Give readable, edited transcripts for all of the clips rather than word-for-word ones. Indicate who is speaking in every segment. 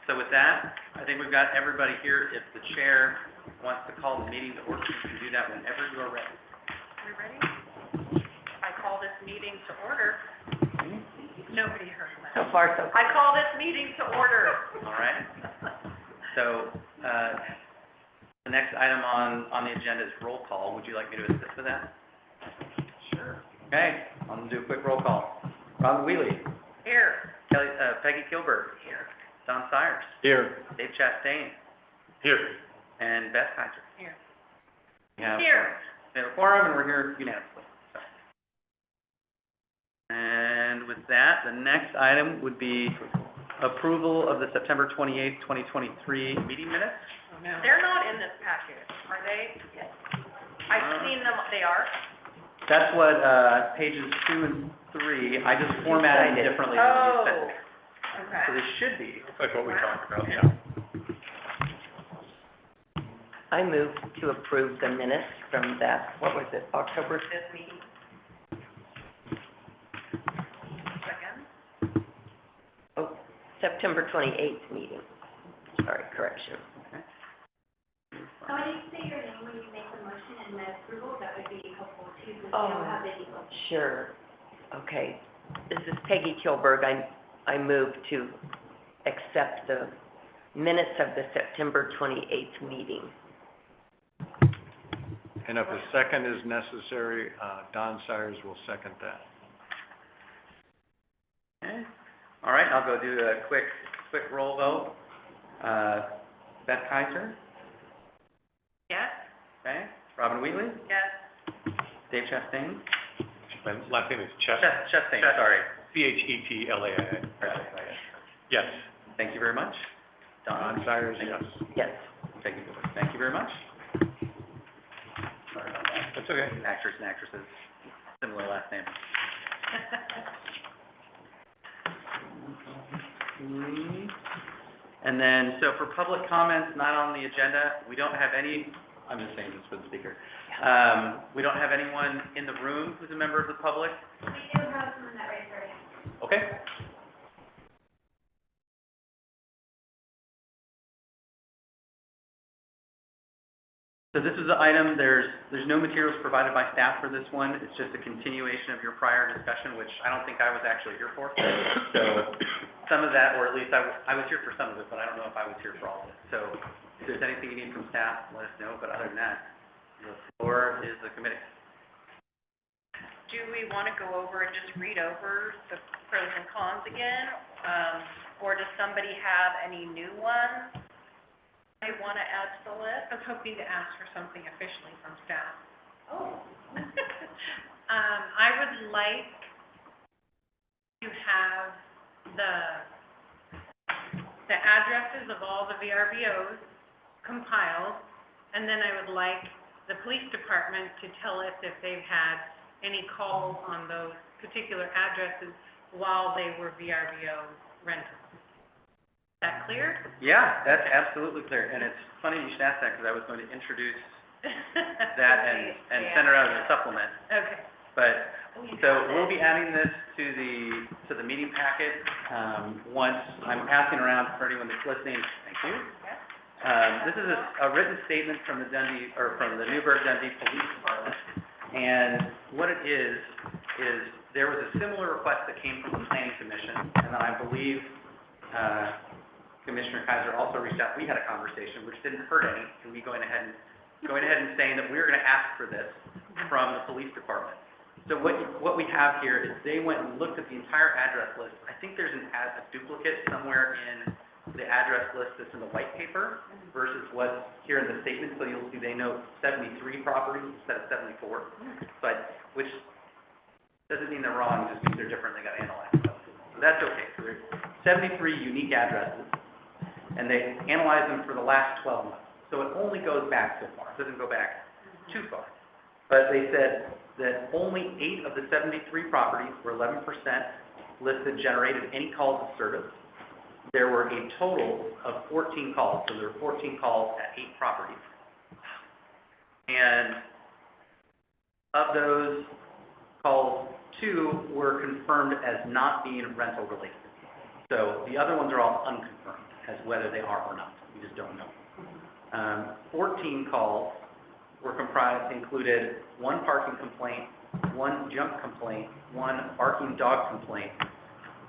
Speaker 1: So with that, I think we've got everybody here. If the chair wants to call the meeting to order, you can do that whenever you are ready.
Speaker 2: We ready? I call this meeting to order. Nobody heard that.
Speaker 3: So far, so good.
Speaker 2: I call this meeting to order.
Speaker 1: All right. So, the next item on the agenda is roll call. Would you like me to assist with that?
Speaker 2: Sure.
Speaker 1: Okay, I'm gonna do a quick roll call. Ron Wheely,
Speaker 2: Here.
Speaker 1: Peggy Kilberg,
Speaker 2: Here.
Speaker 1: Don Sires,
Speaker 4: Here.
Speaker 1: Dave Chastain,
Speaker 4: Here.
Speaker 1: and Beth Kaiser.
Speaker 2: Here.
Speaker 1: We have
Speaker 2: Here.
Speaker 1: we have a quorum, and we're here unanimously. So. And with that, the next item would be approval of the September 28th, 2023 meeting minutes.
Speaker 2: Oh, no. They're not in this packet, are they? Yes. I've seen them, they are?
Speaker 1: That's what, pages 2 and 3, I just formatted them differently than you sent me.
Speaker 2: Okay.
Speaker 1: So they should be.
Speaker 4: Looks like what we talked about, yeah.
Speaker 3: I move to approve the minutes from that, what was it, October 5th meeting?
Speaker 2: Second?
Speaker 3: Oh, September 28th meeting. Sorry, correction.
Speaker 5: How would you say your name when you make the motion and the approval? That would be helpful too, since we
Speaker 3: Oh.
Speaker 5: don't have any votes.
Speaker 3: Sure. Okay. This is Peggy Kilberg. I move to accept the minutes of the September 28th meeting.
Speaker 4: And if a second is necessary, Don Sires will second that.
Speaker 1: Okay. All right, I'll go do a quick roll vote. Beth Kaiser,
Speaker 2: Yes?
Speaker 1: okay. Robin Wheatley,
Speaker 2: Yes.
Speaker 1: Dave Chastain.
Speaker 4: My last name is
Speaker 1: Chastain, sorry.
Speaker 4: Chetlaii. Yes.
Speaker 1: Thank you very much.
Speaker 4: Don Sires, yes.
Speaker 3: Yes.
Speaker 1: Thank you. Thank you very much. Sorry about that.
Speaker 4: That's okay.
Speaker 1: Actors and actresses, similar last name. And then, so for public comments not on the agenda, we don't have any, I'm just saying this for the speaker. We don't have anyone in the room who's a member of the public.
Speaker 5: We do have someone that raised their hand.
Speaker 1: Okay. So this is the item, there's no materials provided by staff for this one. It's just a continuation of your prior discussion, which I don't think I was actually here for. So some of that, or at least I was here for some of it, but I don't know if I was here for all of it. So if there's anything you need from staff, let us know. But other than that, the floor is the committee.
Speaker 2: Do we want to go over and just read over the pros and cons again? Or does somebody have any new ones they want to add to the list? I was hoping to ask for something officially from staff.
Speaker 5: Oh.
Speaker 2: I would like to have the addresses of all the VRBOs compiled, and then I would like the police department to tell us if they've had any calls on those particular addresses while they were VRBO rentals. Is that clear?
Speaker 1: Yeah, that's absolutely clear. And it's funny you should ask that because I was going to introduce that and send it out as a supplement.
Speaker 2: Okay.
Speaker 1: But, so we'll be adding this to the meeting packet, once I'm passing around for anyone that's listening. Thank you. This is a written statement from the Newberg Dundee Police Department. And what it is there was a similar request that came from the Planning Commission, and then I believe, Commissioner Kaiser also reached out. We had a conversation, which didn't hurt any, and we going ahead and saying that we were gonna ask for this from the police department. So what we have here is they went and looked at the entire address list. I think there's a duplicate somewhere in the address list that's in the white paper versus what's here in the statement. So you'll see they note 73 properties instead of 74. But, which doesn't mean they're wrong, it just means they're different, they got analyzed. So that's okay. So there's 73 unique addresses, and they analyzed them for the last 12 months. So it only goes back so far. It doesn't go back too far. But they said that only 8 of the 73 properties, were 11% listed, generated any calls of service. There were a total of 14 calls, so there were 14 calls at 8 properties. And of those calls, 2 were confirmed as not being rental related. So the other ones are all unconfirmed as whether they are or not. We just don't know. 14 calls included one parking complaint, one junk complaint, one barking dog complaint,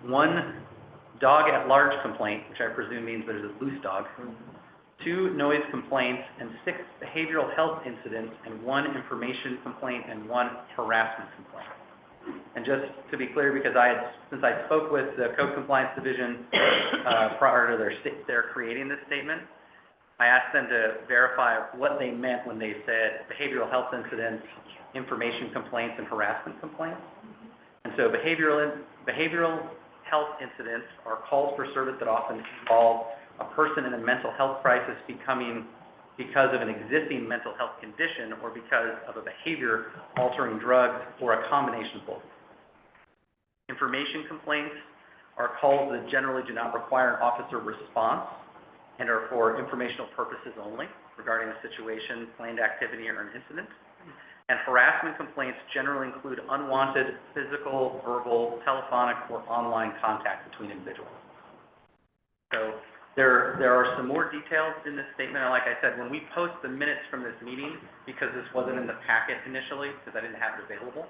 Speaker 1: one dog at large complaint, which I presume means there's a loose dog, 2 noise complaints, and 6 behavioral health incidents, and 1 information complaint, and 1 harassment complaint. And just to be clear, because since I spoke with the Code Compliance Division prior to their creating this statement, I asked them to verify what they meant when they said behavioral health incidents, information complaints, and harassment complaints. And so behavioral health incidents are calls for service that often involve a person in a mental health crisis becoming because of an existing mental health condition or because of a behavior altering drugs or a combination of both. Information complaints are calls that generally do not require an officer response and are for informational purposes only regarding a situation, planned activity, or an incident. And harassment complaints generally include unwanted physical, verbal, telephonic, or online contact between individuals. So there are some more details in this statement, and like I said, when we post the minutes from this meeting, because this wasn't in the packet initially, because I didn't have it available,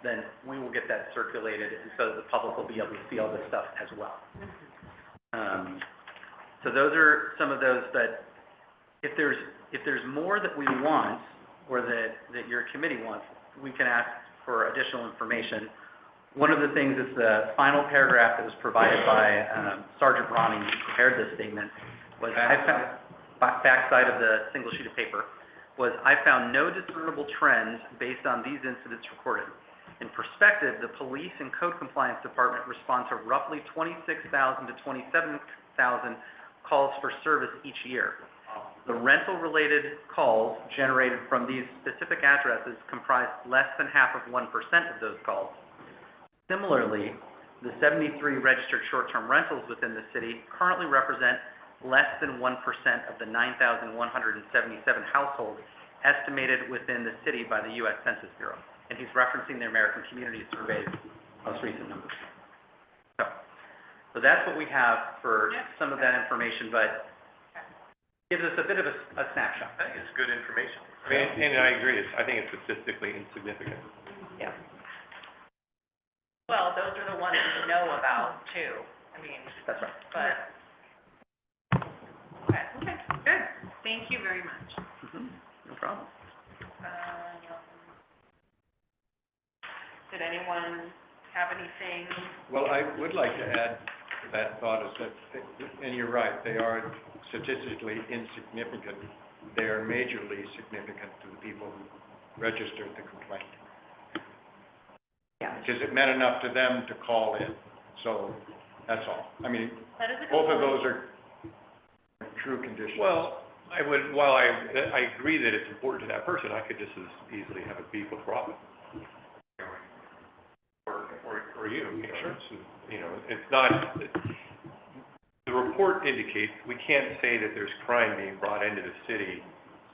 Speaker 1: then we will get that circulated, and so the public will be able to see all this stuff as well. So those are some of those, but if there's more that we want, or that your committee wants, we can ask for additional information. One of the things is the final paragraph that was provided by Sergeant Ronning, who prepared this statement, was backside of the single sheet of paper, was I found no discernible trends based on these incidents recorded. In perspective, the Police and Code Compliance Department respond to roughly 26,000 to 27,000 calls for service each year. The rental-related calls generated from these specific addresses comprise less than half of 1% of those calls. Similarly, the 73 registered short-term rentals within the city currently represent less than 1% of the 9,177 households estimated within the city by the U.S. Census Bureau. And he's referencing the American Community Survey's most recent numbers. So that's what we have for some of that information, but gives us a bit of a snapshot.
Speaker 6: I think it's good information.
Speaker 4: I mean, and I agree, I think it's statistically insignificant.
Speaker 3: Yeah.
Speaker 7: Well, those are the ones we know about too. I mean,
Speaker 1: That's right.
Speaker 7: but, okay.
Speaker 2: Okay, good. Thank you very much.
Speaker 1: No problem.
Speaker 7: Did anyone have anything?
Speaker 4: Well, I would like to add to that thought is that, and you're right, they are statistically insignificant. They are majorly significant to the people who registered the complaint.
Speaker 3: Yeah.
Speaker 4: Because it meant enough to them to call in. So that's all. I mean,
Speaker 7: That is a good
Speaker 4: both of
Speaker 7: point.
Speaker 4: those are true conditions.
Speaker 6: Well, while I agree that it's important to that person, I could just as easily have a beef with Robin. Or you, it's not, the report indicates, we can't say that there's crime being brought into the city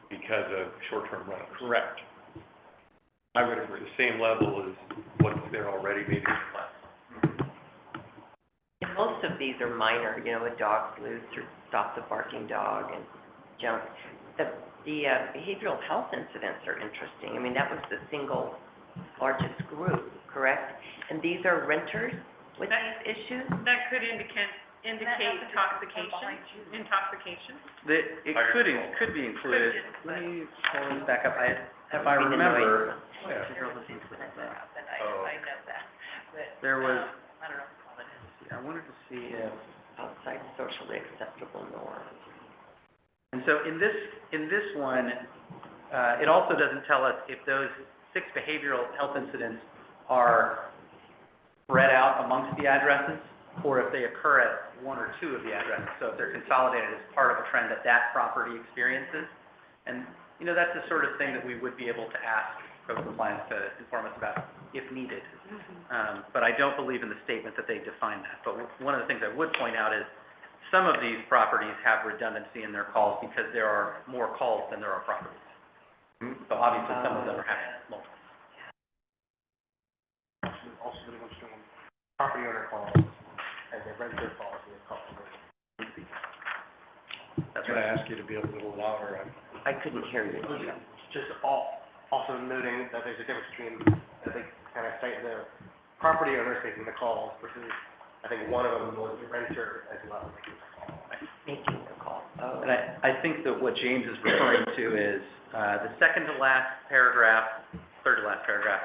Speaker 6: because of short-term rentals.
Speaker 4: Correct. I would agree.
Speaker 6: The same level as what's there already, maybe less.
Speaker 3: And most of these are minor, a dog loose or stop the barking dog and junk. The behavioral health incidents are interesting. I mean, that was the single largest group, correct? And these are renters with these issues?
Speaker 2: That could indicate intoxication.
Speaker 1: It could be included. Let me pull this back up. If I remember,
Speaker 7: I know that, but,
Speaker 1: there was,
Speaker 7: I don't know what it is.
Speaker 1: I wanted to see if,
Speaker 3: Outside socially acceptable norms.
Speaker 1: and so in this one, it also doesn't tell us if those 6 behavioral health incidents are spread out amongst the addresses, or if they occur at 1 or 2 of the addresses. So if they're consolidated as part of a trend that property experiences. And, that's the sort of thing that we would be able to ask Code Compliance to inform us about if needed. But I don't believe in the statement that they define that. But one of the things I would point out is some of these properties have redundancy in their calls because there are more calls than there are properties. So obviously, some of them are having multiple.
Speaker 8: Also, somebody wants to do property owner calls, and they rent their calls.
Speaker 4: I'm gonna ask you to be a little louder.
Speaker 3: I couldn't hear you.
Speaker 8: Just also noting that there's a difference between, I think, kind of cite the property owners making the calls versus, I think one of them was the renter as well.
Speaker 3: Making the call. Oh.
Speaker 1: And I think that what James is referring to is, the second to last paragraph, third to last paragraph,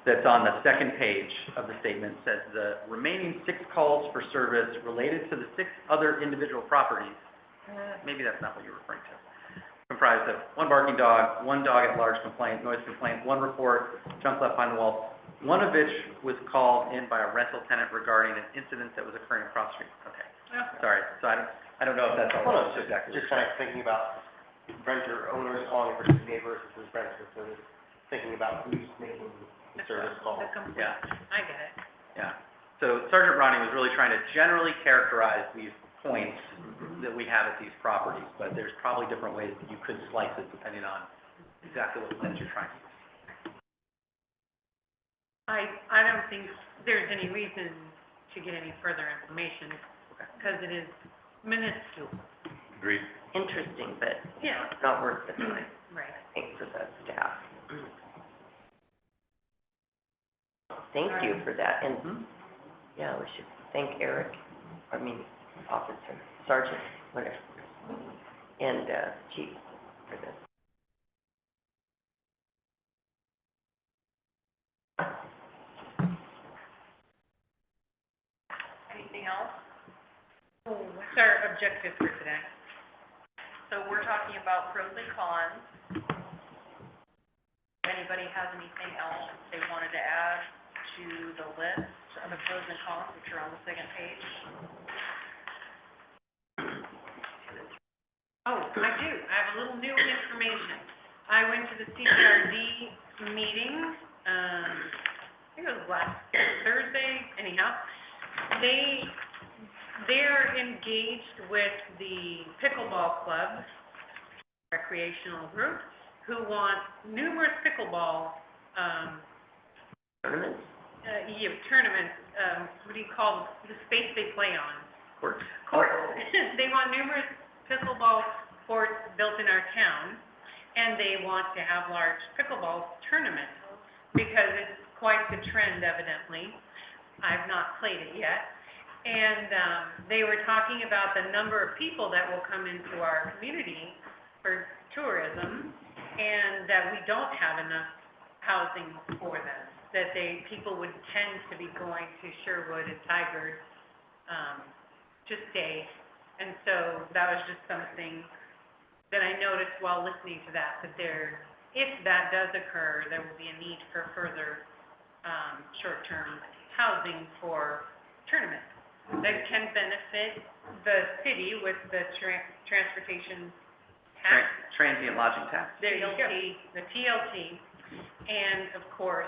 Speaker 1: that's on the second page of the statement says the remaining 6 calls for service related to the 6 other individual properties, maybe that's not what you're referring to, comprised of 1 barking dog, 1 dog at large complaint, noise complaint, 1 report, junk left behind the wall, one of which was called in by a rental tenant regarding an incident that was occurring across the street. Okay, sorry, so I don't know if that's all.
Speaker 8: Hold on,
Speaker 1: exactly.
Speaker 8: just kind of thinking about renter owners calling versus neighbors versus renters, so thinking about who's making the service call.
Speaker 2: The complaint.
Speaker 1: Yeah.
Speaker 2: I get it.
Speaker 1: Yeah, so Sergeant Ronnie was really trying to generally characterize these points that we have at these properties, but there's probably different ways that you could slice it depending on exactly what lens you're trying to use.
Speaker 2: I don't think there's any reason to get any further information, because it is minuscule.
Speaker 6: Agreed.
Speaker 3: Interesting, but
Speaker 2: Yeah.
Speaker 3: not worth the time,
Speaker 2: Right.
Speaker 3: I think, for the staff. Thank you for that, and, yeah, we should thank Eric, Officer, Sergeant, whatever, and, Chief for this.
Speaker 7: Anything else?
Speaker 2: Oh, what's our objective for today?
Speaker 7: So we're talking about pros and cons. If anybody has anything else they wanted to add to the list of the pros and cons, which are on the second page?
Speaker 2: Oh, I do. I have a little new information. I went to the CPRD meeting, I think it was last Thursday, anyhow. They're engaged with the pickleball club, recreational group, who want numerous pickleball,
Speaker 3: Tournaments?
Speaker 2: tournaments, what do you call the space they play on?
Speaker 3: Courts?
Speaker 2: Courts. They want numerous pickleball courts built in our town, and they want to have large pickleball tournaments, because it's quite the trend evidently. I've not played it yet. And, they were talking about the number of people that will come into our community for tourism, and that we don't have enough housing for them, that people would tend to be going to Sherwood and Tigard, to stay. And so that was just something that I noticed while listening to that if that does occur, there will be a need for further, short-term housing for tournaments that can benefit the city with the transportation tax.
Speaker 1: Transient lodging tax.
Speaker 2: There you go, the TLT, and of course,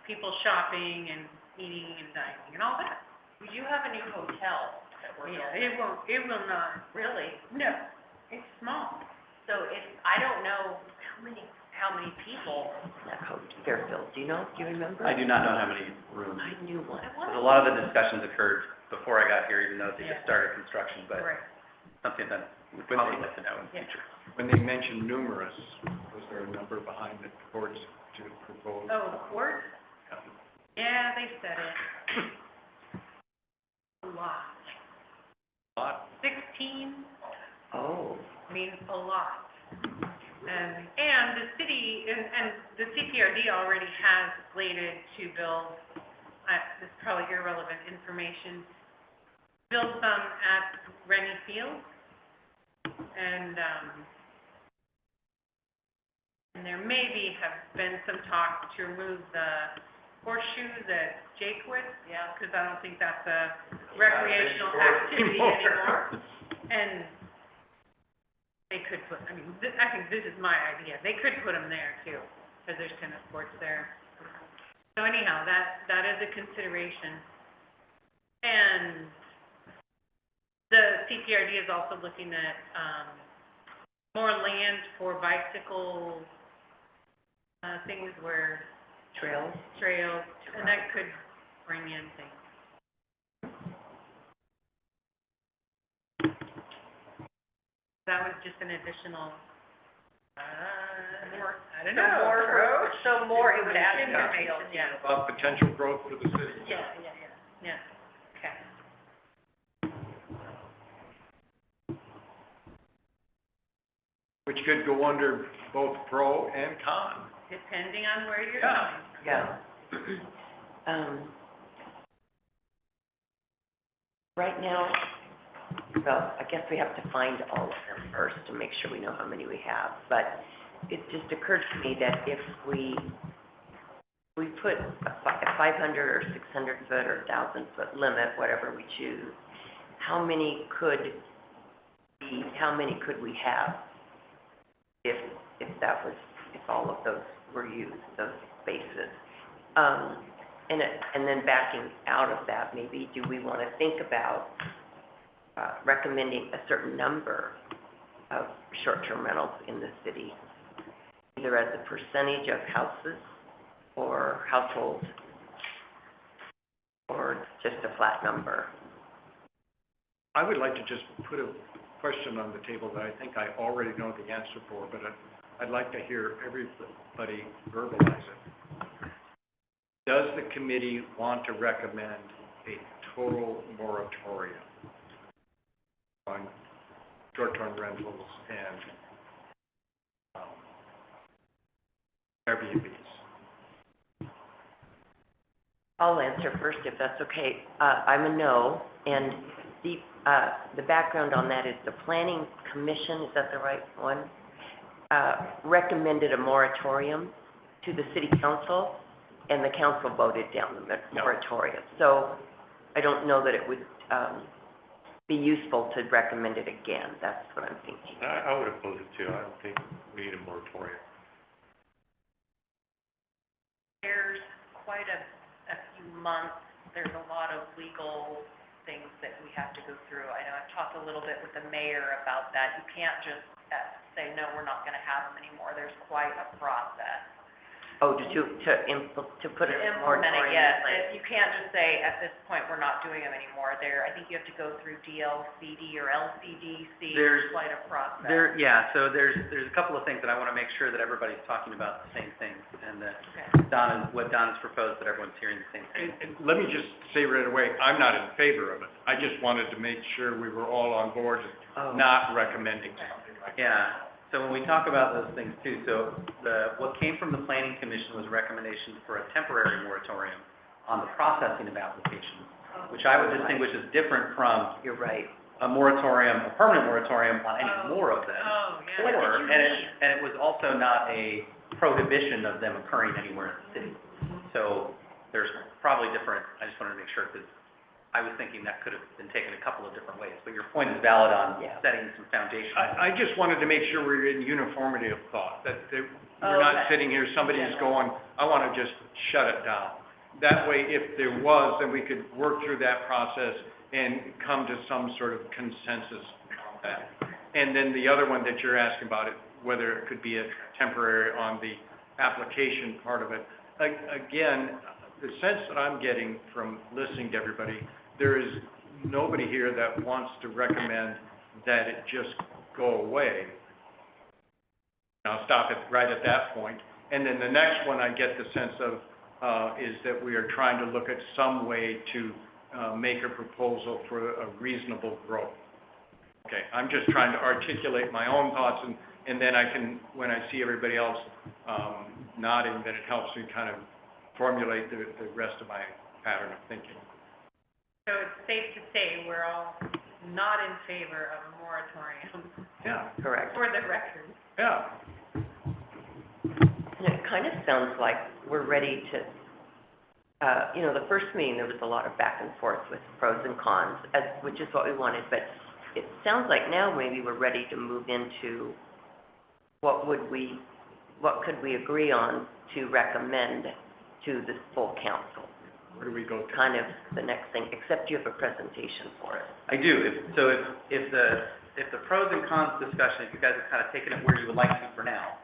Speaker 2: people shopping and eating and dining and all that.
Speaker 7: We do have a new hotel that we're building.
Speaker 2: Yeah, it will not,
Speaker 7: Really?
Speaker 2: no, it's small.
Speaker 7: So I don't know how many people.
Speaker 3: That host, Fairfield, do you remember?
Speaker 1: I do not know how many rooms.
Speaker 3: I knew one.
Speaker 1: Because a lot of the discussions occurred before I got here, even though they just
Speaker 2: Yeah.
Speaker 1: started construction, but
Speaker 2: Right.
Speaker 1: something that we'd
Speaker 4: When
Speaker 1: probably
Speaker 4: they-
Speaker 1: like to know in the
Speaker 2: Yeah.
Speaker 1: future.
Speaker 4: When they mentioned numerous, was there a number behind the courts to propose?
Speaker 2: Oh, court? Yeah, they said it. A lot.
Speaker 4: Lot?
Speaker 2: 16,
Speaker 3: Oh,
Speaker 2: means a lot. And the city, and the CPRD already has slated to build, this is probably irrelevant information, build some at Rennie Field. And there maybe have been some talk to remove the horseshoes at Jakewood, because I don't think that's a recreational activity anymore. And they could put, I think this is my idea, they could put them there too, because there's tennis courts there. So anyhow, that is a consideration. And the CPRD is also looking at, more land for bicycle, things where
Speaker 3: trails?
Speaker 2: trails, and that could bring in things. That was just an additional,
Speaker 7: More,
Speaker 2: I don't
Speaker 7: so
Speaker 2: know.
Speaker 7: more, so more, it would add more
Speaker 2: Information,
Speaker 7: details.
Speaker 2: yeah.
Speaker 4: About potential growth for the city.
Speaker 2: Yeah, okay.
Speaker 4: Which could go under both pro and con.
Speaker 2: Depending on where you're
Speaker 4: Yeah.
Speaker 2: going.
Speaker 3: Yeah. Right now, well, I guess we have to find all of them first to make sure we know how many we have. But it just occurred to me that if we put a 500 or 600 foot or 1,000 foot limit, whatever we choose, how many could we have if all of those were used, those spaces? And then backing out of that, maybe, do we want to think about recommending a certain number of short-term rentals in the city, either as a percentage of houses or households, or just a flat number?
Speaker 4: I would like to just put a question on the table that I think I already know the answer for, but I'd like to hear everybody verbalize it. Does the committee want to recommend a total moratorium on short-term rentals and Airbnbs?
Speaker 3: I'll answer first, if that's okay. I'm a no, and the background on that is the Planning Commission, is that the right one? Recommended a moratorium to the city council, and the council voted down the moratorium. So I don't know that it would be useful to recommend it again. That's what I'm thinking.
Speaker 6: I would oppose it too. I don't think we need a moratorium.
Speaker 7: There's quite a few months, there's a lot of legal things that we have to go through. I know I've talked a little bit with the mayor about that. You can't just say, no, we're not gonna have them anymore. There's quite a process.
Speaker 3: Oh, to put it in
Speaker 7: Implement
Speaker 3: moratorium.
Speaker 7: it, yes. You can't just say, at this point, we're not doing them anymore. I think you have to go through DLCD or LCDC.
Speaker 1: There's-
Speaker 7: Quite a process.
Speaker 1: So there's a couple of things that I want to make sure that everybody's talking about the same things, and that
Speaker 7: Okay.
Speaker 1: what Donna's proposed, that everyone's hearing the same thing.
Speaker 4: And let me just say right away, I'm not in favor of it. I just wanted to make sure we were all on board,
Speaker 3: Oh.
Speaker 4: not recommending something like that.
Speaker 1: Yeah, so when we talk about those things too, so what came from the planning commission was a recommendation for a temporary moratorium on the processing of applications, which I would distinguish as different from
Speaker 3: You're right.
Speaker 1: a moratorium, a permanent moratorium on any more of them.
Speaker 2: Oh, yeah.
Speaker 1: Or, and it was also not a prohibition of them occurring anywhere in the city. So there's probably different, I just wanted to make sure, because I was thinking that could have been taken a couple of different ways, but your point is valid on
Speaker 3: Yeah.
Speaker 1: setting some foundation.
Speaker 4: I just wanted to make sure we're in uniformity of thought, that we're
Speaker 7: Oh,
Speaker 4: not
Speaker 7: okay.
Speaker 4: sitting here, somebody is going, I want to just shut it down. That way, if there was, then we could work through that process and come to some sort of consensus on that. And then the other one that you're asking about, whether it could be a temporary on the application part of it. Again, the sense that I'm getting from listening to everybody, there is nobody here that wants to recommend that it just go away. I'll stop it right at that point. And then the next one I get the sense of, is that we are trying to look at some way to, make a proposal for a reasonable growth. Okay, I'm just trying to articulate my own thoughts, and then I can, when I see everybody else, nodding, then it helps me kind of formulate the rest of my pattern of thinking.
Speaker 2: So it's safe to say we're all not in favor of a moratorium,
Speaker 4: Yeah,
Speaker 3: Correct.
Speaker 2: for the record.
Speaker 4: yeah.
Speaker 3: And it kind of sounds like we're ready to, the first meeting, there was a lot of back and forth with pros and cons, which is what we wanted, but it sounds like now maybe we're ready to move into what could we agree on to recommend to the full council?
Speaker 4: Where do we go to?
Speaker 3: Kind of the next thing, except you have a presentation for us.
Speaker 1: I do, if the pros and cons discussion, if you guys have kind of taken it where you would like to for now,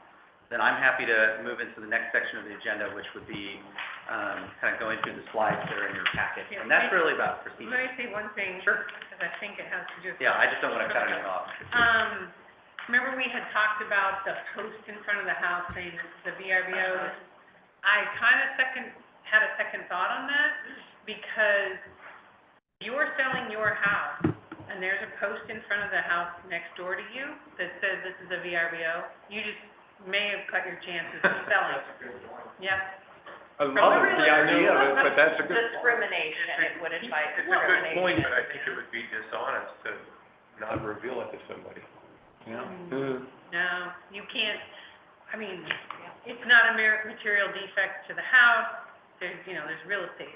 Speaker 1: then I'm happy to move into the next section of the agenda, which would be, kind of going through the slides that are in your packet. And that's really about procedure.
Speaker 2: Let me say one thing.
Speaker 1: Sure.
Speaker 2: Because I think it has to do with.
Speaker 1: Yeah, I just don't want to cut anyone off.
Speaker 2: remember we had talked about the post in front of the house saying this is a VRBO? I had a second thought on that, because you're selling your house, and there's a post in front of the house next door to you that says this is a VRBO, you just may have cut your chances of selling. Yep.
Speaker 4: I love the idea of it, but that's a good point.
Speaker 7: Discrimination, it would invite
Speaker 6: It's a good
Speaker 7: discrimination.
Speaker 6: point, but I think it would be dishonest to not reveal it to somebody.
Speaker 4: Yeah.
Speaker 2: No, you can't, I mean, it's not a material defect to the house, there's real estate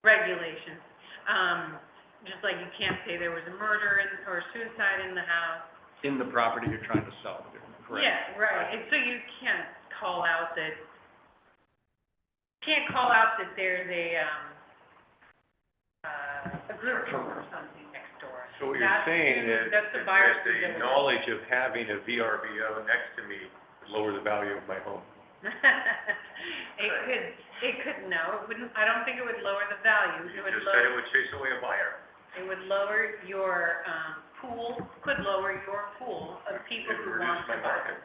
Speaker 2: regulations. Just like you can't say there was a murder or suicide in the house.
Speaker 4: In the property you're trying to sell, correct?
Speaker 2: Yeah, right, and so you can't call out that there's a group home or something next door.
Speaker 6: So what you're saying is,
Speaker 2: that's the buyer's
Speaker 6: that the
Speaker 2: position.
Speaker 6: knowledge of having a VRBO next to me would lower the value of my home.
Speaker 2: It could, no, it wouldn't, I don't think it would lower the value,
Speaker 6: You just said it would chase away a buyer.
Speaker 2: it would lower your, could lower your pool of people
Speaker 6: It
Speaker 2: who
Speaker 6: would
Speaker 2: want
Speaker 6: reduce
Speaker 2: to
Speaker 6: my
Speaker 2: buy.
Speaker 6: market.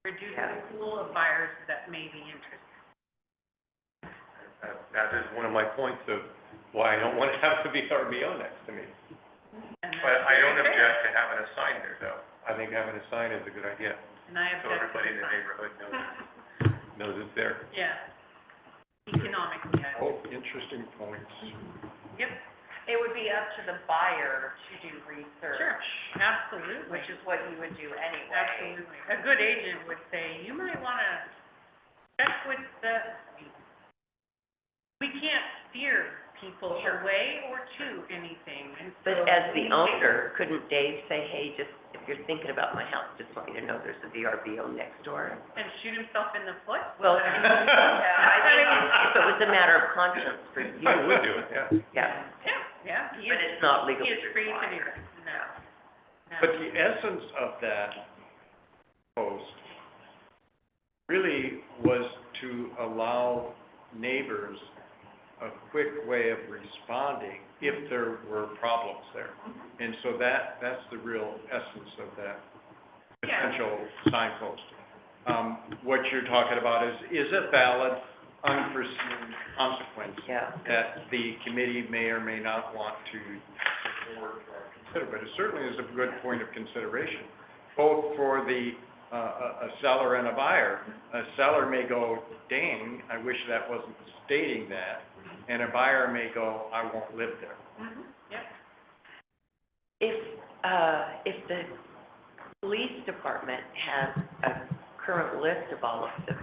Speaker 2: Reduce the pool of buyers that may be interested.
Speaker 6: That is one of my points of why I don't want to have the VRBO next to me.
Speaker 2: And
Speaker 6: But
Speaker 2: that's
Speaker 6: I don't
Speaker 2: very fair.
Speaker 6: object to having a sign there, though. I think having a sign is a good idea,
Speaker 2: And I
Speaker 6: so
Speaker 2: object to
Speaker 6: everybody in the
Speaker 2: sign.
Speaker 6: neighborhood knows it's there.
Speaker 2: Yeah. Economically, I
Speaker 4: Oh, interesting points.
Speaker 2: Yep,
Speaker 7: It would be up to the buyer to do research.
Speaker 2: sure, absolutely.
Speaker 7: Which is what you would do anyway.
Speaker 2: Absolutely. A good agent would say, you might wanna check with we can't steer people
Speaker 7: Sure.
Speaker 2: away or to anything, and so.
Speaker 3: But as
Speaker 2: we
Speaker 3: the
Speaker 2: need to-
Speaker 3: owner, couldn't Dave say, hey, just, if you're thinking about my house, just want you to know there's a VRBO next door?
Speaker 2: And shoot himself in the foot?
Speaker 3: Well,
Speaker 7: Yeah, I think
Speaker 3: if it was a matter of conscience for you,
Speaker 6: I would do it, yeah.
Speaker 3: yeah,
Speaker 2: Yeah, he
Speaker 3: but
Speaker 2: is,
Speaker 3: it's not
Speaker 2: he
Speaker 3: legally
Speaker 2: is free to do
Speaker 3: required.
Speaker 2: it, no. No.
Speaker 4: But the essence of that post really was to allow neighbors a quick way of responding if there were problems there. And so that's the real essence of that potential signpost. What you're talking about is a valid, unforeseen consequence
Speaker 3: Yeah.
Speaker 4: that the committee may or may not want to support or consider, but it certainly is a good point of consideration, both for the, a seller and a buyer. A seller may go, dang, I wish that wasn't stating that, and a buyer may go, I won't live there.
Speaker 2: Yep.
Speaker 3: If the police department has a current list of all of the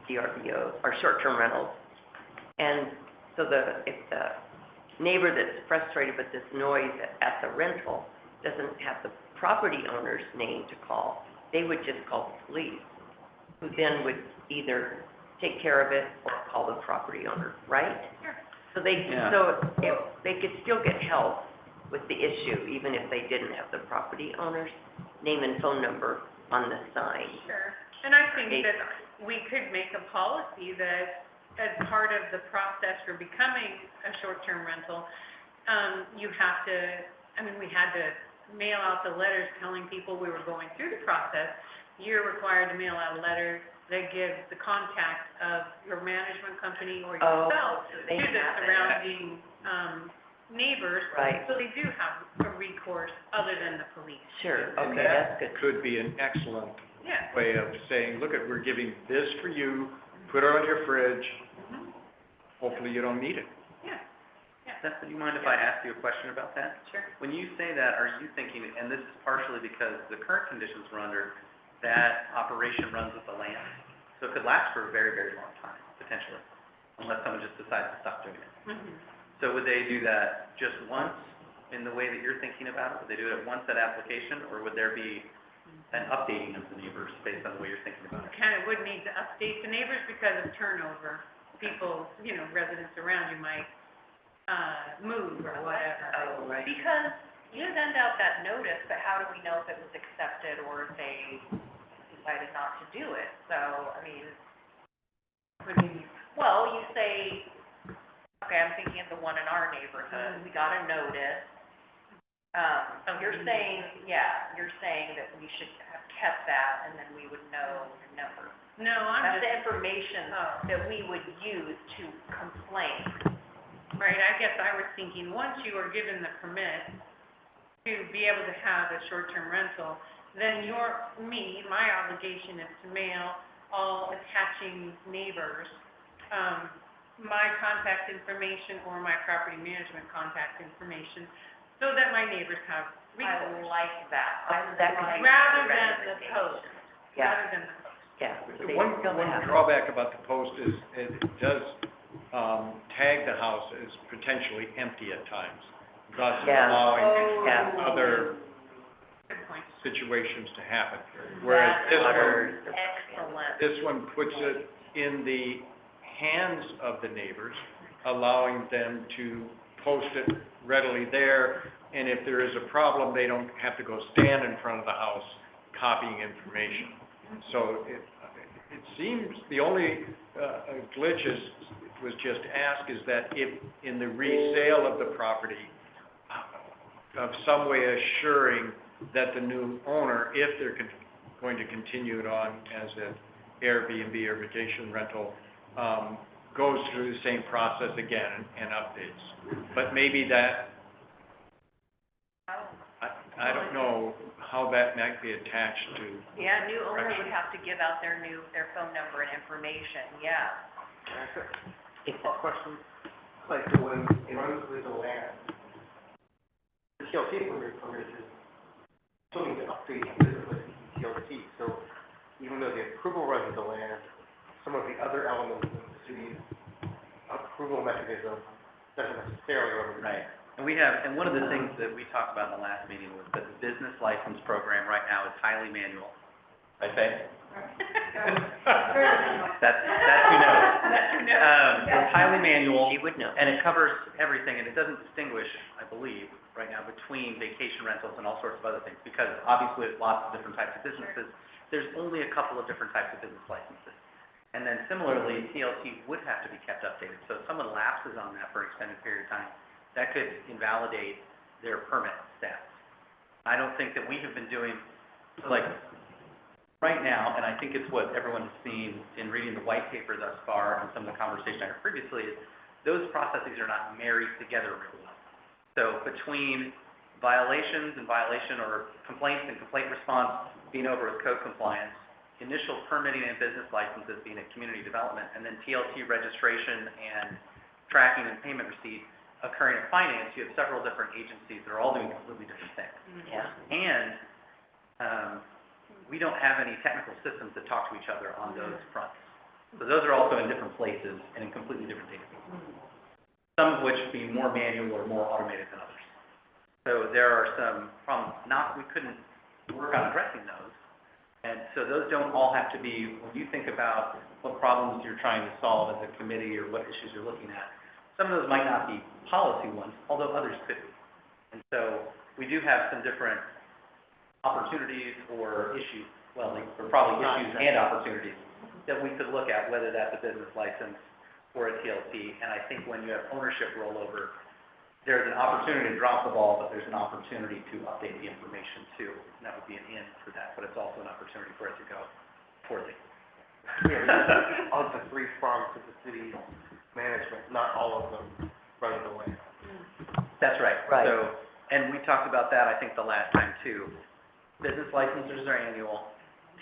Speaker 3: VRBOs, or short-term rentals, and so if the neighbor that's frustrated with this noise at the rental doesn't have the property owner's name to call, they would just call the police, who then would either take care of it or call the property owner, right?
Speaker 2: Sure.
Speaker 3: So they could still get help with the issue, even if they didn't have the property owner's name and phone number on the sign.
Speaker 2: Sure, and I think
Speaker 3: Gate
Speaker 2: that
Speaker 3: sign.
Speaker 2: we could make a policy that as part of the process for becoming a short-term rental, you have to, we had to mail out the letters telling people we were going through the process. You're required to mail out a letter that gives the contact of your management company or
Speaker 3: Oh,
Speaker 2: yourself
Speaker 3: so
Speaker 2: to
Speaker 3: they
Speaker 2: the
Speaker 3: have it.
Speaker 2: surrounding, neighbors.
Speaker 3: Right.
Speaker 2: So they do have a recourse other than the police.
Speaker 3: Sure,
Speaker 4: And
Speaker 3: okay, that's good.
Speaker 4: could be an excellent
Speaker 2: Yeah.
Speaker 4: way of saying, look, we're giving this for you, put it on your fridge,
Speaker 2: Mhm.
Speaker 4: hopefully you don't need it.
Speaker 2: Yeah,
Speaker 1: Seth, do you mind if I ask you a question about that?
Speaker 2: sure.
Speaker 1: When you say that, are you thinking, and this is partially because the current conditions we're under, that operation runs with the land? So it could last for a very, very long time, potentially, unless someone just decides to stop doing it.
Speaker 2: Mhm.
Speaker 1: So would they do that just once in the way that you're thinking about it? Would they do it at once at application, or would there be an updating of the neighbors based on the way you're thinking about
Speaker 2: You
Speaker 1: it?
Speaker 2: kind of would need to update the neighbors because of turnover. People, residents around you might, move or whatever.
Speaker 3: Oh, right.
Speaker 7: Because you send out that notice, but how do we know if it was accepted or if they decided not to do it? So,
Speaker 2: What do you mean?
Speaker 7: well, you say, okay, I'm thinking of the one in our neighborhood, we got a notice, You're saying, you're saying that we should have kept that, and then we would know the number.
Speaker 2: No, I'm
Speaker 7: That's the
Speaker 2: just,
Speaker 7: information that we would use to complain.
Speaker 2: right, I guess I was thinking, once you are given the permit to be able to have a short-term rental, then my obligation is to mail all attaching neighbors, my contact information or my property management contact information, so that my neighbors have
Speaker 7: I
Speaker 2: recourse.
Speaker 7: like that.
Speaker 3: That could
Speaker 7: like
Speaker 3: be-
Speaker 2: Rather
Speaker 7: the
Speaker 2: than the
Speaker 7: recommendation.
Speaker 2: post,
Speaker 3: Yeah,
Speaker 2: rather than the post.
Speaker 3: yeah. They
Speaker 4: One
Speaker 3: still have-
Speaker 4: drawback about the post is it does, tag the house as potentially empty at times, thus
Speaker 3: Yeah.
Speaker 4: allowing
Speaker 3: Yeah.
Speaker 4: other
Speaker 2: Good point.
Speaker 4: situations to happen. Whereas
Speaker 7: That's
Speaker 4: this one,
Speaker 3: Waters.
Speaker 7: excellent.
Speaker 4: this one puts it in the hands of the neighbors, allowing them to post it readily there, and if there is a problem, they don't have to go stand in front of the house copying information. So it seems, the only glitch was just asked is that if, in the resale of the property, of some way assuring that the new owner, if they're going to continue it on as an Airbnb or vacation rental, goes through the same process again and updates. But maybe that, I don't know how that might be attached to.
Speaker 7: Yeah, new owner would have to give out their phone number and information, yeah.
Speaker 3: If
Speaker 8: A question, like, when it runs through the land, the TLC permit is still need to update the TLC, so even though the approval runs through the land, some of the other elements of the city's approval mechanism doesn't necessarily run through.
Speaker 1: Right. And one of the things that we talked about in the last meeting was that the business license program right now is highly manual. Right, Faye? That's who knows. It's highly manual.
Speaker 3: She would know.
Speaker 1: And it covers everything, and it doesn't distinguish, I believe, right now, between vacation rentals and all sorts of other things, because obviously it's lots of different types of businesses. There's only a couple of different types of business licenses. And then similarly, TLC would have to be kept updated. So if someone lapses on that for an extended period of time, that could invalidate their permit status. I don't think that we have been doing, like, right now, and I think it's what everyone has seen in reading the white paper thus far and some of the conversation I heard previously, is those processes are not married together really well. So between violations and violation or complaints and complaint response being over with code compliance, initial permitting and business licenses being at community development, and then TLC registration and tracking and payment receipt occurring in finance, you have several different agencies that are all doing completely different things.
Speaker 3: Yeah.
Speaker 1: And, we don't have any technical systems that talk to each other on those fronts. So those are also in different places and in completely different databases. Some of which being more manual or more automated than others. So there are some problems, we couldn't work on addressing those. And so those don't all have to be, when you think about what problems you're trying to solve as a committee or what issues you're looking at, some of those might not be policy ones, although others could be. And so we do have some different opportunities or issues, well, they're probably issues and opportunities that we could look at, whether that's a business license or a TLC. And I think when you have ownership rollover, there's an opportunity to drop the ball, but there's an opportunity to update the information too. And that would be an in for that, but it's also an opportunity for it to go poorly.
Speaker 8: Yeah, of the three prongs of the city's management, not all of them run the land.
Speaker 1: That's right.
Speaker 3: Right.
Speaker 1: So, and we talked about that, I think, the last time too. Business licenses are annual.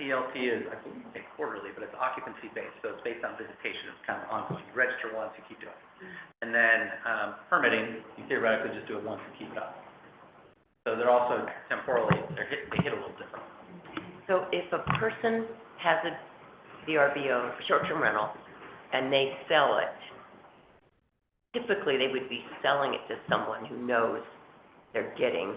Speaker 1: TLC is, I think you say quarterly, but it's occupancy based, so it's based on visitation. It's kind of ongoing. You register once, you keep doing it. And then, permitting, you theoretically just do it once and keep it up. So they're also temporally, they hit a little different.
Speaker 3: So if a person has a VRBO, short-term rental, and they sell it, typically they would be selling it to someone who knows they're getting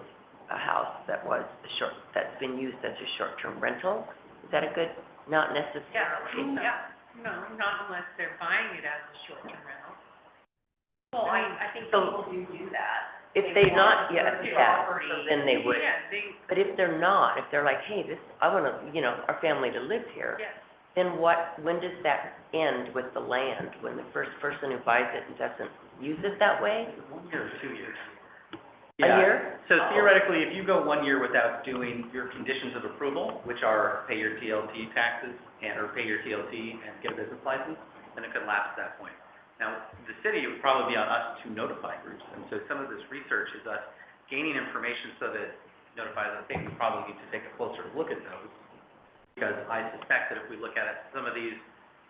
Speaker 3: a house that's been used as a short-term rental. Is that a good, not necessarily?
Speaker 7: Yeah.
Speaker 2: No, not unless they're buying it as a short-term rental.
Speaker 7: Well, I think
Speaker 3: So-
Speaker 7: people do that.
Speaker 3: If they're not, yeah,
Speaker 7: They
Speaker 3: yeah,
Speaker 7: property.
Speaker 3: then they would.
Speaker 2: Yeah,
Speaker 3: But if they're not, if they're like, hey, I wanna, our family to live here,
Speaker 2: yes.
Speaker 3: then when does that end with the land? When the first person who buys it and doesn't use it that way?
Speaker 1: 1 year or 2 years.
Speaker 3: A
Speaker 1: Yeah.
Speaker 3: year?
Speaker 1: So
Speaker 3: Oh.
Speaker 1: theoretically, if you go 1 year without doing your conditions of approval, which are pay your TLT taxes or pay your TLT and get a business license, then it could lapse at that point. Now, the city, it would probably be on us to notify groups, and so some of this research is us gaining information so that notifies us, hey, we probably need to take a closer look at those. Because I suspect that if we look at it, some of these,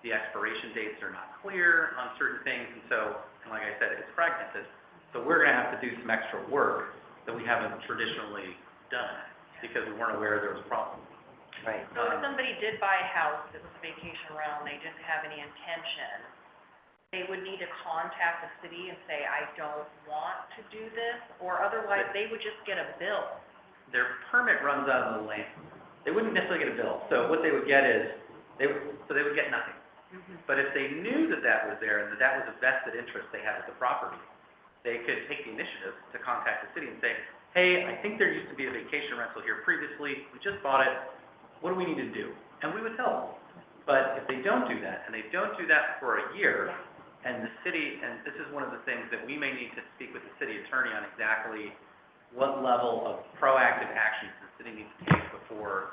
Speaker 1: the expiration dates are not clear on certain things, and so, and like I said, it's fragmented. So we're gonna have to do some extra work that we haven't traditionally done, because we weren't aware there was a problem.
Speaker 3: Right.
Speaker 7: So if somebody did buy a house that was a vacation rental and they didn't have any intention, they would need to contact the city and say, I don't want to do this, or otherwise they would just get a bill.
Speaker 1: Their permit runs out of the land. They wouldn't necessarily get a bill, so what they would get is, they would get nothing. But if they knew that that was there and that that was a vested interest they had with the property, they could take the initiative to contact the city and say, hey, I think there used to be a vacation rental here previously, we just bought it, what do we need to do? And we would tell them. But if they don't do that, and they don't do that for a year, and the city, and this is one of the things that we may need to speak with the city attorney on exactly what level of proactive actions the city needs to take before,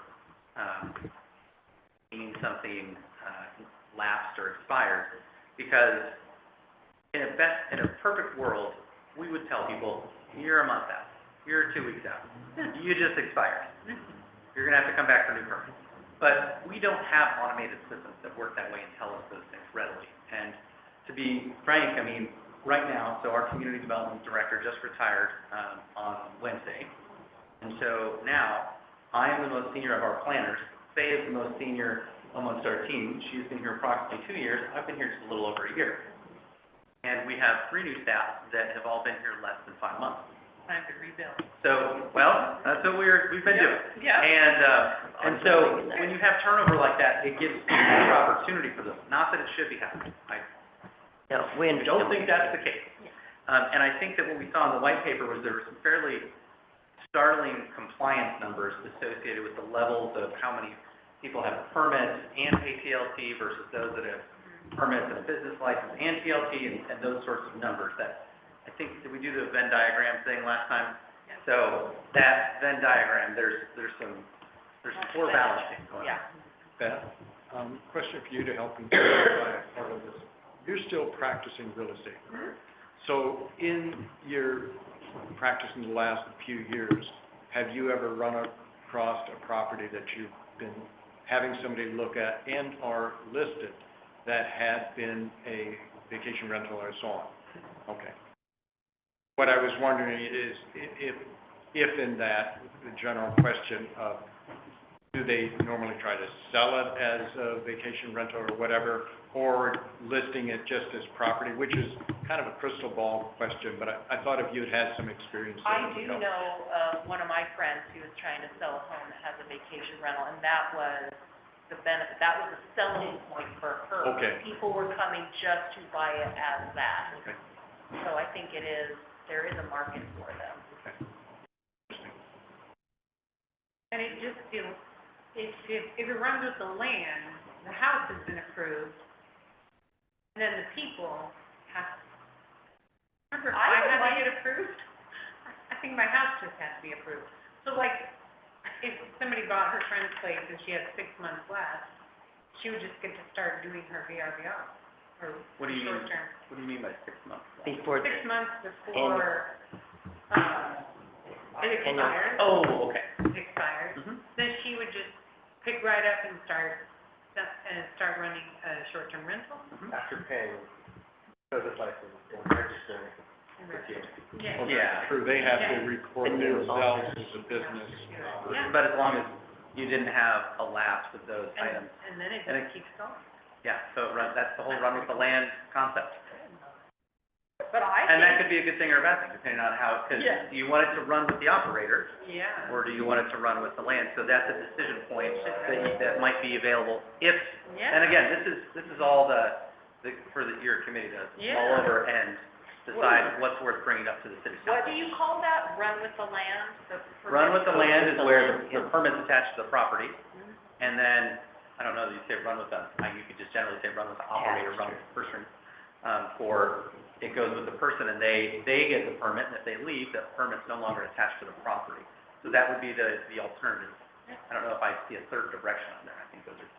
Speaker 1: seeing something, lapsed or expired, because in a perfect world, we would tell people, you're a month out, you're 2 weeks out, you just expired. You're gonna have to come back for a new permit. But we don't have automated systems that work that way and tell us those things readily. And to be frank, I mean, right now, so our community development director just retired, on Wednesday. And so now, I am the most senior of our planners. Faye is the most senior amongst our team. She's been here approximately 2 years. I've been here just a little over a year. And we have 3 new staff that have all been here less than 5 months.
Speaker 7: Time to rebuild.
Speaker 1: So, well, that's what we've been doing.
Speaker 7: Yeah.
Speaker 1: And so, when you have turnover like that, it gives more opportunity for them. Not that it should be happening.
Speaker 3: No, we
Speaker 1: I don't
Speaker 3: understand.
Speaker 1: think that's the case. And I think that what we saw in the white paper was there were some fairly startling compliance numbers associated with the levels of how many people have permits and pay TLT versus those that have permits and a business license and TLT and those sorts of numbers. That, I think, did we do the Venn diagram thing last time? So that Venn diagram, there's some poor balancing going on.
Speaker 7: Yeah.
Speaker 4: Beth, question for you to help me clarify part of this. You're still practicing real estate. So in your practice in the last few years, have you ever run across a property that you've been having somebody look at and or listed that had been a vacation rental or so on? Okay. What I was wondering is if in that, the general question of, do they normally try to sell it as a vacation rental or whatever, or listing it just as property, which is kind of a crystal ball question, but I thought if you had had some experience there,
Speaker 7: I
Speaker 4: it would
Speaker 7: do
Speaker 4: help.
Speaker 7: know of one of my friends who was trying to sell a home that has a vacation rental, and that was the benefit, that was a selling point for her.
Speaker 4: Okay.
Speaker 7: People were coming just to buy it as that.
Speaker 4: Okay.
Speaker 7: So I think there is a market for them.
Speaker 4: Okay.
Speaker 2: And it just feels, if it runs with the land, the house has been approved, and then the people have, remember, if I had to get approved, I think my house just has to be approved. So like, if somebody bought her friend's place and she had 6 months left, she would just get to start doing her VRBO, or
Speaker 1: What do you mean?
Speaker 2: short term.
Speaker 1: What do you mean by 6 months?
Speaker 3: Before,
Speaker 2: 6 months before, it
Speaker 3: Annual.
Speaker 2: expires.
Speaker 1: Oh, okay.
Speaker 2: It expires.
Speaker 1: Mhm.
Speaker 2: Then she would just pick right up and start running a short-term rental.
Speaker 8: After paying business license and registering with the
Speaker 2: Yeah.
Speaker 4: Okay,
Speaker 1: Yeah.
Speaker 4: true, they have to
Speaker 2: Yeah.
Speaker 4: record
Speaker 3: And you
Speaker 4: themselves
Speaker 3: own.
Speaker 4: as a business.
Speaker 2: Yeah.
Speaker 1: But as long as you didn't have a lapse of those items.
Speaker 2: And then it
Speaker 1: And
Speaker 2: just keeps going.
Speaker 1: Yeah, so that's the whole run with the land concept.
Speaker 7: But I
Speaker 1: And that
Speaker 7: think,
Speaker 1: could be a good thing or a bad thing, depending on how, because
Speaker 7: Yeah.
Speaker 1: do you want it to run with the operator,
Speaker 2: Yeah.
Speaker 1: or do you want it to run with the land? So that's a decision point that might be available if,
Speaker 2: Yeah.
Speaker 1: and again, this is all your committee to mull
Speaker 2: Yeah.
Speaker 1: over and decide what's worth bringing up to the city
Speaker 7: what
Speaker 1: council.
Speaker 7: do you call that? Run with the land?
Speaker 1: Run with the land is where the
Speaker 3: Yeah.
Speaker 1: permit's attached to the property, and then, I don't know, you say run with the, you could just generally say run with the operator, run with the person, for it goes with the person, and they get the permit, and if they leave, that permit's no longer attached to the property. So that would be the alternative. I don't know if I see a third direction on that, I think those are.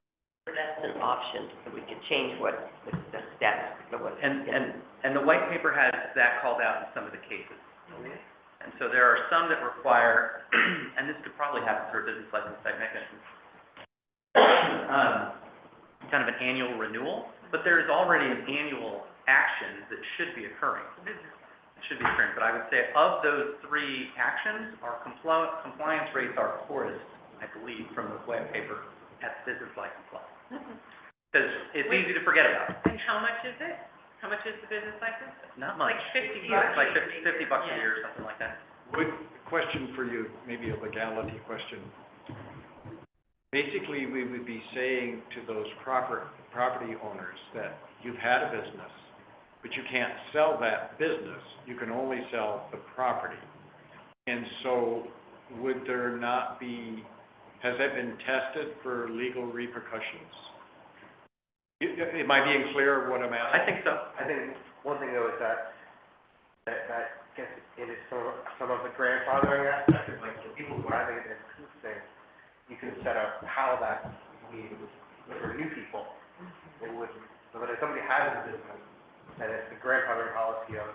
Speaker 3: That's an option, so we could change what the steps, so what.
Speaker 1: And the white paper has that called out in some of the cases. And so there are some that require, and this could probably happen through a business license type mechanism, kind of an annual renewal, but there is already an annual action that should be occurring. It should be occurring, but I would say of those three actions, our compliance rates are poorest, I believe, from the white paper at business license level. Because it's easy to forget about.
Speaker 2: And how much is it? How much is the business license?
Speaker 1: Not much.
Speaker 2: Like $50.
Speaker 1: It's like $50 a year or something like that.
Speaker 4: Question for you, maybe a legality question. Basically, we would be saying to those property owners that you've had a business, but you can't sell that business, you can only sell the property. And so, would there not be, has that been tested for legal repercussions? Am I being clear what I'm asking?
Speaker 1: I think so.
Speaker 8: I think one thing though is that gets into some of the grandfathering aspect, of like, the people who are having it in thing, you can set up how that we, for new people, it would, so that if somebody has a business, and it's the grandfathering policy of,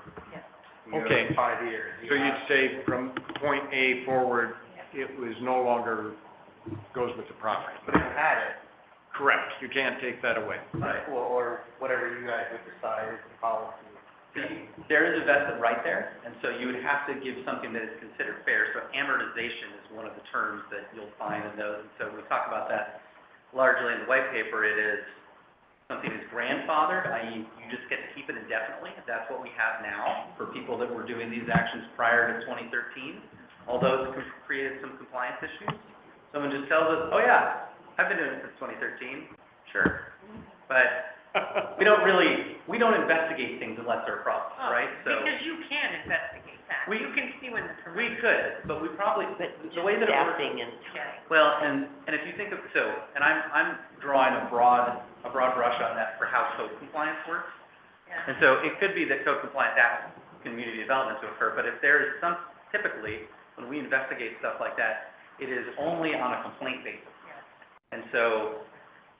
Speaker 4: Okay.
Speaker 8: 5 years.
Speaker 4: So you'd say from point A forward, it was no longer goes with the property?
Speaker 8: But if you had it,
Speaker 4: Correct, you can't take that away.
Speaker 8: or whatever you guys would decide is the policy.
Speaker 1: There is a vested right there, and so you would have to give something that is considered fair. So amortization is one of the terms that you'll find in those. And so we talk about that largely in the white paper. It is something is grandfathered, i.e. you just get to keep it indefinitely. That's what we have now for people that were doing these actions prior to 2013. Although it's created some compliance issues. Someone just tells us, oh yeah, I've been doing it since 2013. Sure. But we don't investigate things unless they're a problem, right? So
Speaker 2: Because you can investigate that. You can see when the permit.
Speaker 1: we could, but we probably,
Speaker 3: But
Speaker 1: the way that it works.
Speaker 3: staffing and time.
Speaker 1: Well, and if you think of, so, and I'm drawing a broad brush on that for how code compliance works.
Speaker 2: Yeah.
Speaker 1: And so it could be that code compliance asks community development to occur, but if there is some, typically, when we investigate stuff like that, it is only on a complaint basis. And so,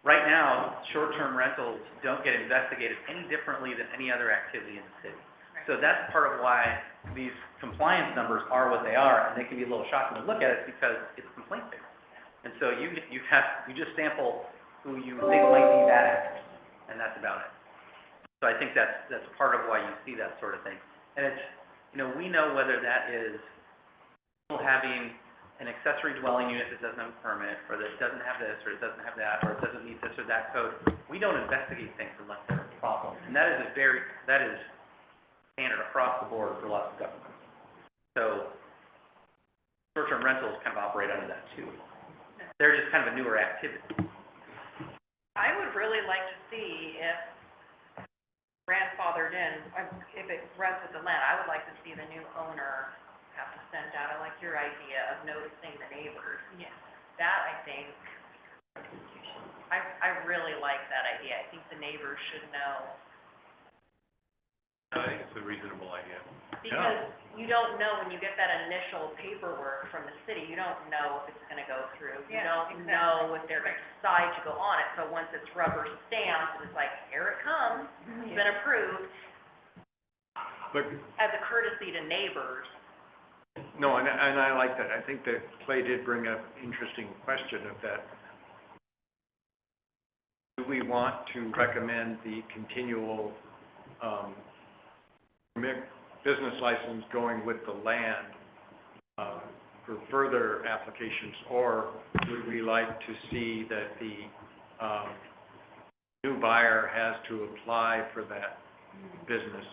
Speaker 1: right now, short-term rentals don't get investigated any differently than any other activity in the city. So that's part of why these compliance numbers are what they are, and they can be a little shocking to look at it because it's complaint-based. And so you just sample who you think might be bad actors, and that's about it. So I think that's part of why you see that sort of thing. And it's, we know whether that is people having an accessory dwelling unit that doesn't have a permit, or that doesn't have this, or it doesn't have that, or it doesn't meet this or that code. We don't investigate things unless there's a problem. And that is standard across the board for lots of governments. So, short-term rentals kind of operate under that too. They're just kind of a newer activity.
Speaker 7: I would really like to see if grandfathered in, if it runs with the land, I would like to see the new owner have to send out, I like your idea of noticing the neighbors.
Speaker 2: Yeah.
Speaker 7: That, I think, I really like that idea. I think the neighbors should know.
Speaker 6: I think it's a reasonable idea.
Speaker 7: Because you don't know when you get that initial paperwork from the city, you don't know if it's gonna go through. You
Speaker 2: Yeah,
Speaker 7: don't know if they're gonna decide to go on it. So once it's rubber stamped, and it's like, here it comes, it's been approved,
Speaker 4: But,
Speaker 7: as a courtesy to neighbors.
Speaker 4: no, and I like that. I think that Clay did bring up an interesting question of that. Do we want to recommend the continual, business license going with the land, for further applications? Or would we like to see that the, new buyer has to apply for that business?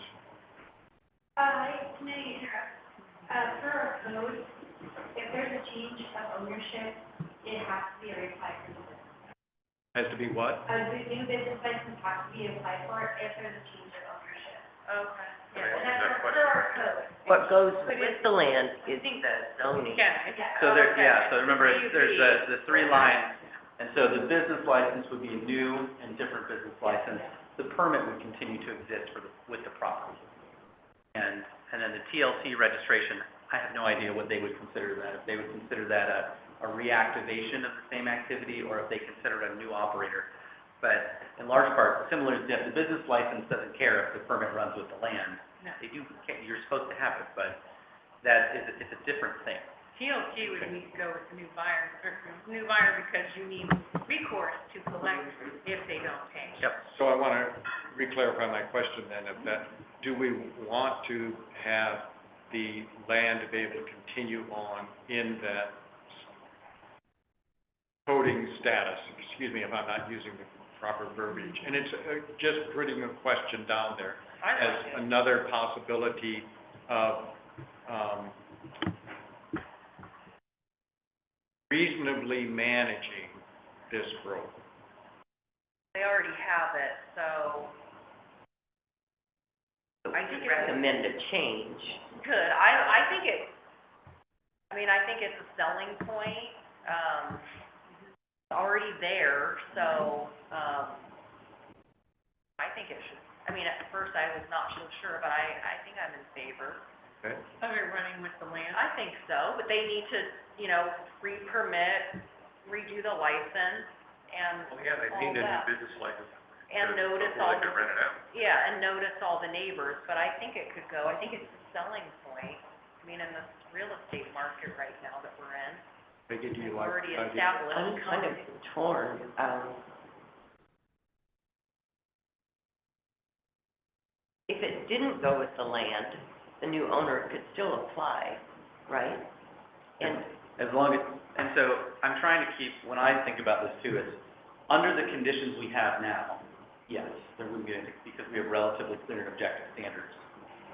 Speaker 5: Can I interrupt? For our code, if there's a change of ownership, it has to be reapplied for the business.
Speaker 4: Has to be what?
Speaker 5: The new business license has to be applied for if there's a change of ownership.
Speaker 7: Okay.
Speaker 5: And that's for our code.
Speaker 3: What goes with the land is the zoning.
Speaker 2: Yeah.
Speaker 1: So there,
Speaker 7: Okay.
Speaker 1: yeah, so remember,
Speaker 2: So you
Speaker 1: there's
Speaker 2: see-
Speaker 1: the three lines, and so the business license would be a new and different business license. The permit would continue to exist with the property. and then the TLC registration, I have no idea what they would consider that. If they would consider that a reactivation of the same activity, or if they consider it a new operator. But in large part, similar to the business license doesn't care if the permit runs with the land.
Speaker 2: No.
Speaker 1: They do, you're supposed to have it, but it's a different thing.
Speaker 2: TLC would need to go with new buyer because you need recourse to collect if they don't pay.
Speaker 1: Yep.
Speaker 4: So I want to re-clarify my question then, of that, do we want to have the land to be able to continue on in that coding status? Excuse me if I'm not using the proper verbiage. And it's just putting a question down there
Speaker 2: I
Speaker 4: as
Speaker 2: like it.
Speaker 4: another possibility of, reasonably managing this growth.
Speaker 7: They already have it, so I think it's
Speaker 3: Recommend a change.
Speaker 7: good. I think I think it's a selling point. It's already there, so, I think it should, at first I was not so sure, but I think I'm in favor.
Speaker 4: Okay?
Speaker 2: Are we running with the land?
Speaker 7: I think so, but they need to, re-permit, redo the license, and
Speaker 6: Well, yeah, they
Speaker 7: all
Speaker 6: need a new
Speaker 7: that.
Speaker 6: business license.
Speaker 7: And
Speaker 6: to-
Speaker 7: notice
Speaker 6: before
Speaker 7: all
Speaker 6: they
Speaker 7: the,
Speaker 6: can rent it out.
Speaker 7: yeah, and notice all the neighbors, but I think it could go, I think it's a selling point. In this real estate market right now that we're in,
Speaker 4: Peggy, do you
Speaker 7: we've
Speaker 4: like
Speaker 7: already
Speaker 4: the idea?
Speaker 7: established.
Speaker 3: I'm kind of torn. If it didn't go with the land, the new owner could still apply, right? And
Speaker 1: As long as, and so I'm trying to keep, when I think about this too, is under the conditions we have now, yes, there would be, because we have relatively clear and objective standards.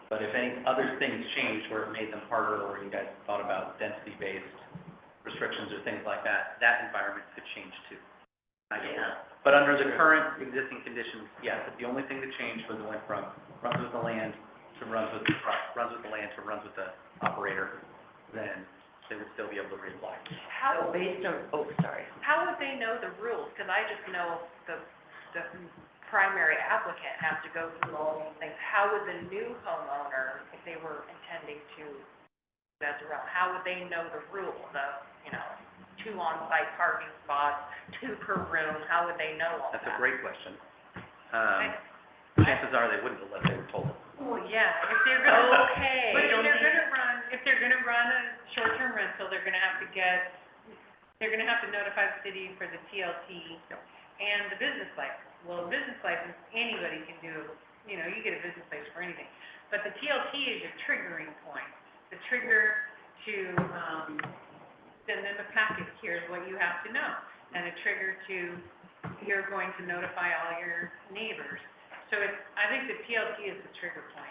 Speaker 1: But if any other things changed where it made them harder, or you guys thought about density-based restrictions or things like that, that environment could change too. I don't know. But under the current existing conditions, yes, if the only thing that changed was it went from runs with the land to runs with the operator, then they would still be able to reapply.
Speaker 7: How,
Speaker 3: based on, sorry.
Speaker 7: how would they know the rules? Because I just know the primary applicant has to go through all these things. How would the new homeowner, if they were intending to, that's around, how would they know the rules of, 2 on-site parking spots, 2 per room? How would they know all that?
Speaker 1: That's a great question.
Speaker 7: Okay.
Speaker 1: Chances are they wouldn't unless they were told.
Speaker 2: Well, yeah, if they're gonna.
Speaker 7: Okay.
Speaker 2: But if they're gonna run a short-term rental, they're gonna have to notify the city for the TLT and the business license. Well, a business license, anybody can do, you get a business license for anything. But the TLT is your triggering point, the trigger to, send them a packet, here's what you have to know. And a trigger to, you're going to notify all your neighbors. So I think the TLT is the trigger point.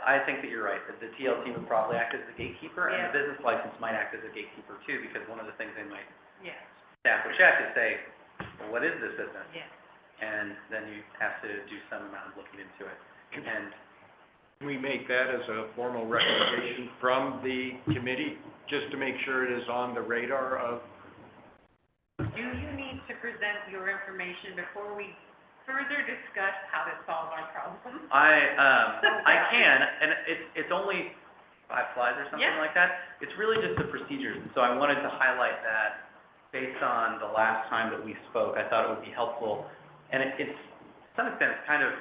Speaker 1: I think that you're right, that the TLT would probably act as the gatekeeper, and
Speaker 2: Yeah.
Speaker 1: the business license might act as a gatekeeper too, because one of the things they might,
Speaker 2: Yeah,
Speaker 1: staff would check is say, well, what is this business?
Speaker 2: yeah.
Speaker 1: And then you have to do some amount of looking into it. And
Speaker 4: Can we make that as a formal recommendation from the committee, just to make sure it is on the radar of?
Speaker 2: Do you need to present your information before we further discuss how to solve our problem?
Speaker 1: I can, and it's only 5 slides or something
Speaker 2: Yeah.
Speaker 1: like that. It's really just the procedures, and so I wanted to highlight that based on the last time that we spoke. I thought it would be helpful, and it's, to some extent, it's kind of,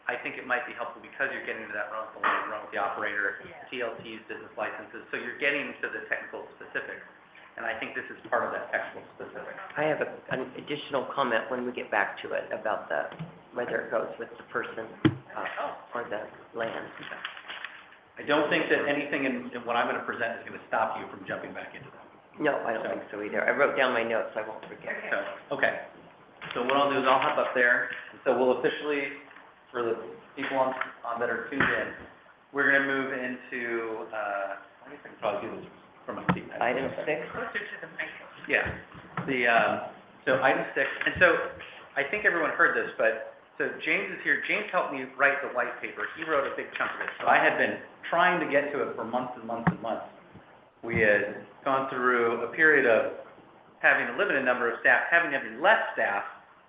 Speaker 1: I think it might be helpful because you're getting into that run with the land, run with the operator,
Speaker 2: Yeah.
Speaker 1: TLTs, business licenses, so you're getting to the technical specifics, and I think this is part of that technical specifics.
Speaker 3: I have an additional comment when we get back to it about whether it goes with the person, or the land.
Speaker 1: I don't think that anything in what I'm gonna present is gonna stop you from jumping back into that.
Speaker 3: No, I don't think so either. I wrote down my notes, I won't forget.
Speaker 2: Okay.
Speaker 1: So, okay. So what I'll do is I'll hop up there, and so we'll officially, for the people on that are tuned in, we're gonna move into, I guess I can probably do this from my seat.
Speaker 3: Item 6.
Speaker 2: Closer to the mic.
Speaker 1: Yeah, so item 6, and so, I think everyone heard this, but, so James is here, James helped me write the white paper, he wrote a big chunk of it, so I had been trying to get to it for months and months and months. We had gone through a period of having a limited number of staff, having even less staff,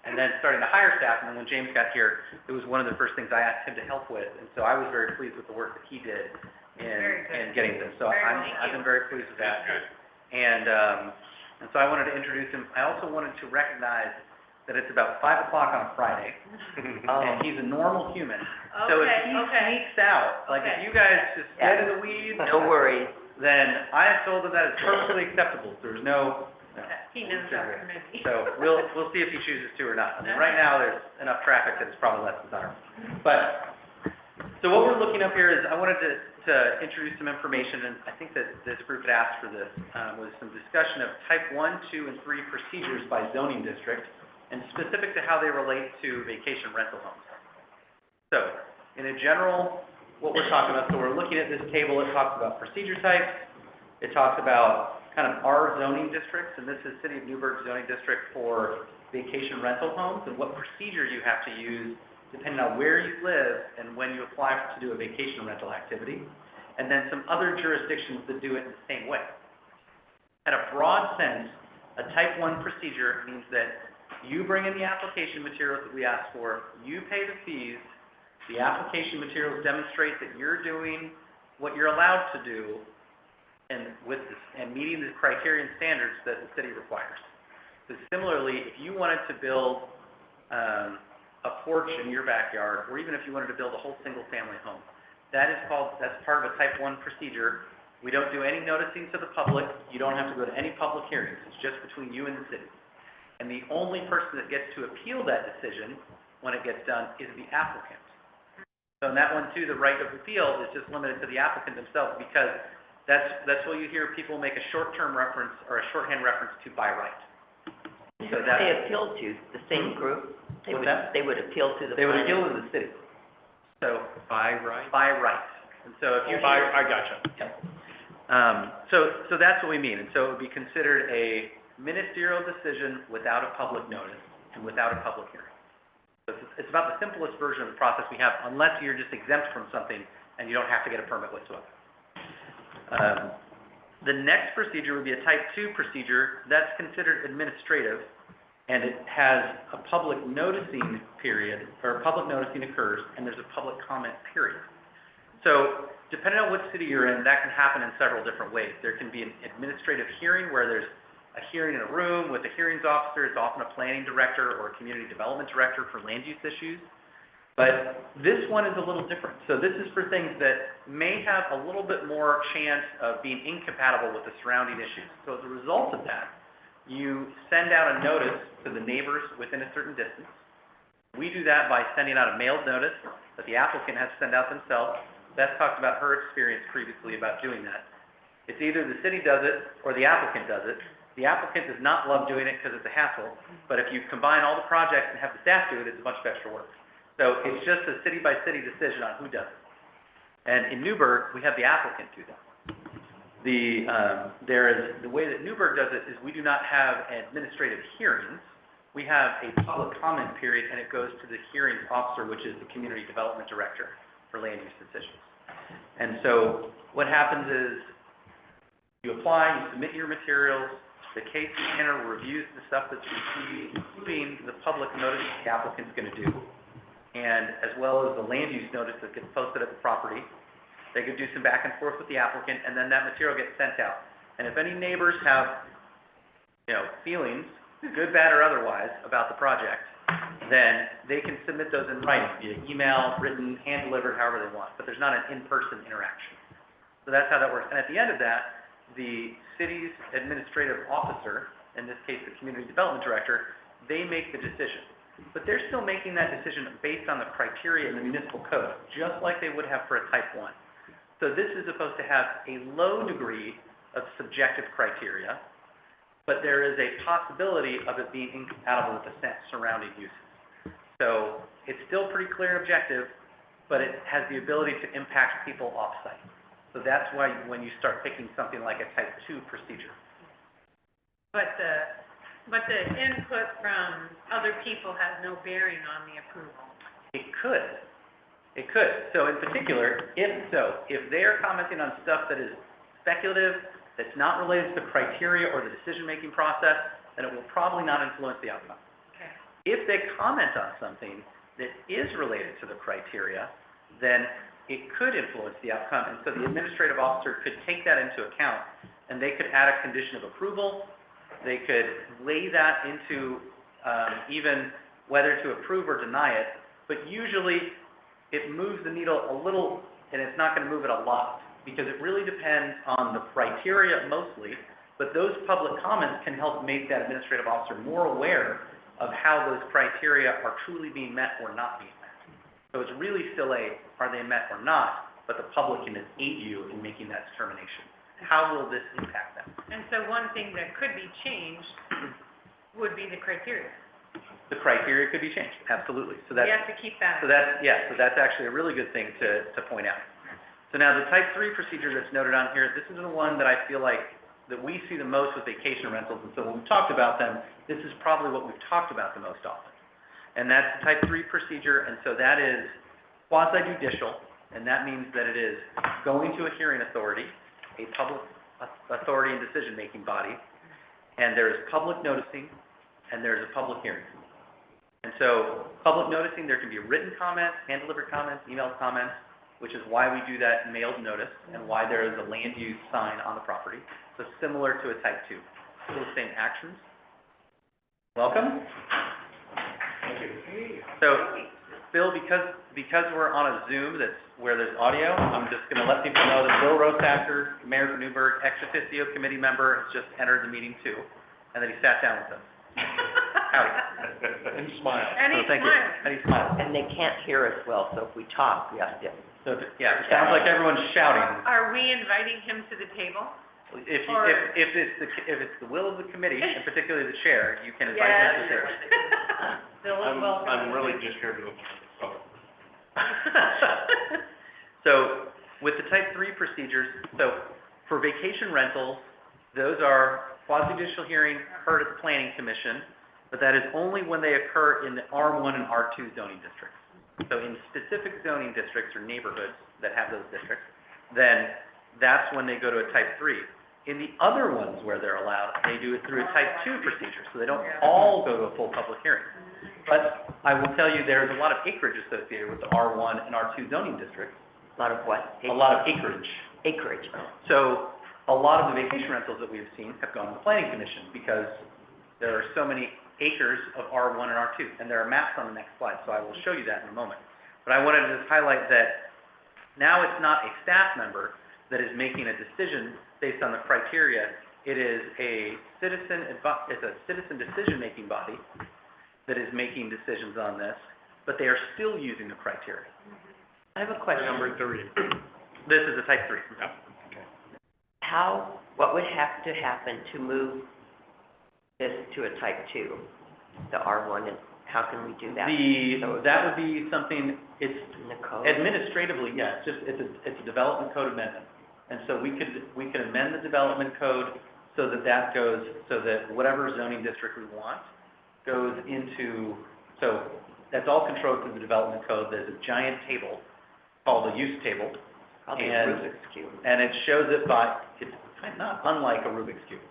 Speaker 1: and then starting to hire staff, and then when James got here, it was one of the first things I asked him to help with, and so I was very pleased with the work that he did
Speaker 2: Very good.
Speaker 1: in getting this. So
Speaker 2: Very
Speaker 1: I'm,
Speaker 2: well, thank
Speaker 1: I've
Speaker 2: you.
Speaker 1: been very pleased with that.
Speaker 6: Good.
Speaker 1: And so I wanted to introduce him. I also wanted to recognize that it's about 5 o'clock on a Friday, and he's a normal human. So if
Speaker 2: Okay,
Speaker 1: he
Speaker 2: okay.
Speaker 1: sneaks out, like if
Speaker 2: Okay.
Speaker 1: you guys just
Speaker 3: Yeah.
Speaker 1: get in the weeds,
Speaker 3: No worries.
Speaker 1: then I have told him that is perfectly acceptable. There's no,
Speaker 2: He knows our committee.
Speaker 1: so we'll see if he chooses to or not. I mean, right now, there's enough traffic that it's probably less desirable. But, so what we're looking up here is, I wanted to introduce some information, and I think that this group had asked for this, was some discussion of type 1, 2, and 3 procedures by zoning district, and specific to how they relate to vacation rental homes. So, in a general, what we're talking about, so we're looking at this table, it talks about procedure types, it talks about kind of our zoning districts, and this is City of Newberg zoning district for vacation rental homes, and what procedure you have to use depending on where you live and when you apply to do a vacation rental activity, and then some other jurisdictions that do it in the same way. At a broad sense, a type 1 procedure means that you bring in the application materials that we ask for, you pay the fees, the application materials demonstrate that you're doing what you're allowed to do, and meeting the criteria and standards that the city requires. So similarly, if you wanted to build a porch in your backyard, or even if you wanted to build a whole single-family home, that's part of a type 1 procedure. We don't do any noticing to the public. You don't have to go to any public hearings. It's just between you and the city. And the only person that gets to appeal that decision when it gets done is the applicant. So in that one too, the right of appeal is just limited to the applicant themselves, because that's what you hear people make a short-term reference or a shorthand reference to by right.
Speaker 3: Who would they appeal to? The same group?
Speaker 1: What's that?
Speaker 3: They would appeal to the
Speaker 1: They would
Speaker 3: planning-
Speaker 1: appeal to the city. So,
Speaker 4: By right?
Speaker 1: by right. And so if you.
Speaker 4: I gotcha.
Speaker 1: Yep. So that's what we mean, and so it would be considered a ministerial decision without a public notice and without a public hearing. So it's about the simplest version of the process we have, unless you're just exempt from something and you don't have to get a permit whatsoever. The next procedure would be a type 2 procedure. That's considered administrative, and it has a public noticing period, or public noticing occurs, and there's a public comment period. So, depending on what city you're in, that can happen in several different ways. There can be an administrative hearing where there's a hearing in a room with a hearings officer. It's often a planning director or a community development director for land use issues. But this one is a little different. So this is for things that may have a little bit more chance of being incompatible with the surrounding issues. So as a result of that, you send out a notice to the neighbors within a certain distance. We do that by sending out a mailed notice that the applicant has to send out themselves. Beth talked about her experience previously about doing that. It's either the city does it or the applicant does it. The applicant does not love doing it because it's a hassle, but if you combine all the projects and have the staff do it, it's a bunch of extra work. So it's just a city-by-city decision on who does it. And in Newberg, we have the applicant do that. The way that Newberg does it is we do not have administrative hearings. We have a public comment period, and it goes to the hearings officer, which is the community development director for land use decisions. And so what happens is you apply, you submit your materials, the case planner reviews the stuff that's received, including the public notice the applicant's going to do, and as well as the land use notice that gets posted at the property. They could do some back and forth with the applicant, and then that material gets sent out. And if any neighbors have, feelings, good, bad, or otherwise, about the project, then they can submit those in writing, via email, written, hand-delivered, however they want. But there's not an in-person interaction. So that's how that works. And at the end of that, the city's administrative officer, in this case the community development director, they make the decision. But they're still making that decision based on the criteria in the municipal code, just like they would have for a type 1. So this is supposed to have a low degree of subjective criteria, but there is a possibility of it being incompatible with the surrounding uses. So it's still pretty clear and objective, but it has the ability to impact people off-site. So that's why when you start picking something like a type 2 procedure.
Speaker 2: But the input from other people has no bearing on the approval.
Speaker 1: It could. It could. So in particular, if they're commenting on stuff that is speculative, that's not related to the criteria or the decision-making process, then it will probably not influence the outcome.
Speaker 2: Okay.
Speaker 1: If they comment on something that is related to the criteria, then it could influence the outcome, and so the administrative officer could take that into account, and they could add a condition of approval, they could lay that into, even whether to approve or deny it, but usually it moves the needle a little, and it's not gonna move it a lot, because it really depends on the criteria mostly, but those public comments can help make that administrative officer more aware of how those criteria are truly being met or not being met. So it's really still are they met or not, but the public can aid you in making that determination. How will this impact them?
Speaker 2: And so one thing that could be changed would be the criteria.
Speaker 1: The criteria could be changed, absolutely. So
Speaker 2: We
Speaker 1: that's,
Speaker 2: have to keep that.
Speaker 1: so that's actually a really good thing to point out. So now the type 3 procedure that's noted on here, this is the one that I feel like that we see the most with vacation rentals, and so when we've talked about them, this is probably what we've talked about the most often. And that's the type 3 procedure, and so that is quasi-judicial, and that means that it is going to a hearing authority, a public authority and decision-making body, and there is public noticing, and there is a public hearing. And so, public noticing, there can be written comments, hand-delivered comments, emailed comments, which is why we do that mailed notice, and why there is a land use sign on the property. So similar to a type 2. Still the same actions. Welcome.
Speaker 4: Thank you.
Speaker 1: So, Bill, because we're on a Zoom where there's audio, I'm just gonna let people know that Bill Rosacker, Mayor of Newberg, ex officio committee member, has just entered the meeting too, and that he sat down with us. Howdy.
Speaker 4: And smile.
Speaker 2: And he's
Speaker 1: So thank you.
Speaker 2: smiling.
Speaker 1: And he's smiling.
Speaker 3: And they can't hear us well, so if we talk, we have to.
Speaker 1: So, yeah, it sounds like everyone's shouting.
Speaker 2: Are we inviting him to the table?
Speaker 1: If
Speaker 2: Or-
Speaker 1: if it's the will of the committee, and particularly the chair, you can invite him to the table.
Speaker 2: Bill is welcome.
Speaker 6: I'm really just here to,
Speaker 1: So, with the type 3 procedures, so for vacation rentals, those are quasi-judicial hearing heard at the planning commission, but that is only when they occur in the R1 and R2 zoning districts. So in specific zoning districts or neighborhoods that have those districts, then that's when they go to a type 3. In the other ones where they're allowed, they do it through a type 2 procedure, so they don't all go to a full public hearing. But I will tell you, there's a lot of acreage associated with the R1 and R2 zoning districts,
Speaker 3: A lot of what?
Speaker 1: a lot of acreage.
Speaker 3: Acreage.
Speaker 1: So a lot of the vacation rentals that we've seen have gone to the planning commission because there are so many acres of R1 and R2, and there are maps on the next slide, so I will show you that in a moment. But I wanted to just highlight that now it's not a staff member that is making a decision based on the criteria. It is a citizen decision-making body that is making decisions on this, but they are still using the criteria.
Speaker 3: I have a question.
Speaker 4: Number 3.
Speaker 1: This is a type 3.
Speaker 3: What would have to happen to move this to a type 2, the R1, and how can we do that?
Speaker 1: That would be something, it's
Speaker 3: In the code?
Speaker 1: administratively, yeah, it's a development code amendment. And so we could amend the development code so that goes, so that whatever zoning district we want goes into, so that's all controlled through the development code. There's a giant table called a use table.
Speaker 3: Probably a
Speaker 1: and-
Speaker 3: Rubik's Cube.
Speaker 1: And it shows it by, it's not unlike a Rubik's Cube.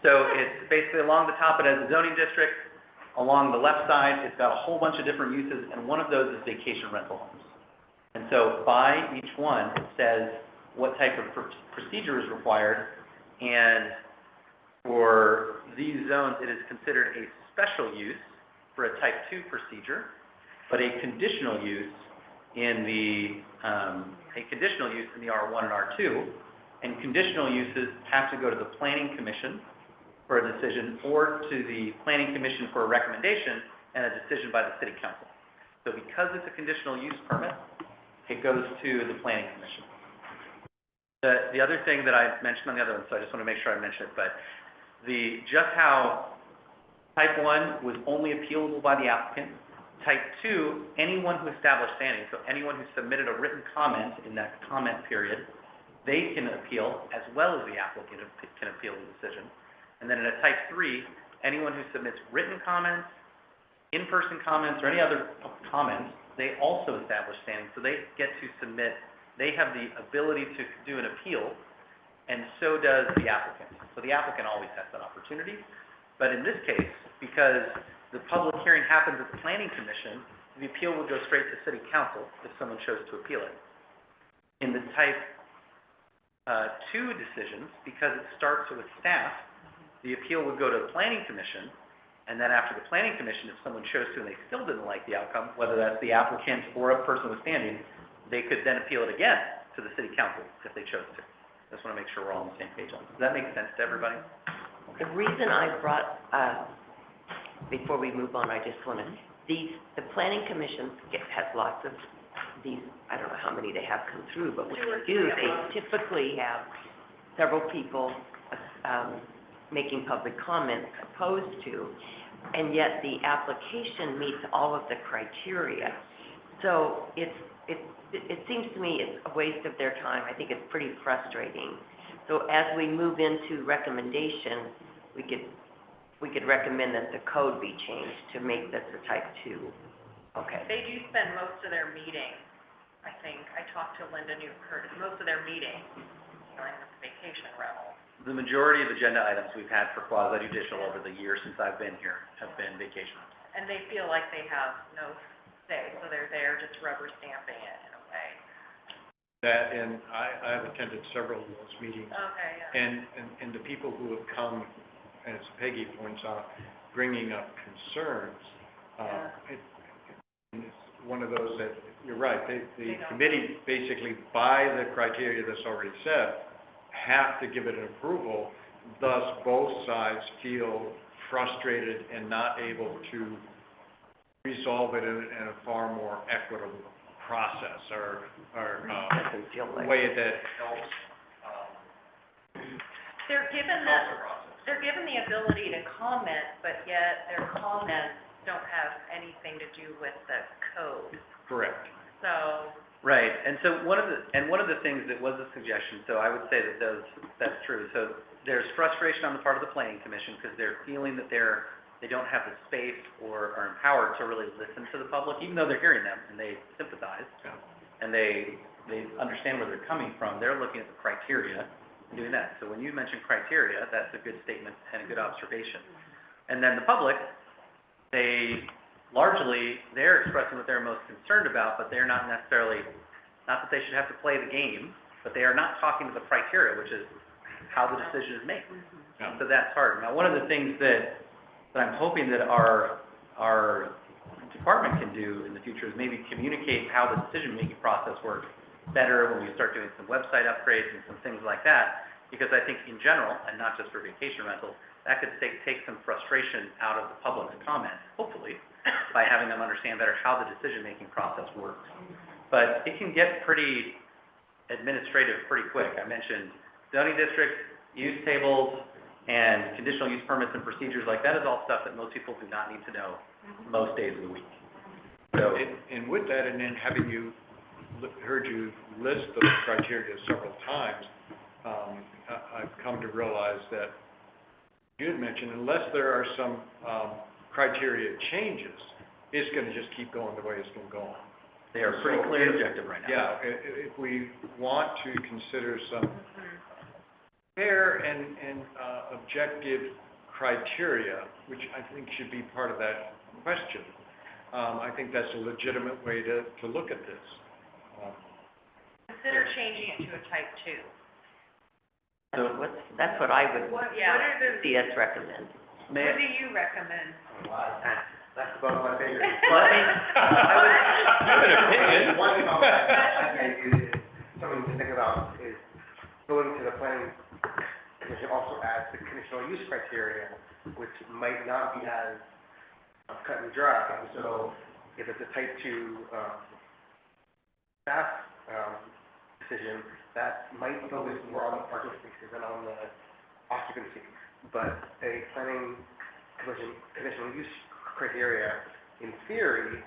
Speaker 1: So it's basically along the top, it has a zoning district. Along the left side, it's got a whole bunch of different uses, and one of those is vacation rental homes. And so by each one, it says what type of procedure is required, and for these zones, it is considered a special use for a type 2 procedure, but a conditional use in the R1 and R2, and conditional uses have to go to the planning commission for a decision, or to the planning commission for a recommendation and a decision by the city council. So because it's a conditional use permit, it goes to the planning commission. The other thing that I mentioned on the other one, so I just want to make sure I mention it, but just how type 1 was only appealable by the applicant, type 2, anyone who established standing, so anyone who submitted a written comment in that comment period, they can appeal, as well as the applicant can appeal the decision. And then in a type 3, anyone who submits written comments, in-person comments, or any other comments, they also establish standing, so they get to submit, they have the ability to do an appeal, and so does the applicant. So the applicant always has that opportunity, but in this case, because the public hearing happens at the planning commission, the appeal would go straight to city council if someone chose to appeal it. In the type, 2 decisions, because it starts with staff, the appeal would go to the planning commission, and then after the planning commission, if someone chose to and they still didn't like the outcome, whether that's the applicant or a person withstanding, they could then appeal it again to the city council if they chose to. Just want to make sure we're all on the same page on this. Does that make sense to everybody?
Speaker 3: The reason I brought, before we move on, I just want to, the planning commission has lots of these, I don't know how many they have come through, but when they do, they typically have several people, making public comments opposed to, and yet the application meets all of the criteria. So it seems to me it's a waste of their time. I think it's pretty frustrating. So as we move into recommendation, we could recommend that the code be changed to make this a type 2. Okay.
Speaker 7: They do spend most of their meetings, I think, I talked to Linda Newberg, most of their meetings during this vacation rental.
Speaker 1: The majority of agenda items we've had for quasi judicial over the years since I've been here have been vacation.
Speaker 7: And they feel like they have no say, so they're there just rubber stamping it in a way.
Speaker 4: That, and I've attended several of those meetings.
Speaker 7: Okay, yeah.
Speaker 4: And the people who have come, as Peggy points out, bringing up concerns, it's one of those that, you're right, the committee basically, by the criteria that's already set, have to give it an approval, thus both sides feel frustrated and not able to resolve it in a far more equitable process, or
Speaker 3: Doesn't feel like.
Speaker 4: way that helps,
Speaker 7: They're given the ability to comment, but yet their comments don't have anything to do with the code,
Speaker 4: correct.
Speaker 7: so.
Speaker 1: Right, and so one of the things that was a suggestion, so I would say that that's true. So there's frustration on the part of the planning commission because they're feeling that they don't have the space or are empowered to really listen to the public, even though they're hearing them and they sympathize.
Speaker 4: Yeah.
Speaker 1: And they understand where they're coming from. They're looking at the criteria and doing that. So when you mention criteria, that's a good statement and a good observation. And then the public, they're expressing what they're most concerned about, but they're not necessarily, not that they should have to play the game, but they are not talking to the criteria, which is how the decision is made.
Speaker 4: Yeah.
Speaker 1: So that's hard. Now, one of the things that I'm hoping that our department can do in the future is maybe communicate how the decision-making process works better when we start doing some website upgrades and some things like that, because I think in general, and not just for vacation rentals, that could take some frustration out of the public's comments, hopefully, by having them understand better how the decision-making process works. But it can get pretty administrative pretty quick. I mentioned zoning districts, use tables, and conditional use permits and procedures. Like, that is all stuff that most people do not need to know most days of the week. So,
Speaker 4: And with that, and then having heard you list those criteria several times, I've come to realize that you had mentioned, unless there are some criteria changes, it's going to just keep going the way it's been going.
Speaker 1: they are pretty clear and objective right now.
Speaker 4: Yeah, if we want to consider some fair and objective criteria, which I think should be part of that question, I think that's a legitimate way to look at this.
Speaker 7: Consider changing it to a type 2.
Speaker 3: That's what I would
Speaker 7: Yeah.
Speaker 3: see us recommend.
Speaker 7: What do you recommend?
Speaker 8: That's about my favorite.
Speaker 1: Well, I mean, I would,
Speaker 6: You have an opinion.
Speaker 8: One comment I think is something to think about is going to the planning commission also adds the conditional use criteria, which might not be as cut and dry. And so if it's a type 2 staff decision, that might focus more on the parking spaces and on the occupancy. But a planning commission conditional use criteria, in theory,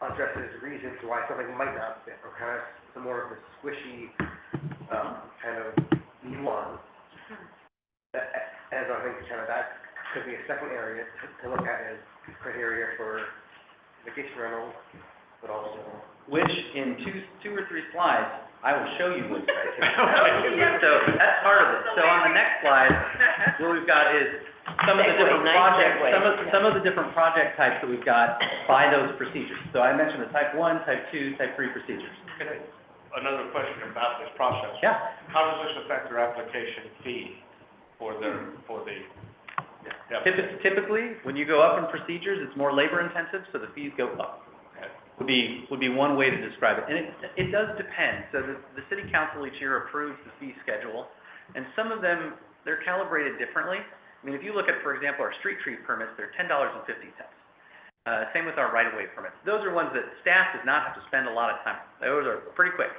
Speaker 8: addresses reasons why something might not fit, or kind of some more of the squishy, kind of nuance. As I think kind of that could be a second area to look at as criteria for vacation rentals, but also.
Speaker 1: which in two or three slides, I will show you those criteria. So that's part of it. So on the next slide, what we've got is some of the
Speaker 3: Segue,
Speaker 1: different
Speaker 3: nice
Speaker 1: project,
Speaker 3: segue.
Speaker 1: some of the different project types that we've got by those procedures. So I mentioned the type 1, type 2, type 3 procedures.
Speaker 9: Another question about this process.
Speaker 1: Yeah.
Speaker 9: How does this affect their application fee for the?
Speaker 1: Typically, when you go up in procedures, it's more labor intensive, so the fees go up.
Speaker 9: Okay.
Speaker 1: Would be one way to describe it. And it does depend. So the city council each year approves the fee schedule, and some of them, they're calibrated differently. I mean, if you look at, for example, our street tree permits, they're $10.50. Same with our right-of-way permits. Those are ones that staff does not have to spend a lot of time. Those are pretty quick.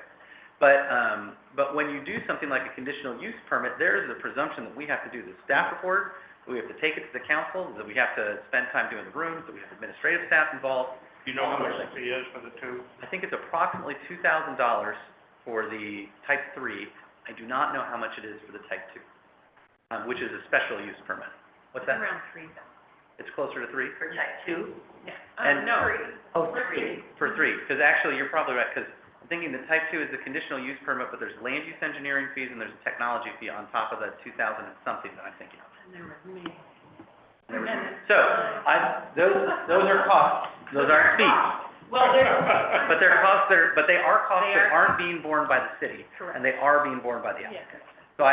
Speaker 1: But when you do something like a conditional use permit, there's the presumption that we have to do the staff report, that we have to take it to the council, that we have to spend time doing the rooms, that we have administrative staff involved.
Speaker 9: Do you know how much the fee is for the two?
Speaker 1: I think it's approximately $2,000 for the type 3. I do not know how much it is for the type 2, which is a special use permit. What's that?
Speaker 2: Around 3,000.
Speaker 1: It's closer to 3?
Speaker 3: For type 2?
Speaker 2: Yeah.
Speaker 1: And-
Speaker 2: No.
Speaker 3: Oh, 3.
Speaker 1: For 3, because actually, you're probably right, because I'm thinking the type 2 is the conditional use permit, but there's land use engineering fees and there's a technology fee on top of the 2,000 and something that I'm thinking of.
Speaker 2: And there was me.
Speaker 1: So, those are costs, those aren't fees.
Speaker 2: Well, there's.
Speaker 1: But they're costs but they are costs
Speaker 2: They
Speaker 1: that
Speaker 2: are
Speaker 1: aren't being borne by the city,
Speaker 2: Correct.
Speaker 1: and they are being borne by the
Speaker 2: Yeah.
Speaker 1: applicant. So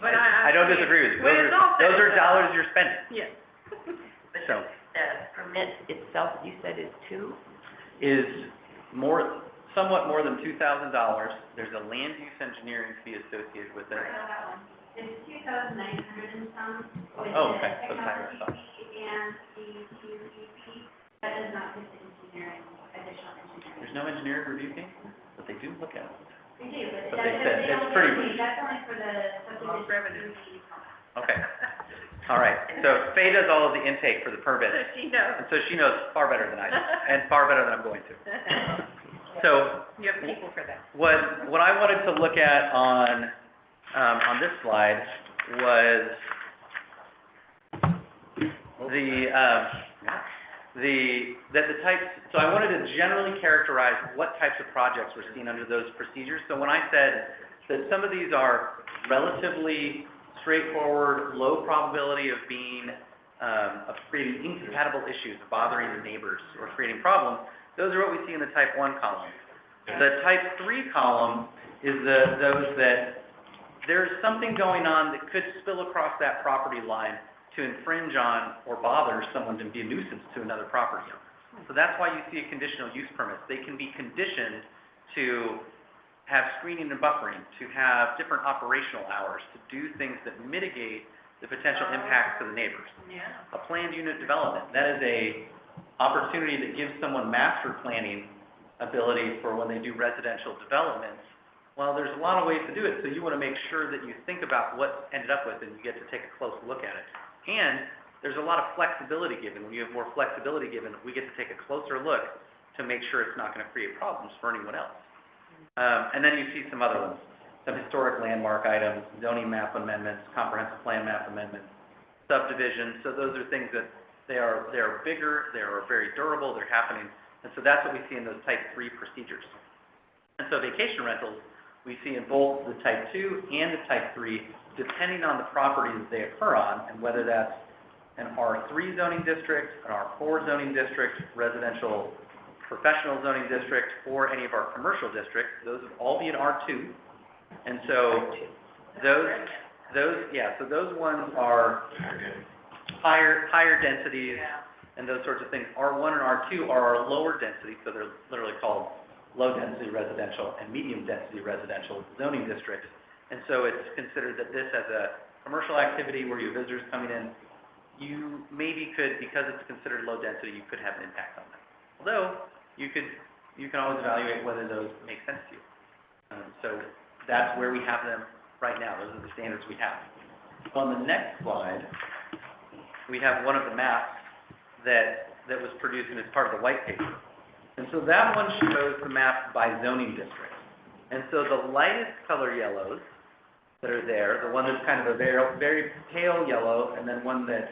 Speaker 2: But
Speaker 1: I don't disagree with you.
Speaker 2: When it's all said
Speaker 1: Those are
Speaker 2: and done.
Speaker 1: dollars you're spending,
Speaker 2: Yes.
Speaker 3: But
Speaker 1: so,
Speaker 3: the permit itself, you said is 2?
Speaker 1: is somewhat more than $2,000. There's a land use engineering fee associated with it.
Speaker 5: That one. It's 2,900 and some with
Speaker 1: Oh,
Speaker 5: the
Speaker 1: okay, so it's higher, I thought.
Speaker 5: technology fee and the CUP. That does not get the engineering, additional engineering.
Speaker 1: There's no engineering review fee, but they do look at it.
Speaker 5: They do, but
Speaker 1: But
Speaker 5: that's,
Speaker 1: they said
Speaker 5: they
Speaker 1: it's
Speaker 5: don't
Speaker 1: pretty-
Speaker 5: get, that's only for the
Speaker 2: Lost revenue.
Speaker 5: subdivision.
Speaker 1: Okay, all right. So Faye does all of the intake for the permit,
Speaker 2: So she knows.
Speaker 1: and so she knows far better than I do, and far better than I'm going to. So
Speaker 2: You have people for that.
Speaker 1: what I wanted to look at on this slide was the types, so I wanted to generally characterize what types of projects we're seeing under those procedures. So when I said that some of these are relatively straightforward, low probability of creating incompatible issues, of bothering the neighbors or creating problems, those are what we see in the type 1 column. The type 3 column is those that there's something going on that could spill across that property line to infringe on or bother someone to be a nuisance to another property owner. So that's why you see a conditional use permit. They can be conditioned to have screening and buffering, to have different operational hours, to do things that mitigate the potential impacts to the neighbors.
Speaker 2: Yeah.
Speaker 1: A planned unit development, that is a opportunity that gives someone master planning ability for when they do residential developments. Well, there's a lot of ways to do it, so you want to make sure that you think about what ended up with and you get to take a close look at it. And there's a lot of flexibility given. When you have more flexibility given, we get to take a closer look to make sure it's not going to create problems for anyone else. And then you see some other ones, some historic landmark items, zoning map amendments, comprehensive plan map amendments, subdivisions. So those are things that they are bigger, they are very durable, they're happening. And so that's what we see in those type 3 procedures. And so vacation rentals, we see in both the type 2 and the type 3, depending on the property that they occur on, and whether that's an R3 zoning district, an R4 zoning district, residential professional zoning district, or any of our commercial districts, those would all be in R2. And so those ones are higher densities
Speaker 2: Yeah.
Speaker 1: and those sorts of things. R1 and R2 are our lower density, so they're literally called low-density residential and medium-density residential zoning districts. And so it's considered that this as a commercial activity where you have visitors coming in, you maybe could, because it's considered low density, you could have an impact on them. Although, you can always evaluate whether those make sense to you. So that's where we have them right now. Those are the standards we have. On the next slide, we have one of the maps that was produced and is part of the white paper. And so that one shows the map by zoning district. And so the lightest color yellows that are there, the one that's kind of a very, very pale yellow, and then one that's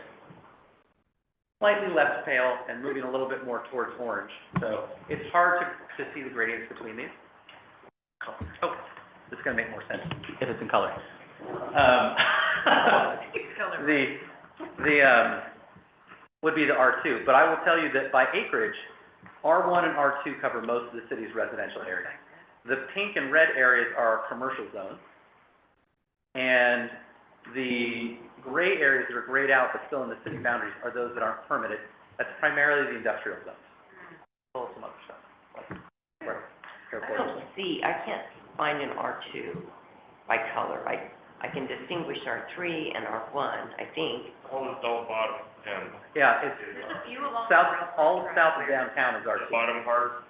Speaker 1: slightly less pale and moving a little bit more towards orange. So it's hard to see the gradients between these. Oh, this is going to make more sense if it's in color.
Speaker 2: Color.
Speaker 1: would be the R2. But I will tell you that by acreage, R1 and R2 cover most of the city's residential area. The pink and red areas are our commercial zones. And the gray areas that are grayed out but still in the city boundaries are those that aren't permitted. That's primarily the industrial zones. Well, some other stuff, like, right,
Speaker 3: I
Speaker 1: airport.
Speaker 3: don't see, I can't find an R2 by color. I can distinguish R3 and R1, I think.
Speaker 9: Almost all bottom end.
Speaker 1: Yeah, it's
Speaker 7: There's a few along the
Speaker 1: south,
Speaker 7: railroad
Speaker 1: all
Speaker 7: track
Speaker 1: south of
Speaker 7: where-
Speaker 1: downtown is
Speaker 9: The
Speaker 1: R2.
Speaker 9: bottom part,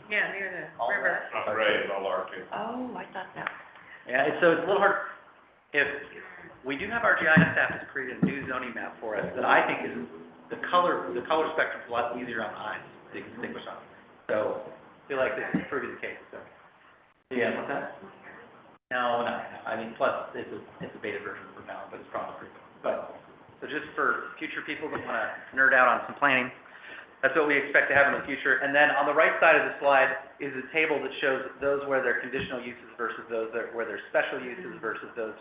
Speaker 2: Yeah, near the
Speaker 1: All
Speaker 2: river.
Speaker 9: not gray, is all R2.
Speaker 3: Oh, I thought that,
Speaker 1: Yeah, so it's a little hard, if, we do have our GIS staff has created a new zoning map for us that I think is, the color spectrum's a lot easier on the eyes to distinguish on. So, I feel like this is proving the case, so. Yeah, what's that? No, I mean, plus, it's a beta version for now, but it's probably pretty good. But, so just for future people that wanna nerd out on some planning, that's what we expect to have in the future. And then on the right side of the slide is a table that shows those where they're conditional uses versus those where they're special uses versus those.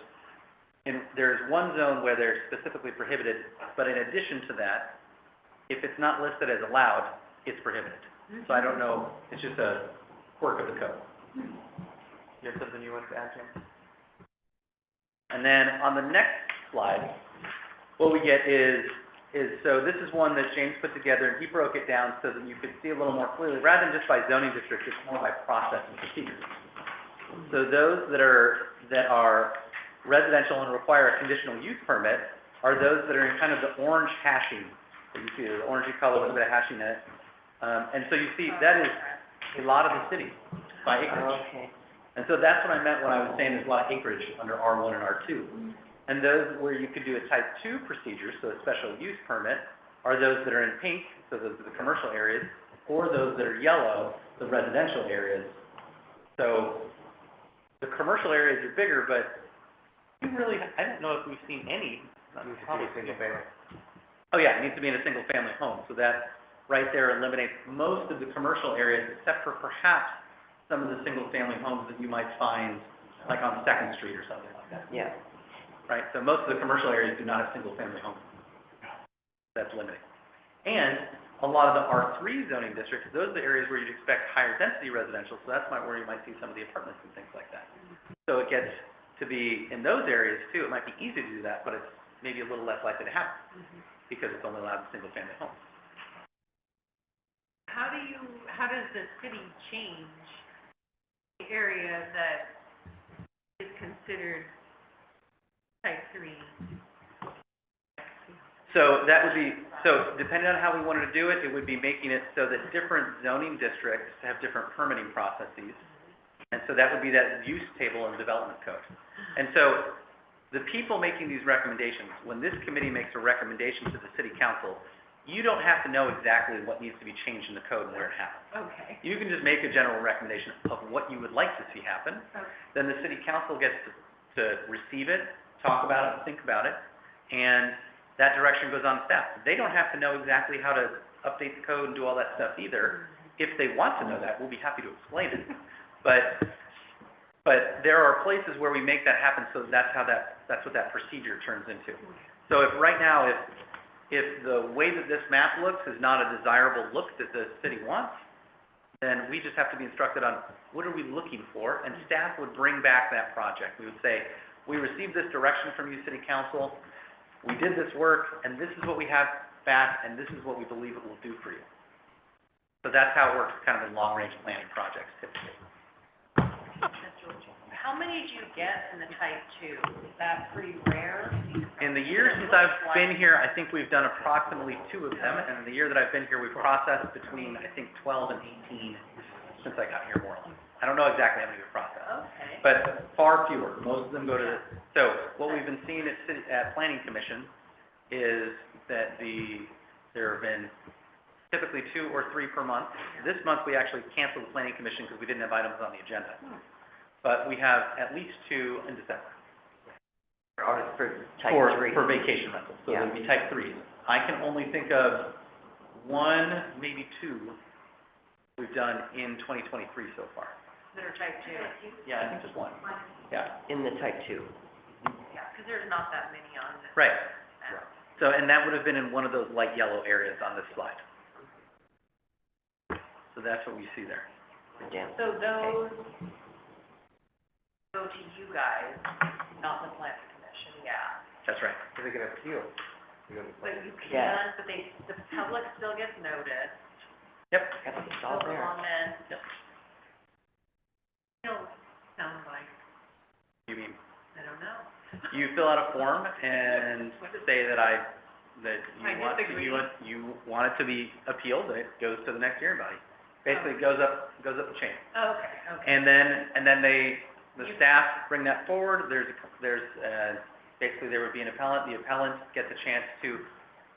Speaker 1: And there's one zone where they're specifically prohibited, but in addition to that, if it's not listed as allowed, it's prohibited. So I don't know, it's just a quirk of the code. You have something you want to add, Jim? And then on the next slide, what we get is, so this is one that James put together, and he broke it down so that you could see a little more clearly, rather than just by zoning district, it's more by process and procedures. So those that are residential and require a conditional use permit are those that are in kind of the orange hashing, that you see, the orangey color with a bit of hashing in it. And so you see, that is a lot of the city by acreage.
Speaker 3: okay.
Speaker 1: And so that's what I meant when I was saying there's a lot of acreage under R1 and R2. And those where you could do a type 2 procedure, so a special use permit, are those that are in pink, so those are the commercial areas, or those that are yellow, the residential areas. So the commercial areas are bigger, but we really, I don't know if we've seen any. Probably
Speaker 8: single family.
Speaker 1: Oh, yeah, it needs to be in a single family home, so that right there eliminates most of the commercial areas, except for perhaps some of the single family homes that you might find, like on Second Street or something like that.
Speaker 3: Yeah.
Speaker 1: Right, so most of the commercial areas do not have single-family homes. That's limiting. And a lot of the R3 zoning districts, those are the areas where you'd expect higher density residential, so that's where you might see some of the apartments and things like that. So it gets to be, in those areas too, it might be easy to do that, but it's maybe a little less likely to happen, because it's only allowed in single-family homes.
Speaker 2: How does the city change the area that is considered type 3?
Speaker 1: So that would be, so depending on how we wanted to do it, it would be making it so that different zoning districts have different permitting processes. And so that would be that use table in the development code. And so the people making these recommendations, when this committee makes a recommendation to the city council, you don't have to know exactly what needs to be changed in the code and where it happens.
Speaker 2: Okay.
Speaker 1: You can just make a general recommendation of what you would like to see happen.
Speaker 2: Okay.
Speaker 1: Then the city council gets to receive it, talk about it, think about it, and that direction goes on to staff. They don't have to know exactly how to update the code and do all that stuff either. If they want to know that, we'll be happy to explain it. But there are places where we make that happen, so that's what that procedure turns into. So if right now, if the way that this map looks is not a desirable look that the city wants, then we just have to be instructed on what are we looking for, and staff would bring back that project. We would say, we received this direction from you, city council, we did this work, and this is what we have back, and this is what we believe it will do for you. So that's how it works, kind of in long-range planning projects typically.
Speaker 7: How many do you get in the type 2? Is that pretty rare?
Speaker 1: In the year since I've been here, I think we've done approximately 2 of them, and in the year that I've been here, we've processed between, I think, 12 and 18 since I got here, more or less. I don't know exactly how many we've processed,
Speaker 7: Okay.
Speaker 1: but far fewer. Most of them go to, so what we've been seeing at Planning Commission is that there have been typically 2 or 3 per month. This month, we actually canceled the Planning Commission because we didn't have items on the agenda. But we have at least 2 in December.
Speaker 3: For type 3.
Speaker 1: For vacation rentals, so
Speaker 3: Yeah.
Speaker 1: they'd be type 3s. I can only think of 1, maybe 2 we've done in 2023 so far.
Speaker 7: That are type 2?
Speaker 1: Yeah, I think just 1. Yeah,
Speaker 3: In the type 2.
Speaker 7: Yeah, because there's not that many on this
Speaker 1: right.
Speaker 7: map.
Speaker 1: So, and that would have been in one of those light yellow areas on this slide. So that's what we see there.
Speaker 3: Yeah.
Speaker 7: So those go to you guys, not the planning commission, yeah.
Speaker 1: That's right.
Speaker 8: So they can appeal.
Speaker 7: But you
Speaker 3: Yeah.
Speaker 7: can, but the public still gets noticed.
Speaker 1: Yep.
Speaker 3: Yep, it's all
Speaker 7: So
Speaker 3: there.
Speaker 7: comment,
Speaker 2: Sound like,
Speaker 1: You mean,
Speaker 2: I don't know.
Speaker 1: you fill out a form and say that
Speaker 2: I disagree.
Speaker 1: you want it to be appealed, and it goes to the next hearing body. Basically, it goes up the chain.
Speaker 2: Okay, okay.
Speaker 1: And then the staff bring that forward, basically there would be an appellant, the appellant gets a chance to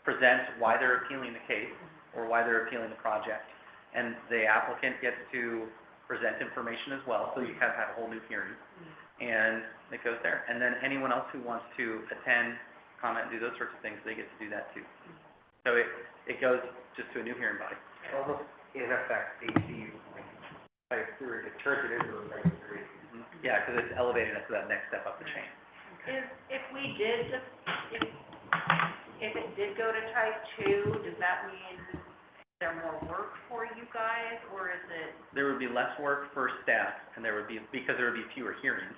Speaker 1: present why they're appealing the case, or why they're appealing the project, and the applicant gets to present information as well, so you have a whole new hearing, and it goes there. And then anyone else who wants to attend, comment, do those sorts of things, they get to do that too. So it goes just to a new hearing body.
Speaker 8: Almost in effect, ACU, type three, it turns it into a type three.
Speaker 1: Yeah, because it's elevated us to that next step up the chain.
Speaker 7: if we did just, if it did go to type 2, does that mean there more work for you guys, or is it?
Speaker 1: There would be less work for staff, and because there would be fewer hearings.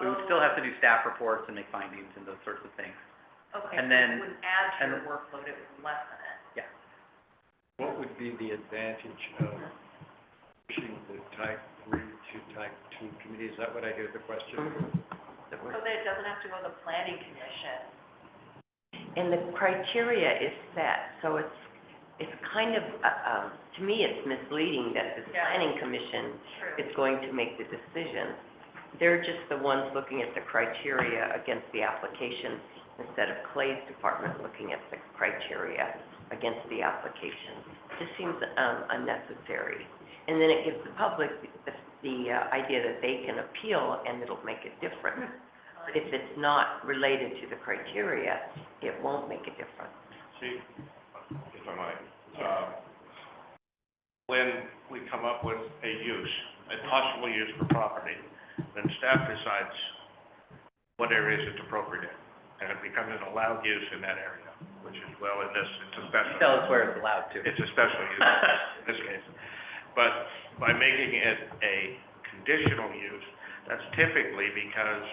Speaker 1: We would still have to do staff reports and make findings and those sorts of things.
Speaker 7: Okay,
Speaker 1: and
Speaker 7: so
Speaker 1: then-
Speaker 7: it wouldn't add to your
Speaker 1: and-
Speaker 7: workload, it would lessen it.
Speaker 1: Yeah.
Speaker 4: What would be the advantage of pushing the type 3 to type 2 committee? Is that what I hear the question?
Speaker 3: That
Speaker 7: So
Speaker 3: we're-
Speaker 7: that it doesn't have to go to the planning commission.
Speaker 3: And the criteria is set, so it's kind of, to me, it's misleading that the
Speaker 7: Yeah.
Speaker 3: planning commission
Speaker 7: True.
Speaker 3: is going to make the decision. They're just the ones looking at the criteria against the application, instead of Clay's department looking at the criteria against the application. It just seems unnecessary. And then it gives the public the idea that they can appeal, and it'll make a difference. But if it's not related to the criteria, it won't make a difference.
Speaker 9: See, if I might, when we come up with a use, a possible use for property, then staff decides what areas it's appropriate in, and it becomes an allowed use in that area, which is, well, in this, it's a special.
Speaker 1: Tell us where it's allowed to.
Speaker 9: It's a special use in this case. But by making it a conditional use, that's typically because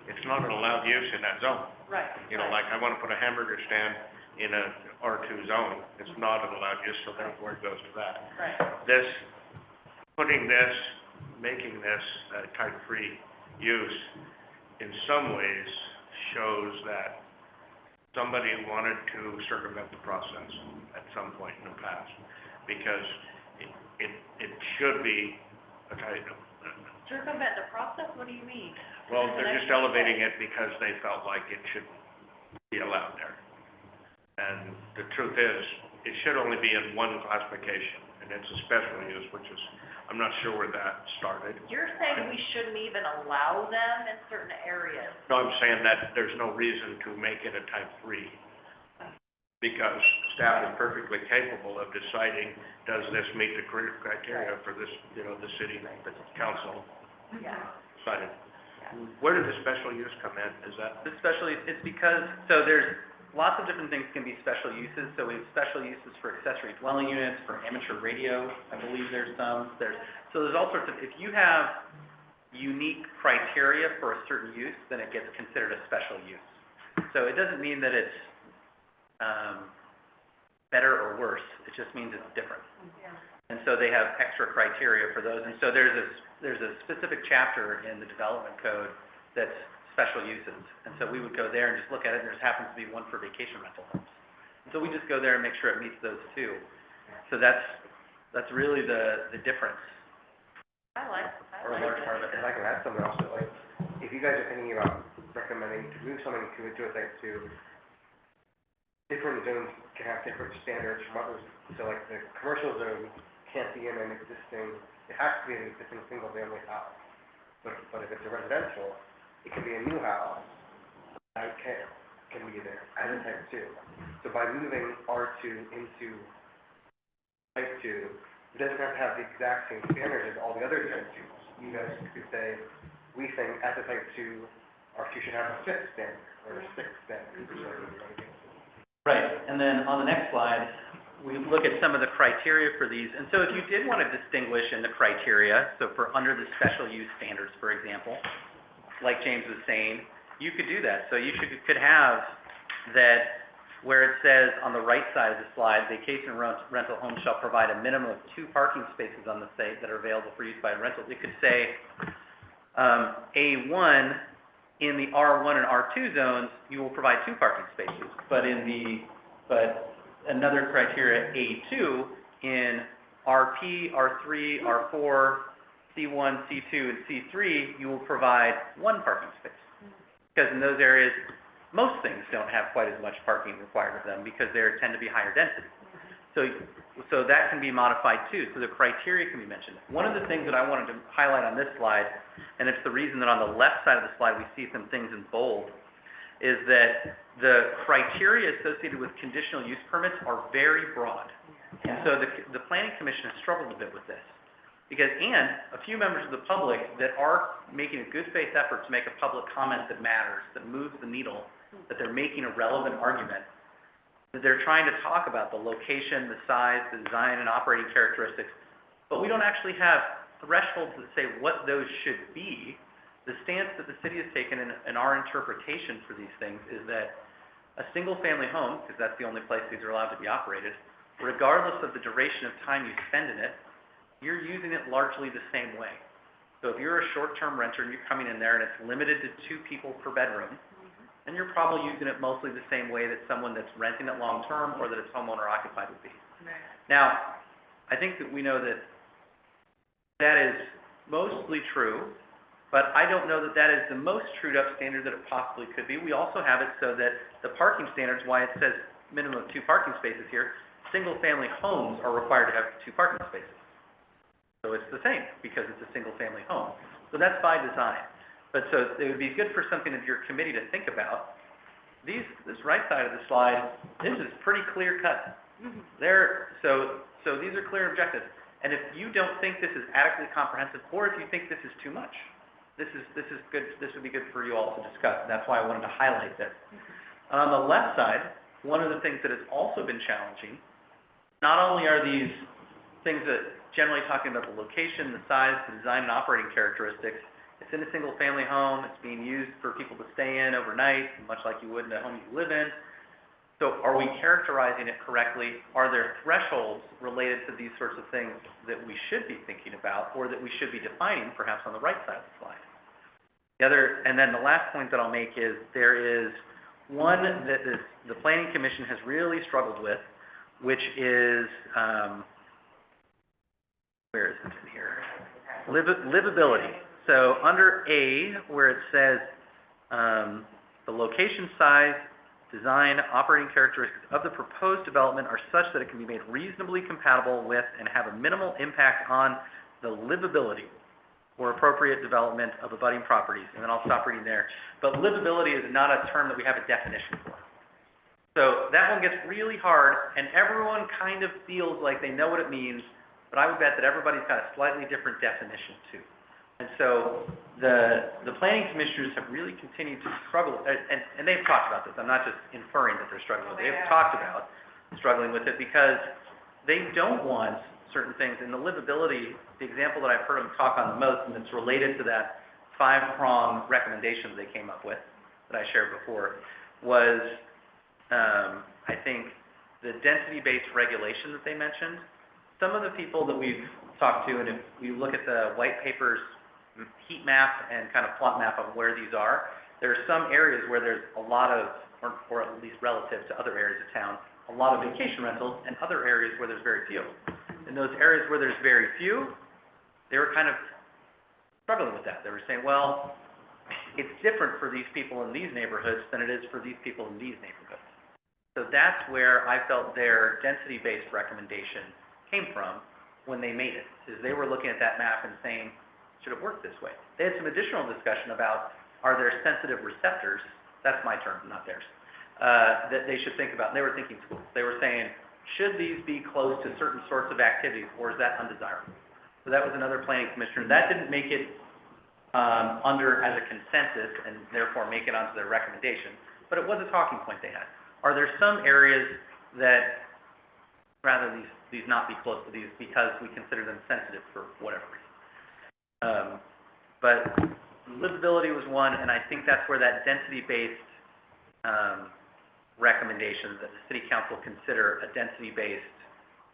Speaker 9: it's not an allowed use in that zone.
Speaker 7: Right.
Speaker 9: You know, like I want to put a hamburger stand in a R2 zone, it's not an allowed use, so therefore it goes to that.
Speaker 7: Right.
Speaker 9: This, making this a type 3 use, in some ways shows that somebody wanted to circumvent the process at some point in the past, because it should be a type of,
Speaker 7: Circumvent the process, what do you mean?
Speaker 9: well, they're just elevating it because they felt like it should be allowed there. And the truth is, it should only be in one classification, and it's a special use, which is, I'm not sure where that started.
Speaker 7: You're saying we shouldn't even allow them in certain areas?
Speaker 9: No, I'm saying that there's no reason to make it a type 3, because staff is perfectly capable of deciding, does this meet the criteria for this, you know, the city, the council
Speaker 7: Yeah.
Speaker 9: decided. Where did the special use come in? Is that,
Speaker 1: It's because, so there's lots of different things can be special uses. So we have special uses for accessory dwelling units, for amateur radio, I believe there's some. So there's all sorts of, if you have unique criteria for a certain use, then it gets considered a special use. So it doesn't mean that it's, better or worse, it just means it's different. And so they have extra criteria for those, and so there's a specific chapter in the development code that's special uses. And so we would go there and just look at it, and there just happens to be one for vacation rental homes. So we just go there and make sure it meets those two. So that's really the difference,
Speaker 7: I like
Speaker 1: or a large part of it.
Speaker 8: If I can add something else, like, if you guys are thinking about recommending to move something to a type 2, different zones can have different standards from others. So like the commercial zone can't be in an existing, it has to be an existing single-family house. But if it's a residential, it can be a new house, that can be there as a type 2. So by moving R2 into type 2, it doesn't have to have the exact same standards as all the other type 2s. You guys could say, we think as a type 2, R2 should have a 5th standard, or a 6th standard, or something like that.
Speaker 1: and then on the next slide, we look at some of the criteria for these. And so if you did want to distinguish in the criteria, so for under the special use standards, for example, like James was saying, you could do that. So you could have that where it says on the right side of the slide, vacation rental homes shall provide a minimum of 2 parking spaces on the site that are available for use by rentals. It could say, A1, in the R1 and R2 zones, you will provide 2 parking spaces, but another criteria, A2, in RP, R3, R4, C1, C2, and C3, you will provide 1 parking space. Because in those areas, most things don't have quite as much parking required of them because they tend to be higher density. So that can be modified too, so the criteria can be mentioned. One of the things that I wanted to highlight on this slide, and it's the reason that on the left side of the slide we see some things in bold, is that the criteria associated with conditional use permits are very broad. And so the planning commission has struggled a bit with this. And a few members of the public that are making a good faith effort to make a public comment that matters, that moves the needle, that they're making a relevant argument, that they're trying to talk about the location, the size, the design, and operating characteristics, but we don't actually have thresholds that say what those should be. The stance that the city has taken in our interpretation for these things is that a single-family home, because that's the only place these are allowed to be operated, regardless of the duration of time you spend in it, you're using it largely the same way. So if you're a short-term renter and you're coming in there and it's limited to 2 people per bedroom, then you're probably using it mostly the same way that someone that's renting it long-term or that it's homeowner occupied would be.
Speaker 2: Right.
Speaker 1: Now, I think that we know that that is mostly true, but I don't know that that is the most trued-up standard that it possibly could be. We also have it so that the parking standards, why it says minimum of 2 parking spaces here, single-family homes are required to have 2 parking spaces. So it's the same, because it's a single-family home. So that's by design. But so it would be good for something of your committee to think about. This right side of the slide, this is pretty clear-cut. So these are clear objectives. And if you don't think this is adequately comprehensive, or if you think this is too much, this is good, this would be good for you all to discuss. That's why I wanted to highlight this. On the left side, one of the things that has also been challenging, not only are these things that generally talking about the location, the size, the design, and operating characteristics, it's in a single-family home, it's being used for people to stay in overnight, much like you would in a home you live in. So are we characterizing it correctly? Are there thresholds related to these sorts of things that we should be thinking about, or that we should be defining, perhaps on the right side of the slide? And then the last point that I'll make is, there is one that the Planning Commission has really struggled with, which is, where is it in here? Livability. So under A, where it says, the location, size, design, operating characteristics of the proposed development are such that it can be made reasonably compatible with and have a minimal impact on the livability or appropriate development of abutting properties. And then I'll stop reading there. But livability is not a term that we have a definition for. So that one gets really hard, and everyone kind of feels like they know what it means, but I would bet that everybody's got a slightly different definition too. And so the planning commissioners have really continued to struggle, and they've talked about this. I'm not just inferring that they're struggling with it. They've talked about struggling with it because they don't want certain things. And the livability, the example that I've heard them talk on the most, and it's related to that 5-prong recommendation they came up with that I shared before, was, I think, the density-based regulation that they mentioned. Some of the people that we've talked to, and if you look at the white paper's heat map and kind of plot map of where these are, there are some areas where there's a lot of, or at least relative to other areas of town, a lot of vacation rentals, and other areas where there's very few. In those areas where there's very few, they were kind of struggling with that. They were saying, well, it's different for these people in these neighborhoods than it is for these people in these neighborhoods. So that's where I felt their density-based recommendation came from when they made it, is they were looking at that map and saying, should it work this way? They had some additional discussion about, are there sensitive receptors, that's my term, not theirs, that they should think about. And they were thinking schools. They were saying, should these be close to certain sorts of activities, or is that undesirable? So that was another planning commissioner. That didn't make it under as a consensus and therefore make it onto their recommendation, but it was a talking point they had. Are there some areas that rather these not be close to these because we consider them sensitive for whatever reason. But livability was one, and I think that's where that density-based, recommendation that the city council consider a density-based,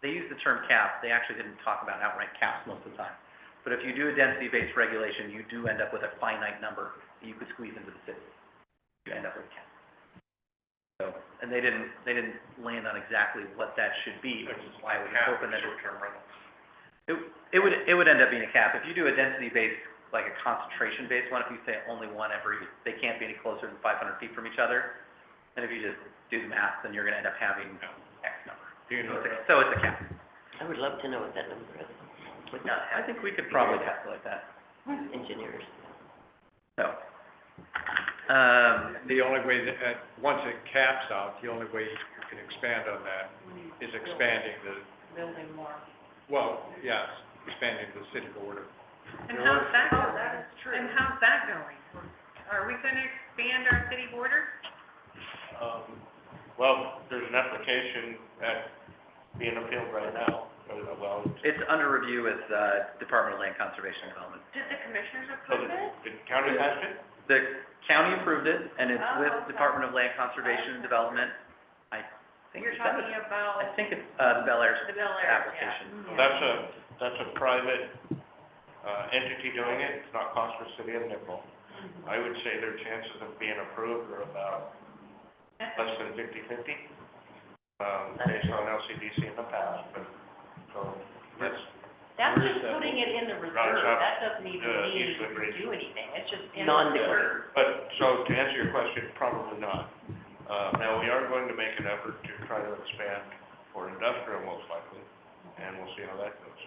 Speaker 1: they use the term cap, they actually didn't talk about outright caps most of the time. But if you do a density-based regulation, you do end up with a finite number that you could squeeze into the city. You end up with a cap. So, and they didn't land on exactly what that should be, which is why we hoping that
Speaker 9: Short-term rentals.
Speaker 1: it would end up being a cap. If you do a density-based, like a concentration-based one, if you say only one they can't be any closer than 500 feet from each other, and if you just do the math, then you're gonna end up having X number.
Speaker 9: Do you know that?
Speaker 1: So it's a cap.
Speaker 3: I would love to know what that number is. Would not
Speaker 1: I
Speaker 3: have
Speaker 1: think we could probably calculate that.
Speaker 3: engineers.
Speaker 1: So,
Speaker 4: The only way that, once it caps out, the only way you can expand on that is expanding
Speaker 7: Building more.
Speaker 4: yes, expanding the city border.
Speaker 2: And how's that
Speaker 7: Oh,
Speaker 2: going?
Speaker 7: that is true.
Speaker 2: And how's that going? Are we gonna expand our city border?
Speaker 9: Well, there's an application that's being appealed right now, well,
Speaker 1: it's under review with, Department of Land Conservation and Development.
Speaker 7: Did the commissioners
Speaker 9: so
Speaker 7: approve it?
Speaker 9: the county passed it?
Speaker 1: The county approved it, and it's
Speaker 7: Oh,
Speaker 1: with
Speaker 7: okay.
Speaker 1: Department of Land Conservation and Development. I think
Speaker 7: You're
Speaker 1: it's that-
Speaker 7: talking about
Speaker 1: I think it's, Bel Air's
Speaker 7: the Bel Air, yeah.
Speaker 1: application.
Speaker 9: That's a private, entity doing it, it's not cost the city of Nickel. I would say their chances of being approved are about less than 50/50, based on LCDC in the past, but, so, that's,
Speaker 7: That's
Speaker 4: Where is
Speaker 7: just
Speaker 4: that?
Speaker 7: putting it in the reserve,
Speaker 9: Rounds up,
Speaker 7: that doesn't even mean
Speaker 9: Eastwood
Speaker 7: you
Speaker 9: Bridge.
Speaker 7: do anything, it's just in the
Speaker 3: Non-deferred.
Speaker 7: reserve.
Speaker 9: but, so to answer your question, probably not. Now, we are going to make an effort to try to expand for industrial most likely, and we'll see how that goes.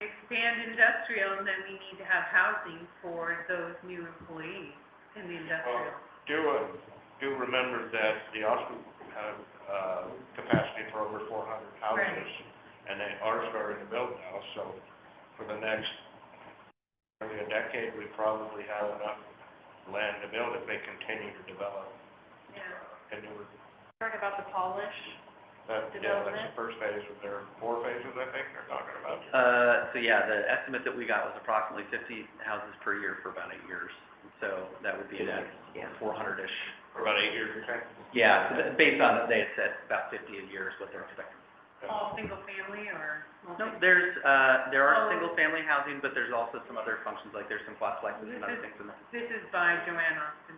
Speaker 2: Expand industrial, and then we need to have housing for those new employees in the industrial.
Speaker 9: Do remember that the Austin have, capacity for over 400 houses,
Speaker 2: Right.
Speaker 9: and they are starting to build now, so for the next, maybe a decade, we probably have enough land to build if they continue to develop
Speaker 2: Yeah.
Speaker 9: in Newberg.
Speaker 7: Talking about the polish,
Speaker 9: That's the first phase of their 4 phases, I think, they're talking about.
Speaker 1: So yeah, the estimate that we got was approximately 50 houses per year for about 8 years. So that would be about
Speaker 3: Yeah.
Speaker 1: 400-ish.
Speaker 9: For about 8 years, you think?
Speaker 1: Yeah, so based on, they had said about 50 a year is what they're expecting.
Speaker 2: All single family or multi?
Speaker 1: No, there are
Speaker 2: Oh.
Speaker 1: single-family housing, but there's also some other functions, like there's some quadplexes and other things in there.
Speaker 2: This is by Joanne Austin,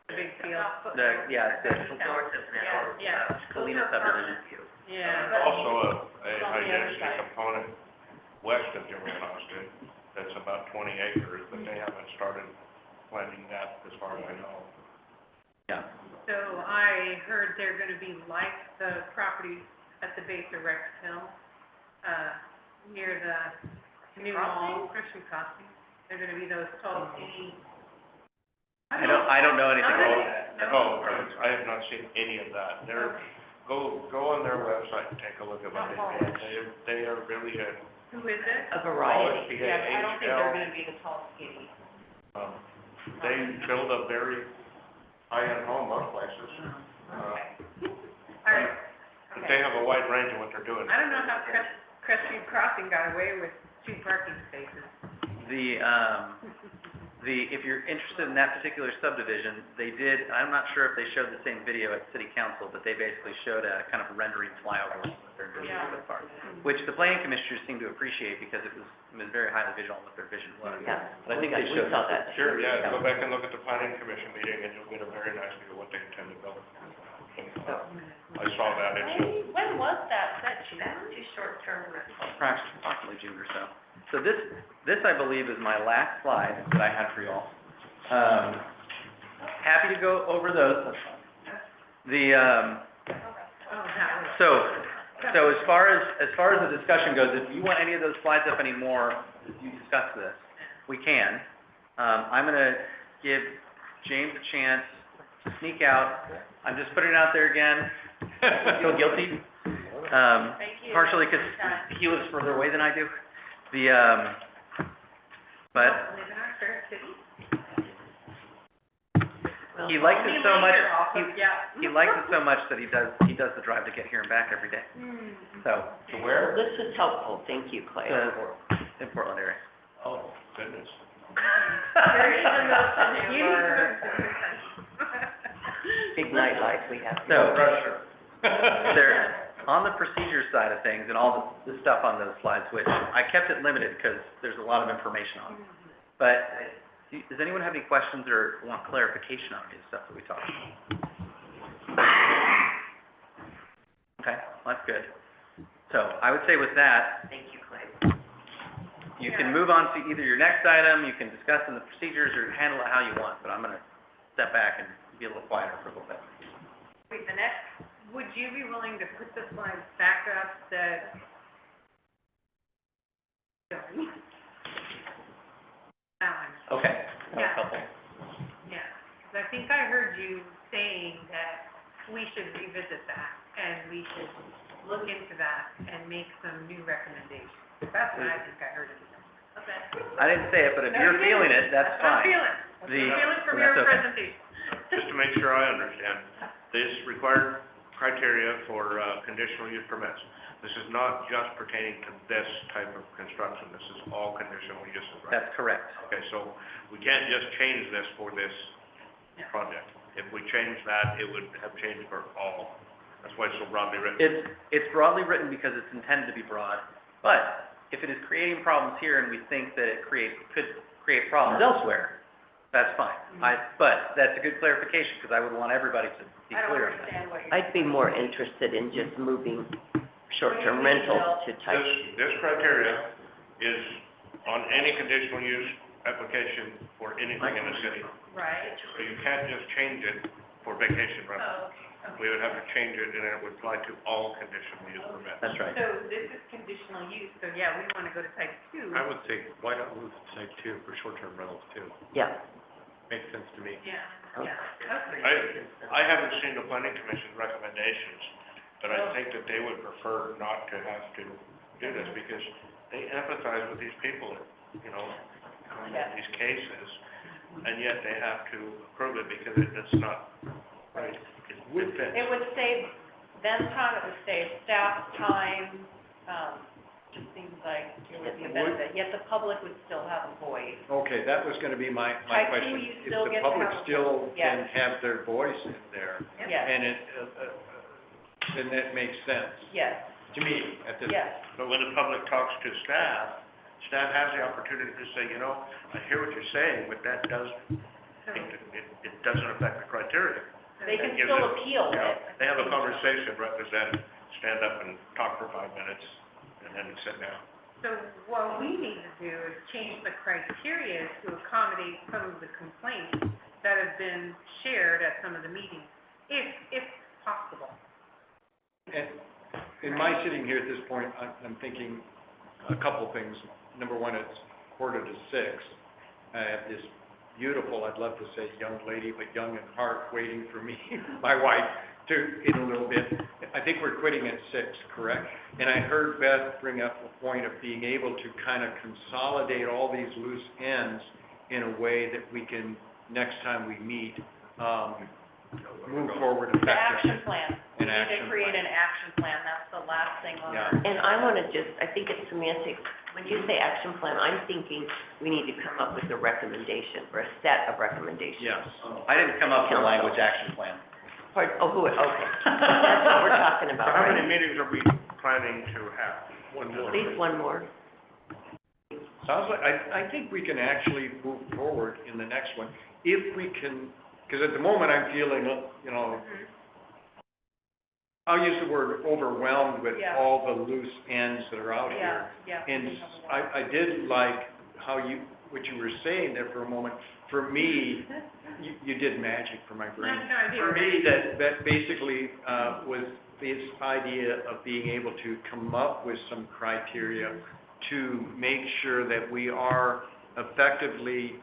Speaker 2: the big field.
Speaker 1: Yeah, the
Speaker 2: Yeah,
Speaker 1: Colina subdivision.
Speaker 2: yeah.
Speaker 9: Also, a
Speaker 7: It's on the other
Speaker 9: high-density
Speaker 7: side.
Speaker 9: component west of Joanne Austin, that's about 20 acres, but they haven't started planning that as far as I know.
Speaker 1: Yeah.
Speaker 2: So I heard they're gonna be like the properties at the base of Rex Hill, near the new mall, Christian Crossing. They're gonna be those tall, skinny.
Speaker 1: I don't know anything about that.
Speaker 2: No.
Speaker 9: Oh, I have not seen any of that. Go on their website and take a look at what they do. They are really a
Speaker 2: Who is it?
Speaker 3: A variety.
Speaker 7: Yeah, but I don't think they're gonna be the tall skinny.
Speaker 9: They build a very high-end home most places.
Speaker 2: All right,
Speaker 9: But they have a wide range of what they're doing.
Speaker 2: I don't know how Crestview Crossing got away with 2 parking spaces.
Speaker 1: If you're interested in that particular subdivision, they did, I'm not sure if they showed the same video at city council, but they basically showed a kind of rendering flyover of what they're doing so far, which the planning commissioners seem to appreciate because it was very highly visual on what their vision was.
Speaker 3: Yeah.
Speaker 1: But I think they
Speaker 3: We
Speaker 1: showed.
Speaker 3: saw that.
Speaker 9: Sure, yeah, go back and look at the planning commission meeting, and you'll get a very nice view of what they intend to build. I saw that, it's,
Speaker 7: When was that, June?
Speaker 3: Too short-term rental.
Speaker 1: Approximately June or so. So this I believe is my last slide that I had for you all. Happy to go over those.
Speaker 2: Oh, that was.
Speaker 1: So as far as the discussion goes, if you want any of those slides up anymore, as you discuss this, we can. I'm gonna give James a chance to sneak out. I'm just putting it out there again. Feel guilty.
Speaker 7: Thank you.
Speaker 1: Partially because he lives further away than I do. But
Speaker 2: Live in our fair city.
Speaker 3: Well,
Speaker 1: He likes it so much,
Speaker 2: Only later also, yeah.
Speaker 1: he likes it so much that he does the drive to get here and back every day. So,
Speaker 6: So where?
Speaker 3: This is helpful, thank you, Clay.
Speaker 1: in Portland area.
Speaker 6: Oh, goodness.
Speaker 2: There is a note to
Speaker 7: Newberg.
Speaker 3: Big nightlife we have.
Speaker 1: So,
Speaker 6: Pressure.
Speaker 1: there, on the procedure side of things and all the stuff on those slides, which I kept it limited because there's a lot of information on it. But, does anyone have any questions or want clarification on any of the stuff that we talked about? Okay, well, that's good. So, I would say with that,
Speaker 3: Thank you, Clay.
Speaker 1: you can move on to either your next item, you can discuss in the procedures, or handle it how you want, but I'm gonna step back and be a little quieter for a little bit.
Speaker 2: Wait, the next, would you be willing to put the slides back up that? That one,
Speaker 1: Okay, that was
Speaker 2: Yeah.
Speaker 1: helpful.
Speaker 2: yeah, 'cause I think I heard you saying that we should revisit that, and we should look into that and make some new recommendations. That's what I think I heard you say. Okay.
Speaker 1: I didn't say it, but if
Speaker 2: No,
Speaker 1: you're
Speaker 2: you didn't.
Speaker 1: feeling it, that's
Speaker 2: That's what I'm
Speaker 1: fine.
Speaker 2: feeling. That's what I'm
Speaker 1: The-
Speaker 2: feeling from
Speaker 1: that's
Speaker 2: your
Speaker 1: okay.
Speaker 2: presentation.
Speaker 9: Just to make sure I understand, this required criteria for, conditional use permits. This is not just pertaining to this type of construction, this is all conditional uses, right?
Speaker 1: That's correct.
Speaker 9: Okay, so we can't just change this for this
Speaker 2: Yeah.
Speaker 9: project. If we change that, it would have changed for all. That's why it's so broadly written.
Speaker 1: It's broadly written because it's intended to be broad, but if it is creating problems here and we think that it could create problems elsewhere, that's fine. But that's a good clarification, because I would want everybody to be
Speaker 7: I don't
Speaker 1: clear on that.
Speaker 7: understand what you're.
Speaker 3: I'd be more interested in just moving short-term rentals to type.
Speaker 9: This criteria is on any conditional use application for anything in the city.
Speaker 7: Right.
Speaker 9: So you can't just change it for vacation rental.
Speaker 7: Oh, okay.
Speaker 9: We would have to change it, and it would apply to all conditional use permits.
Speaker 1: That's right.
Speaker 2: So this is conditional use, so yeah, we wanna go to type 2.
Speaker 6: I would say, why not move to type 2 for short-term rentals too?
Speaker 3: Yeah.
Speaker 6: Makes sense to me.
Speaker 2: Yeah, okay.
Speaker 9: I haven't seen the planning commission recommendations, but I think that they would prefer not to have to do this, because they empathize with these people, you know, in these cases, and yet they have to approve it because it's not right. It fits.
Speaker 7: It would save them time, it would save staff time, just seems like it would be a benefit, yet the public would still have a voice.
Speaker 4: Okay, that was gonna be my
Speaker 7: Type 2,
Speaker 4: question.
Speaker 7: you still get to
Speaker 4: If the public
Speaker 7: have a
Speaker 4: still
Speaker 7: voice.
Speaker 4: can
Speaker 7: Yes.
Speaker 4: have their voice in there,
Speaker 7: Yes,
Speaker 4: and it, then that makes sense
Speaker 7: yes,
Speaker 4: to me at this.
Speaker 7: yes.
Speaker 9: But when the public talks to staff, staff has the opportunity to say, you know, I hear what you're saying, but that does, it doesn't affect the criteria.
Speaker 7: They can
Speaker 9: Gives
Speaker 7: still
Speaker 9: it-
Speaker 7: appeal
Speaker 9: You know,
Speaker 7: it.
Speaker 9: they have a conversation rather than stand up and talk for 5 minutes and then sit down.
Speaker 2: So what we need to do is change the criteria to accommodate some of the complaints that have been shared at some of the meetings, if possible.
Speaker 4: And in my sitting here at this point, I'm thinking a couple things. Number one, it's 5:45. I have this beautiful, I'd love to say young lady, but young in heart, waiting for me, my wife, in a little bit. I think we're quitting at 6, correct? And I heard Beth bring up a point of being able to kind of consolidate all these loose ends in a way that we can, next time we meet, move forward
Speaker 7: The
Speaker 4: effectively.
Speaker 7: action plan, we
Speaker 4: An
Speaker 7: need to
Speaker 4: action
Speaker 7: create
Speaker 4: plan.
Speaker 7: an action plan, that's the last thing on
Speaker 4: Yeah.
Speaker 7: our.
Speaker 3: And I wanna just, I think it's semantics. When you say action plan, I'm thinking we need to come up with a recommendation, or a set of recommendations.
Speaker 4: Yes.
Speaker 1: I didn't come up with a language action plan.
Speaker 3: Pardon, okay. That's what we're talking
Speaker 9: So
Speaker 3: about,
Speaker 9: how many
Speaker 3: right?
Speaker 9: meetings are we planning to have?
Speaker 6: One more.
Speaker 3: At least one more.
Speaker 4: Sounds like, I think we can actually move forward in the next one, if we can, because at the moment I'm feeling, you know, I'll use the word overwhelmed with
Speaker 7: Yeah.
Speaker 4: all the loose ends that are out here.
Speaker 7: Yeah.
Speaker 4: And I did like how what you were saying there for a moment. For me, you did magic for my
Speaker 2: I
Speaker 4: brain.
Speaker 2: have no idea.
Speaker 4: For me, that basically, was this idea of being able to come up with some criteria to make sure that we are effectively,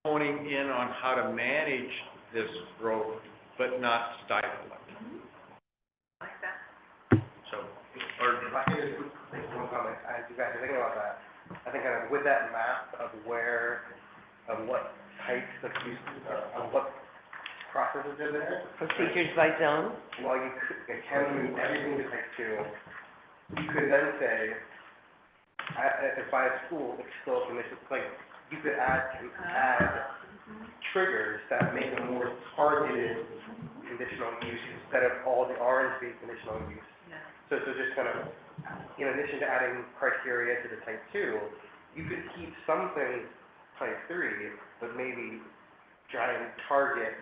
Speaker 4: honing in on how to manage this growth, but not stifle it.
Speaker 2: Like that.
Speaker 9: So, or,
Speaker 8: If I could just make one comment, as you guys are thinking about that, I think kind of with that map of what types of uses, of what processes are there.
Speaker 3: Procedures by zone?
Speaker 8: Well, you could, it can move everything to type two. You could then say, if by a school, it's still conditional, like, you could add triggers that make a more targeted conditional use instead of all the orange being conditional use.
Speaker 2: Yeah.
Speaker 8: So just kind of, in addition to adding criteria to the type two, you could keep some things type three, but maybe try and target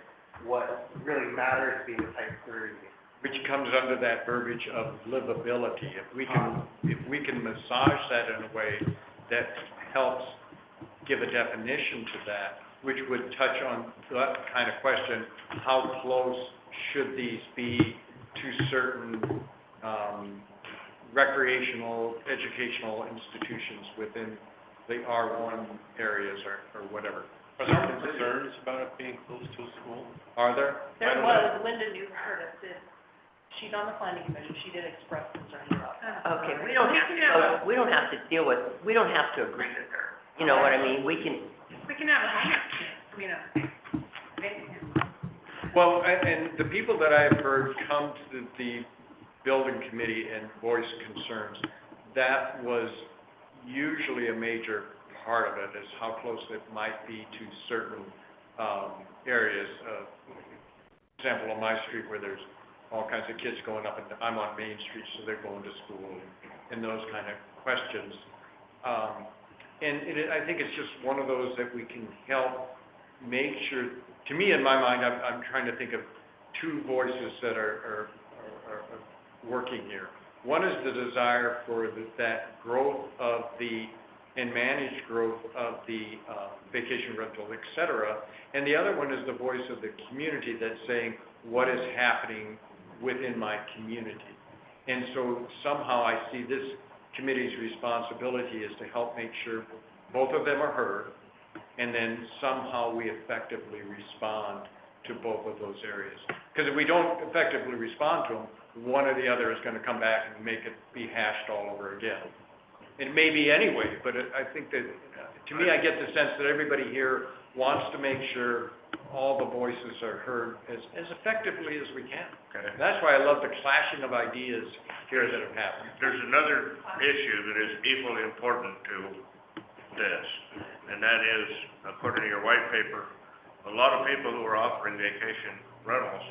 Speaker 8: what really matters being type three.
Speaker 4: Which comes under that verbiage of livability. If we can massage that in a way that helps give a definition to that, which would touch on that kind of question, how close should these be to certain, recreational, educational institutions within the R1 areas or whatever.
Speaker 6: Are there concerns about it being close to a school?
Speaker 4: Are there?
Speaker 7: There was Linda Newberg did, she's on the planning commission, she did express concern about that.
Speaker 3: Okay, we don't have to, we don't have to deal with, we don't have to agree with her. You know what I mean? We can,
Speaker 2: have a homework, you know.
Speaker 4: Well, and the people that I've heard come to the building committee and voice concerns, that was usually a major part of it, is how close it might be to certain, areas. Example, on my street where there's all kinds of kids going up, and I'm on Main Street, so they're going to school, and those kind of questions. I think it's just one of those that we can help make sure, to me, in my mind, I'm trying to think of two voices that are working here. One is the desire for that growth of and managed growth of the vacation rental, et cetera. And the other one is the voice of the community that's saying, what is happening within my community? And so somehow I see this committee's responsibility is to help make sure both of them are heard, and then somehow we effectively respond to both of those areas. Because if we don't effectively respond to them, one or the other is gonna come back and make it be hashed all over again. It may be anyway, but I think that, to me, I get the sense that everybody here wants to make sure all the voices are heard as effectively as we can.
Speaker 9: Okay.
Speaker 4: That's why I love the clashing of ideas here that have happened.
Speaker 9: There's another issue that is equally important to this, and that is, according to your white paper, a lot of people who are offering vacation rentals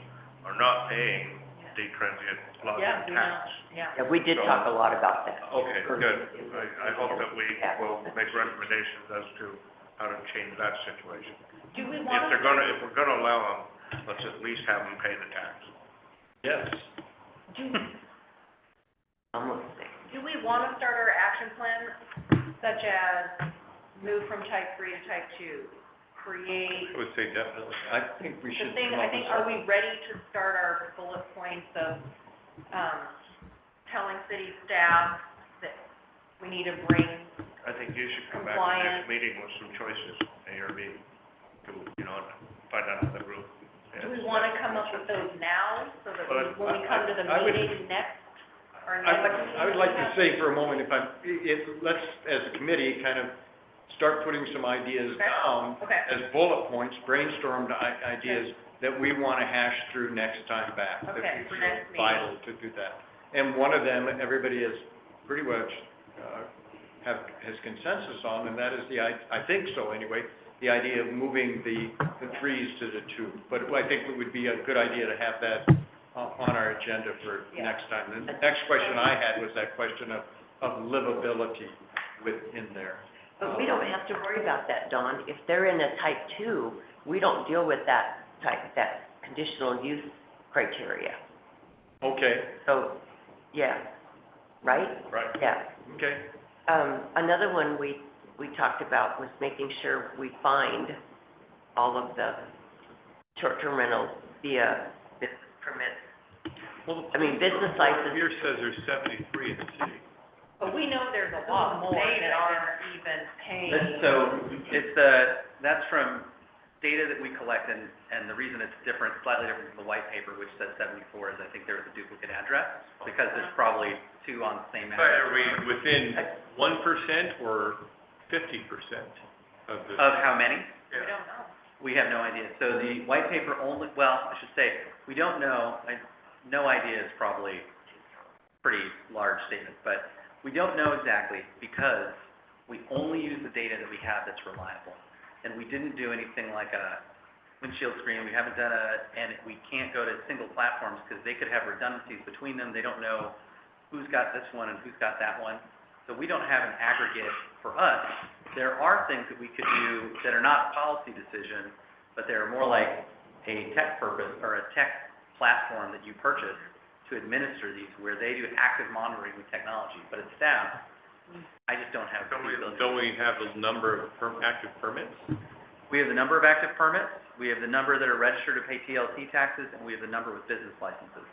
Speaker 9: are not paying the transient lodging tax.
Speaker 3: yeah, we did talk a lot about that.
Speaker 9: Okay, good. I hope that we will make recommendations as to how to change that situation.
Speaker 7: Do we
Speaker 9: If
Speaker 7: want to,
Speaker 9: if we're gonna allow them, let's at least have them pay the tax.
Speaker 4: Yes.
Speaker 7: do we want to start our action plan such as move from type three to type two? Create
Speaker 6: I would say definitely.
Speaker 4: I think we should
Speaker 7: the thing,
Speaker 4: come
Speaker 7: I
Speaker 4: up
Speaker 7: think,
Speaker 4: with
Speaker 7: are
Speaker 4: something.
Speaker 7: we ready to start our bullet points of, telling city staff that we need to bring,
Speaker 9: I think you should come back to the
Speaker 7: Compliance.
Speaker 9: next meeting with some choices, A or B, to, find out how the group.
Speaker 7: do we want to come up with those now, so that
Speaker 4: But
Speaker 7: when we come to the
Speaker 4: I would-
Speaker 7: meeting next, or
Speaker 4: I
Speaker 7: next
Speaker 4: would,
Speaker 7: meeting?
Speaker 4: I would like to say for a moment, let's, as a committee, kind of start putting some ideas
Speaker 7: Okay.
Speaker 4: down
Speaker 7: Okay,
Speaker 4: as bullet points, brainstormed ideas that we want to hash through next time back. that
Speaker 7: Okay,
Speaker 4: we
Speaker 7: for
Speaker 4: feel
Speaker 7: next meeting.
Speaker 4: vital to do that. And one of them, everybody is pretty much, has consensus on, and that is I think so anyway, the idea of moving the threes to the two. But I think it would be a good idea to have that on our agenda for
Speaker 7: Yeah.
Speaker 4: next time. The next question I had was that question of livability within there.
Speaker 3: But we don't have to worry about that, Dawn. If they're in a type two, we don't deal with that conditional use criteria.
Speaker 4: Okay,
Speaker 3: So, yeah, right?
Speaker 4: right,
Speaker 3: Yeah.
Speaker 4: okay.
Speaker 3: Another one we talked about was making sure we find all of the short-term rentals via business permits.
Speaker 6: Well,
Speaker 3: Business license.
Speaker 6: here says there's 73 in the city.
Speaker 7: but we know there's a lot more that aren't even paying.
Speaker 1: That's from data that we collect, and the reason it's different, slightly different from the white paper, which says 74, is I think there's a duplicate address, because there's probably two on the same
Speaker 6: But
Speaker 1: address.
Speaker 6: are we within 1% or 50% of the?
Speaker 1: Of how many?
Speaker 7: We don't know.
Speaker 1: We have no idea. So the white paper only, well, I should say, we don't know, no idea is probably a pretty large statement, but we don't know exactly because we only use the data that we have that's reliable. And we didn't do anything like a windshield screen, we haven't done and we can't go to single platforms because they could have redundancies between them. They don't know who's got this one and who's got that one. So we don't have an aggregate for us. There are things that we could do that are not a policy decision, but they're more like a tech purpose or a tech platform that you purchase to administer these, where they do active monitoring with technology. But as staff, I just don't have the ability.
Speaker 6: Don't we have the number of active permits?
Speaker 1: We have the number of active permits, we have the number that are registered to pay TLC taxes, and we have the number with business licenses.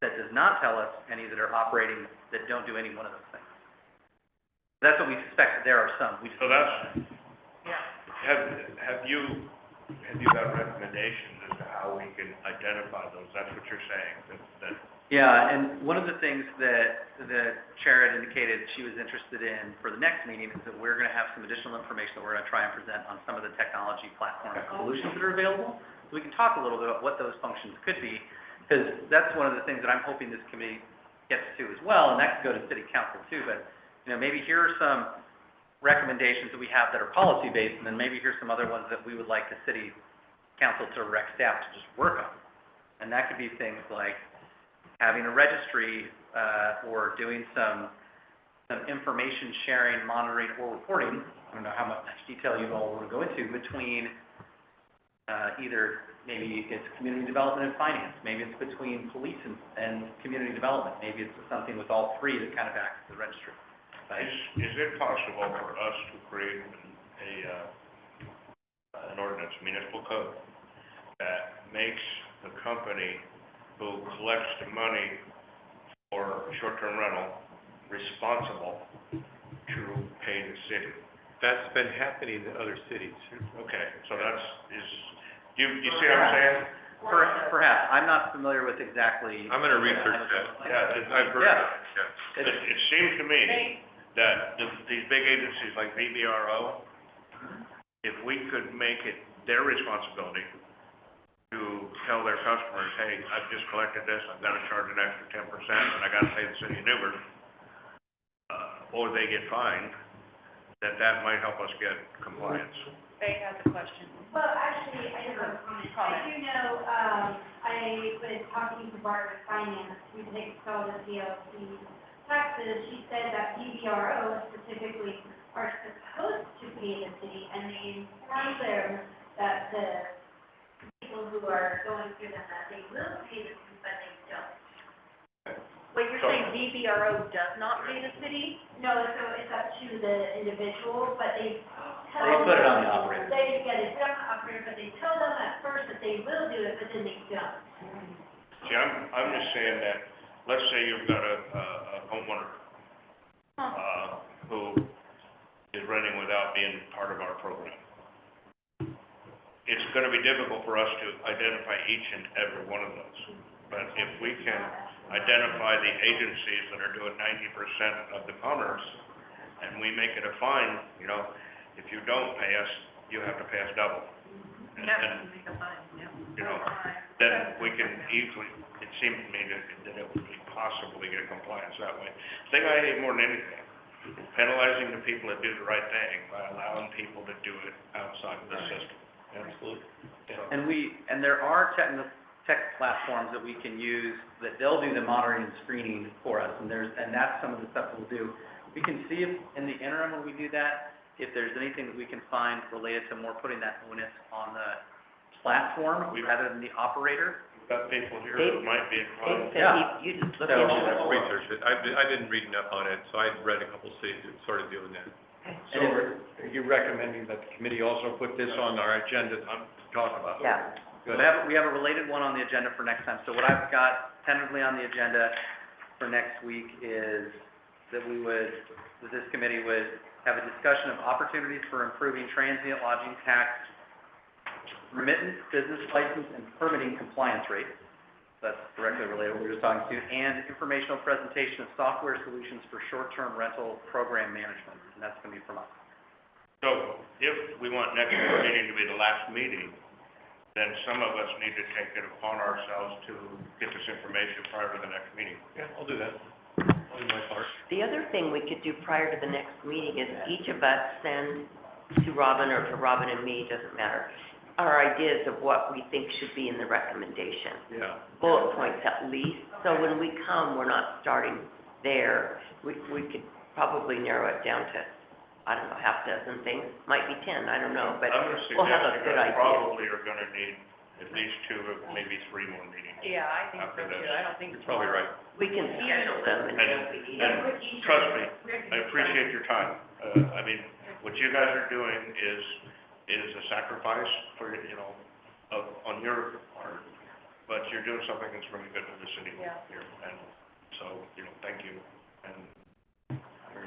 Speaker 1: That does not tell us any that are operating that don't do any one of those things. That's what we suspect, that there are some. We just
Speaker 9: So
Speaker 1: don't
Speaker 9: that's,
Speaker 1: know.
Speaker 9: have you got recommendations as to how we can identify those? That's what you're saying, that
Speaker 1: Yeah, and one of the things that Chair had indicated she was interested in for the next meeting is that we're gonna have some additional information that we're gonna try and present on some of the technology platform solutions that are available. So we can talk a little bit about what those functions could be, because that's one of the things that I'm hoping this committee gets to as well, and that could go to city council too, but, you know, maybe here are some recommendations that we have that are policy-based, and then maybe here's some other ones that we would like the city council to direct staff to just work on. And that could be things like having a registry, or doing some information sharing, monitoring, or reporting. I don't know how much detail you all want to go into, between, either maybe it's community development and finance, maybe it's between police and community development, maybe it's something with all three that kind of acts as the registry.
Speaker 9: is it possible for us to create an ordinance, municipal code, that makes the company who collects the money for short-term rental responsible to pay the city?
Speaker 6: That's been happening in other cities.
Speaker 9: Okay, so you see what I'm saying?
Speaker 1: Perhaps, I'm not familiar with exactly.
Speaker 6: I'm gonna research that.
Speaker 9: Yeah,
Speaker 6: I've heard
Speaker 1: Yeah.
Speaker 6: that,
Speaker 9: it seems to me that these big agencies like VBRO, if we could make it their responsibility to tell their customers, hey, I've just collected this, I've gotta charge an extra 10%, and I gotta pay the city of Newberg, or they get fined, that might help us get compliance.
Speaker 7: Faye has a question.
Speaker 5: Well, actually, I just have a comment. I do know, I was talking to Bart with Finance, we saw the TLC taxes. She said that DVRO specifically are supposed to pay the city, and they inform them that the people who are going through them, that they will pay the city, but they don't.
Speaker 7: Wait, you're saying VBRO does not pay the city?
Speaker 5: No, so it's up to the individual, but they tell
Speaker 1: They
Speaker 5: them.
Speaker 1: put it on the operator.
Speaker 5: They put it on the operator, but they tell them at first that they will do it, but then they don't.
Speaker 9: See, I'm just saying that, let's say you've got a homeowner, who is renting without being part of our program. It's gonna be difficult for us to identify each and every one of those. But if we can identify the agencies that are doing 90% of the commerce, and we make it a fine, you know, if you don't pay us, you have to pay us double. And then,
Speaker 2: Make a fine, yeah.
Speaker 9: you know, then we can easily, it seems to me that it would be possible to get compliance that way. Thing I hate more than anything, penalizing the people that do the right thing by allowing people to do it outside of the system.
Speaker 6: Absolutely.
Speaker 1: And there are tech platforms that we can use, that they'll do the monitoring and screening for us, and that's some of the stuff we'll do. We can see if, in the interim when we do that, if there's anything that we can find related to more putting that onus on the platform rather than the operator.
Speaker 9: We've got people here who might be inclined.
Speaker 1: Yeah.
Speaker 3: You just look
Speaker 1: So-
Speaker 3: into it.
Speaker 6: I'll research it. I didn't read enough on it, so I read a couple cities that sort of doing that.
Speaker 4: So are you recommending that the committee also put this on our agenda to talk about?
Speaker 3: Yeah.
Speaker 1: We have a related one on the agenda for next time. So what I've got tentatively on the agenda for next week is that this committee would have a discussion of opportunities for improving transient lodging tax, remittance, business license, and permitting compliance rates. That's directly related to what we were just talking to, and informational presentation of software solutions for short-term rental program management, and that's gonna be from us.
Speaker 9: So if we want next meeting to be the last meeting, then some of us need to take it upon ourselves to get this information prior to the next meeting.
Speaker 6: Yeah, I'll do that. I'll do my part.
Speaker 3: The other thing we could do prior to the next meeting is each of us send to Robin, or to Robin and me, doesn't matter, our ideas of what we think should be in the recommendation.
Speaker 4: Yeah.
Speaker 3: Bullet points at least, so when we come, we're not starting there. We could probably narrow it down to, I don't know, half dozen things, might be 10, I don't know, but
Speaker 9: I'm gonna
Speaker 3: we'll have
Speaker 9: suggest
Speaker 3: a good
Speaker 9: that
Speaker 3: idea.
Speaker 9: probably are gonna need at least 2 or maybe 3 more meetings.
Speaker 7: Yeah, I think
Speaker 9: After
Speaker 7: so too.
Speaker 9: this.
Speaker 7: I don't think
Speaker 6: You're probably right.
Speaker 3: We can schedule them and if we need them.
Speaker 9: And trust me, I appreciate your time. I mean, what you guys are doing is a sacrifice for, you know, on your part, but you're doing something that's really good for the city
Speaker 7: Yeah.
Speaker 9: here, and so, you know, thank you, and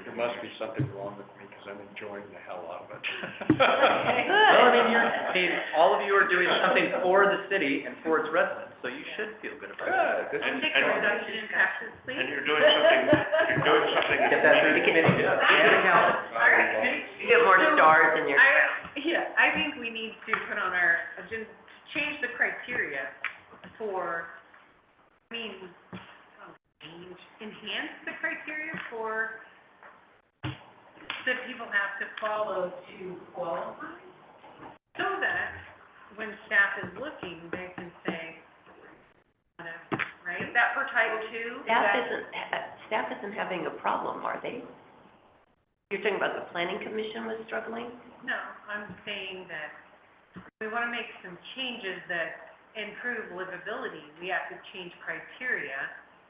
Speaker 4: There must be something wrong with me, because I'm enjoying the hell out of it.
Speaker 1: Well, I mean, all of you are doing something for the city and for its residents, so you should feel good about it.
Speaker 4: Good.
Speaker 9: And-
Speaker 2: Take a reduction in taxes, please.
Speaker 9: and you're doing something that's
Speaker 1: Get that through the committee, and the council.
Speaker 2: All right.
Speaker 3: You get more stars in your,
Speaker 2: I think we need to put on our agenda, change the criteria for, enhance the criteria for, that people have to follow to qualify, so that when staff is looking, they can say, right?
Speaker 7: Is that for type 2?
Speaker 3: staff isn't having a problem, are they? You're talking about the planning commission was struggling?
Speaker 2: No, I'm saying that we want to make some changes that improve livability. We have to change criteria,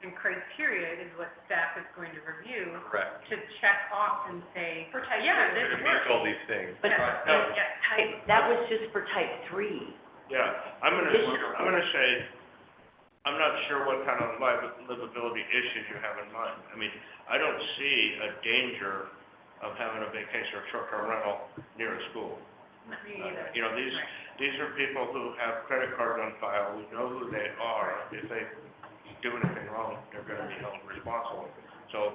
Speaker 2: and criteria is what staff is going to review
Speaker 6: Correct.
Speaker 2: to check off and say,
Speaker 7: For type
Speaker 2: yeah,
Speaker 7: 2.
Speaker 2: this
Speaker 6: It meets
Speaker 2: works.
Speaker 6: all these things.
Speaker 3: But,
Speaker 2: Yeah,
Speaker 3: type, that was just for type 3.
Speaker 9: Yeah, I'm gonna say, I'm not sure what kind of livability issues you have in mind. I mean, I don't see a danger of having a vacation or short-term rental near a school.
Speaker 2: Me either.
Speaker 9: You know, these are people who have credit cards on file, we know who they are. If they do anything wrong, they're gonna be held responsible. So,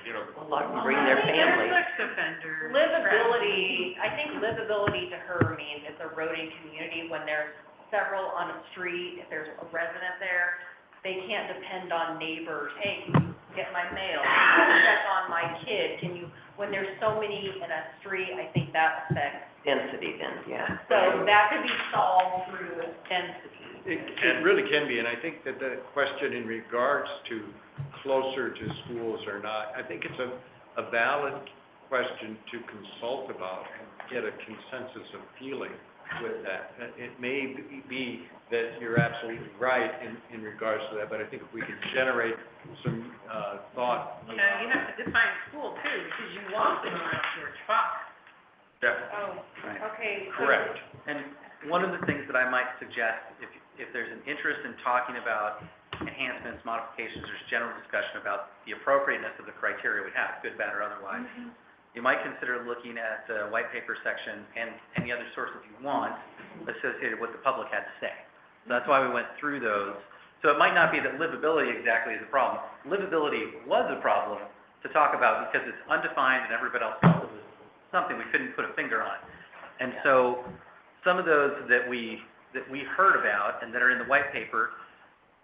Speaker 9: you know,
Speaker 3: A lot of them bring their families.
Speaker 2: Sex offenders.
Speaker 7: Livability, I think livability to her means it's a roading community. When there's several on a street, if there's a resident there, they can't depend on neighbors. Hey, can you get my mail? Can you check on my kid? Can you, when there's so many in a street, I think that affects.
Speaker 3: Density then, yeah.
Speaker 7: So that could be solved through density.
Speaker 4: It really can be, and I think that the question in regards to closer to schools or not, I think it's a valid question to consult about and get a consensus of feeling with that. It may be that you're absolutely right in regards to that, but I think if we could generate some, thought.
Speaker 2: You know, you have to define school too, because you want them around George Fox.
Speaker 1: Yeah.
Speaker 2: Oh,
Speaker 1: Right.
Speaker 2: okay. so-
Speaker 4: Correct.
Speaker 1: And one of the things that I might suggest, if there's an interest in talking about enhancements, modifications, there's general discussion about the appropriateness of the criteria we have, good, bad, or otherwise. You might consider looking at the white paper section and any other sources you want associated with what the public had to say. So that's why we went through those. So it might not be that livability exactly is a problem. Livability was a problem to talk about because it's undefined and everybody else felt it was something we couldn't put a finger on. And so some of those that we heard about and that are in the white paper,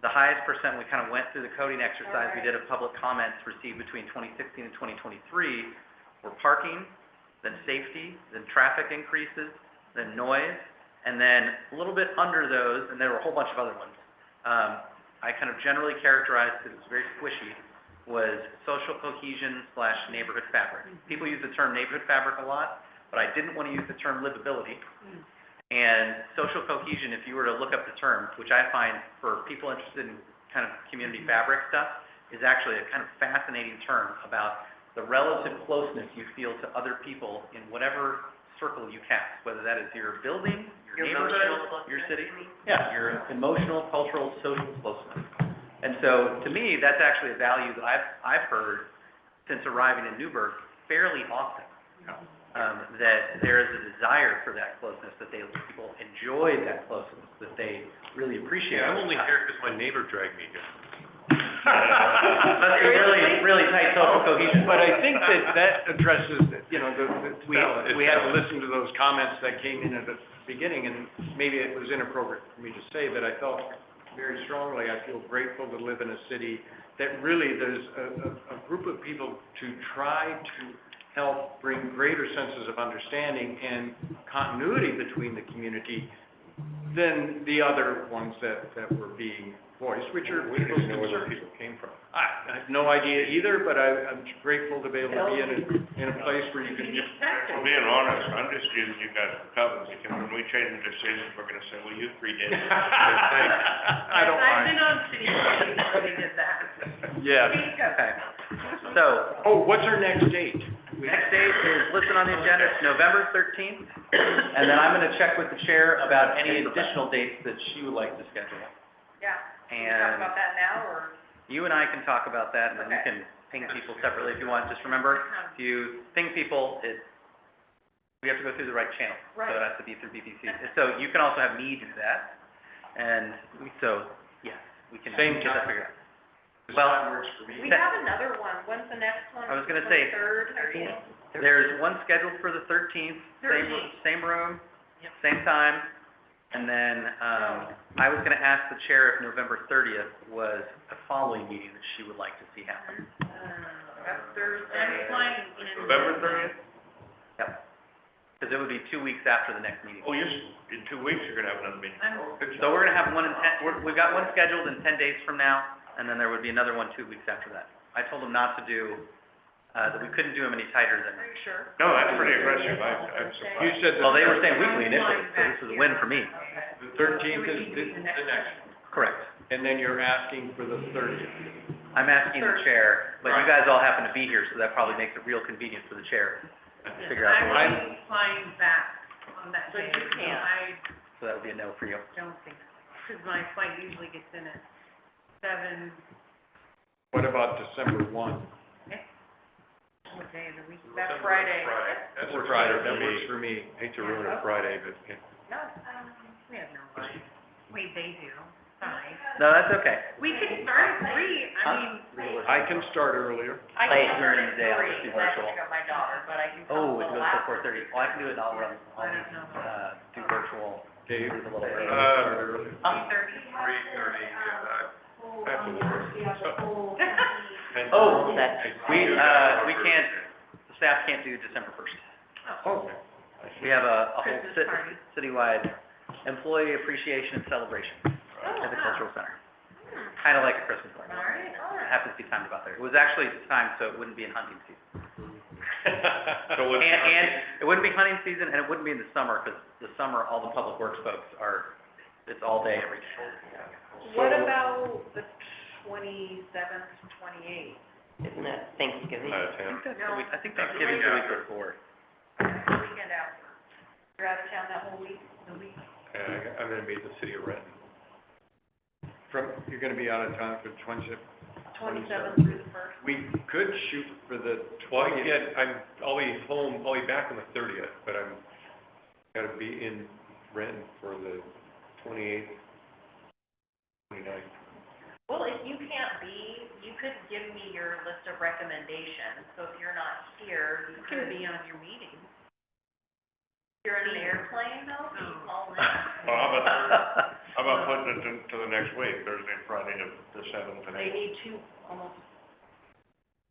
Speaker 1: the highest percent, we kind of went through the coding exercise we did of public comments received between 2016 and 2023, were parking, then safety, then traffic increases, then noise, and then a little bit under those, and there were a whole bunch of other ones. I kind of generally characterized, because it was very squishy, was social cohesion / neighborhood fabric. People use the term neighborhood fabric a lot, but I didn't want to use the term livability. And social cohesion, if you were to look up the term, which I find for people interested in kind of community fabric stuff, is actually a kind of fascinating term about the relative closeness you feel to other people in whatever circle you cast, whether that is your building, your neighborhood, your city. Yeah, your emotional, cultural, social closeness. And so, to me, that's actually a value that I've heard since arriving in Newberg fairly often. That there is a desire for that closeness, that people enjoy that closeness, that they really appreciate.
Speaker 6: Yeah, I'm only here because my neighbor dragged me here.
Speaker 1: Must be really, really tight social cohesion.
Speaker 4: But I think that addresses, you know, we had to
Speaker 6: It's
Speaker 4: listen to those comments that came in at the beginning, and maybe it was inappropriate for me to say, but I felt very strongly, I feel grateful to live in a city that really there's a group of people to try to help bring greater senses of understanding and continuity between the community than the other ones that were being voiced, which are
Speaker 6: We
Speaker 4: people's
Speaker 6: didn't know where
Speaker 4: concerns.
Speaker 6: those people came from.
Speaker 4: I have no idea either, but I'm grateful to be able to be in a place where you can just,
Speaker 9: For being honest, I'm just using you guys for cover, because when we change the decisions, we're gonna say, well, you three did it.
Speaker 4: I don't
Speaker 2: I've been
Speaker 4: mind.
Speaker 2: on city council where they did that.
Speaker 4: Yeah.
Speaker 1: Okay, so,
Speaker 4: Oh, what's our next date?
Speaker 1: next date is listed on the agenda, it's November 13th, and then I'm gonna check with the chair about any additional dates that she would like to schedule.
Speaker 7: Yeah, can we
Speaker 1: And
Speaker 7: talk about that now, or?
Speaker 1: you and I can talk about that, and then you
Speaker 7: Okay.
Speaker 1: can ping people separately if you want. Just remember, if you ping people, we have to go through the right channel. So
Speaker 7: Right.
Speaker 1: it has to be through BPC. So you can also have me do that, and so, yes, we can
Speaker 4: Same
Speaker 1: get that
Speaker 4: time.
Speaker 1: figured out.
Speaker 4: This
Speaker 1: Well,
Speaker 4: time works for me.
Speaker 7: We have another one, when's the next one?
Speaker 1: I was gonna say,
Speaker 7: 23rd, I think?
Speaker 1: There's one scheduled for the 13th,
Speaker 7: 13th.
Speaker 1: same room,
Speaker 7: Yep.
Speaker 1: same time. And then, I was gonna ask the chair if November 30th was a following meeting that she would like to see happen.
Speaker 7: That's Thursday.
Speaker 2: I'm flying in.
Speaker 9: November 30th?
Speaker 1: Yep. Because it would be 2 weeks after the next meeting.
Speaker 9: Oh, yes, in 2 weeks, you're gonna have another meeting.
Speaker 1: So we're gonna have one in 10, we've got one scheduled in 10 days from now, and then there would be another one 2 weeks after that. I told them not to do, that we couldn't do them any tighter
Speaker 7: Are
Speaker 1: than,
Speaker 7: you sure?
Speaker 9: No, that's pretty aggressive, I'm
Speaker 4: You
Speaker 9: surprised.
Speaker 4: said
Speaker 1: well, they were
Speaker 4: the
Speaker 1: saying weekly initially, so this is a win for me.
Speaker 4: 13th is the next,
Speaker 1: Correct.
Speaker 4: and then you're asking for the 30th.
Speaker 1: I'm asking the chair, but you guys all happen to be here, so that probably makes it real convenient for the chair to figure out the
Speaker 2: I
Speaker 1: order.
Speaker 2: will be flying back on that
Speaker 7: So
Speaker 2: day.
Speaker 7: you can't.
Speaker 2: I
Speaker 1: So that would be a no for you.
Speaker 2: don't think, because my flight usually gets in at 7,
Speaker 4: What about December 1?
Speaker 2: what day of the week?
Speaker 7: That's Friday.
Speaker 4: That's a
Speaker 6: Works
Speaker 4: Friday,
Speaker 6: better
Speaker 4: that
Speaker 6: for me.
Speaker 4: works for me.
Speaker 6: Hate to ruin a Friday, but, yeah.
Speaker 7: No,
Speaker 2: We have no life. Wait, they do, fine.
Speaker 1: No, that's okay.
Speaker 2: We could start at 3, I mean,
Speaker 4: I can start earlier.
Speaker 7: I
Speaker 3: Late
Speaker 7: can start
Speaker 1: during
Speaker 7: at
Speaker 1: the day, I'll
Speaker 7: 3,
Speaker 1: just do
Speaker 7: and I have to
Speaker 1: virtual.
Speaker 7: pick up my daughter, but I can come a
Speaker 1: Oh, it
Speaker 7: little
Speaker 1: goes
Speaker 7: after.
Speaker 1: till 4:30. Well, I can do it, I'll run,
Speaker 2: I don't know.
Speaker 1: do virtual,
Speaker 4: Dave?
Speaker 1: leave a little early.
Speaker 4: Early.
Speaker 2: 3:30.
Speaker 6: 3:30,
Speaker 5: Whole,
Speaker 6: That will work.
Speaker 5: we have the whole county.
Speaker 1: Oh,
Speaker 3: That's,
Speaker 1: we can't, the staff can't do December 1st.
Speaker 4: Oh,
Speaker 1: We have a whole
Speaker 2: Christmas party.
Speaker 1: citywide employee appreciation and celebration at the cultural center. Kind of like a Christmas party.
Speaker 2: All right, all
Speaker 1: It
Speaker 2: right.
Speaker 1: happens to be timed about there. It was actually timed so it wouldn't be in hunting season.
Speaker 6: So what's,
Speaker 1: And it wouldn't be hunting season, and it wouldn't be in the summer, because the summer, all the public works folks it's all day, every day.
Speaker 7: What about the 27th, 28th?
Speaker 3: isn't that Thanksgiving?
Speaker 6: out of town?
Speaker 1: I think Thanksgiving's the week before.
Speaker 7: Weekend after. You're out of town that whole week, the week?
Speaker 6: I'm gonna be at the city of Renton.
Speaker 4: You're gonna be out of town for the 27th?
Speaker 7: 27th through the 1st?
Speaker 4: We could shoot for the
Speaker 6: Well,
Speaker 4: 20th.
Speaker 6: I'll be home, I'll be back on the 30th, but I'm, gotta be in Renton for the 28th, 29th.
Speaker 7: Well, if you can't be, you could give me your list of recommendations, so if you're not here, you
Speaker 2: You can
Speaker 7: could,
Speaker 2: be on your meeting.
Speaker 7: you're in an airplane though, so you call in.
Speaker 9: Well, how about putting it to the next week, Thursday, Friday, the 7th and
Speaker 7: They
Speaker 9: 8th?
Speaker 7: need two, almost,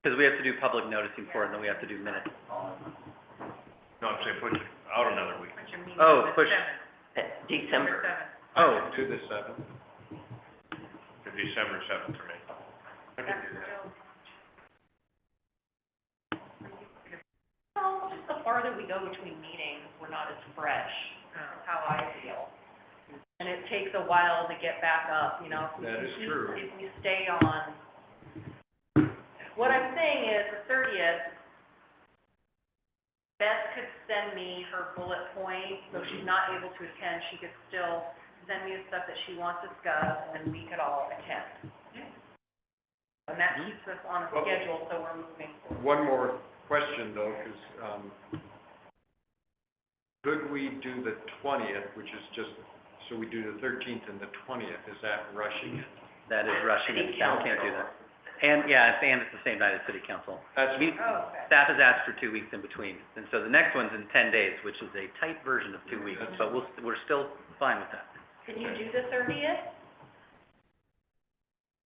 Speaker 1: Because we have to do public noticing for it, and then we have to do minutes.
Speaker 9: No, I'm saying push it out another week.
Speaker 2: Put your meeting
Speaker 1: Oh,
Speaker 2: on the
Speaker 1: push-
Speaker 2: 7th,
Speaker 3: December.
Speaker 2: 7th.
Speaker 1: Oh,
Speaker 4: To the 7th.
Speaker 9: To December 7th for me.
Speaker 6: I can do that.
Speaker 7: well, just the farther we go between meetings, we're not as fresh, is how I feel. And it takes a while to get back up, you know? if we-
Speaker 4: That is
Speaker 7: if we-
Speaker 4: true.
Speaker 7: If we stay on, what I'm saying is, the 30th, Beth could send me her bullet points, so if she's not able to attend, she could still send me the stuff that she wants discussed, and then we could all attend. And that keeps us on a
Speaker 4: Well-
Speaker 7: schedule, so we're moving forward.
Speaker 4: One more question though, because, could we do the 20th, which is just, so we do the 13th and the 20th, is that rushing it?
Speaker 1: that is rushing it, we can't do that. And, yeah, and it's the same night as city council.
Speaker 4: That's,
Speaker 2: Oh, okay.
Speaker 1: Staff has asked for 2 weeks in between, and so the next one's in 10 days, which is a tight version of 2 weeks, but we're still fine with that.
Speaker 7: Can you do the 30th?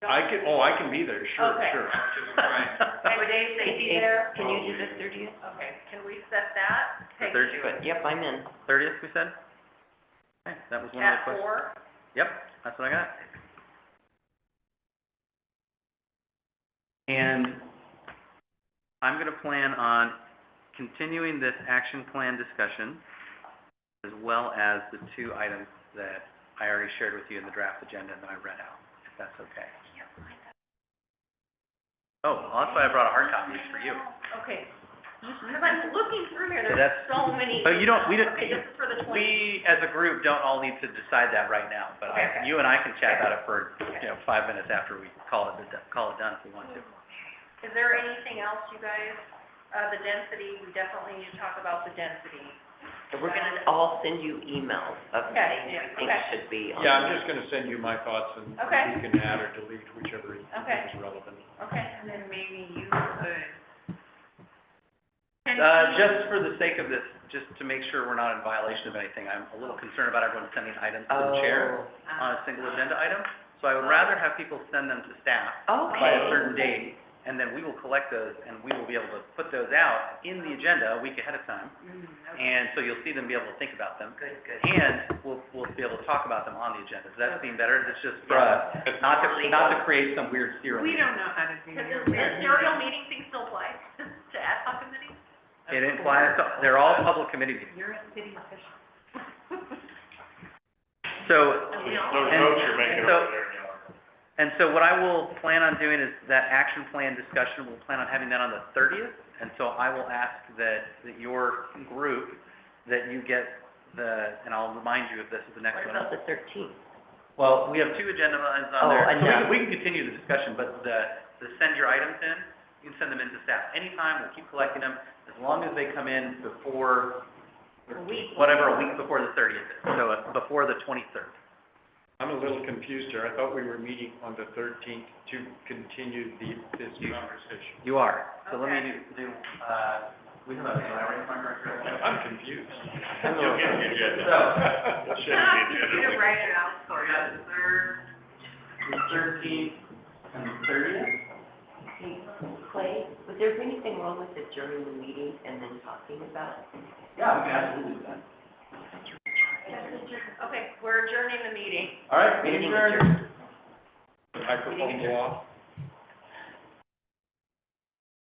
Speaker 4: I can be there, sure,
Speaker 7: Okay.
Speaker 4: sure.
Speaker 7: Would Dave say be there?
Speaker 3: Can you do the 30th?
Speaker 7: Okay, can we set that?
Speaker 1: The
Speaker 7: Take
Speaker 1: 30th?
Speaker 3: But, yep, I'm in.
Speaker 1: 30th, we said? Okay, that was one of the
Speaker 7: At
Speaker 1: questions.
Speaker 7: 4?
Speaker 1: Yep, that's what I got. And I'm gonna plan on continuing this action plan discussion, as well as the 2 items that I already shared with you in the draft agenda and that I read out, if that's okay. Oh, well, that's why I brought a hard copy, it's for you.
Speaker 7: Okay. Because I'm looking through here,
Speaker 1: So
Speaker 7: there's
Speaker 1: that's-
Speaker 7: so many.
Speaker 1: But you don't, we don't,
Speaker 7: Okay, this is for the 20th.
Speaker 1: we, as a group, don't all need to decide that right now, but
Speaker 7: Okay.
Speaker 1: you and I can chat about it for, 5 minutes after we call it done if we want to.
Speaker 7: Is there anything else, you guys? The density, we definitely need to talk about the density.
Speaker 3: So we're gonna all send you emails of
Speaker 7: Okay,
Speaker 3: things we think
Speaker 7: okay.
Speaker 3: should be on.
Speaker 4: Yeah, I'm just gonna send you my thoughts and
Speaker 7: Okay.
Speaker 4: you can add or delete whichever you think
Speaker 7: Okay.
Speaker 4: is relevant.
Speaker 7: Okay.
Speaker 2: And then maybe you could.
Speaker 1: Just for the sake of this, just to make sure we're not in violation of anything, I'm a little concerned about everyone sending items to the chair on a single agenda item. So I would rather have people send them to staff
Speaker 3: Okay.
Speaker 1: by a certain date, and then we will collect those, and we will be able to put those out in the agenda a week ahead of time. And so you'll see them, be able to think about them,
Speaker 3: Good, good.
Speaker 1: and we'll be able to talk about them on the agenda. Does that seem better? It's just for us, not to create some weird serial
Speaker 2: We
Speaker 1: meeting.
Speaker 2: don't know how to do
Speaker 7: Does
Speaker 2: your
Speaker 7: this serial meeting thing still apply to ad hoc committees?
Speaker 1: It implies, they're all public committee meetings.
Speaker 2: You're a city official.
Speaker 1: So,
Speaker 9: Those
Speaker 1: And-
Speaker 9: notes you're making
Speaker 1: and so-
Speaker 9: over there,
Speaker 1: and so what I will plan on doing is that action plan discussion, we'll plan on having that on the 30th. And so I will ask that your group, that you get and I'll remind you of this at the next
Speaker 3: What
Speaker 1: one.
Speaker 3: about the 13th?
Speaker 1: Well, we have 2 agenda items on
Speaker 3: Oh,
Speaker 1: there. So
Speaker 3: enough.
Speaker 1: we can continue the discussion, but the send your items in, you can send them in to staff anytime, we'll keep collecting them, as long as they come in before, a week before the 30th is, so before the 23rd.
Speaker 4: I'm a little confused here. I thought we were meeting on the 13th to continue this conversation.
Speaker 1: You are. So let me we have a diary from our
Speaker 4: I'm confused.
Speaker 9: You'll get the agenda.
Speaker 1: So,
Speaker 9: It should be the agenda.
Speaker 2: Gonna write it out for
Speaker 1: we
Speaker 2: you.
Speaker 1: got the 3rd, the 13th, and the 30th.
Speaker 3: Hey, Clay, was there anything wrong with adjourning the meeting and then talking about it?
Speaker 1: Yeah, we can absolutely do that.
Speaker 7: Okay, we're adjourning the meeting.
Speaker 1: All right, meeting adjourned.
Speaker 4: Microphone go off.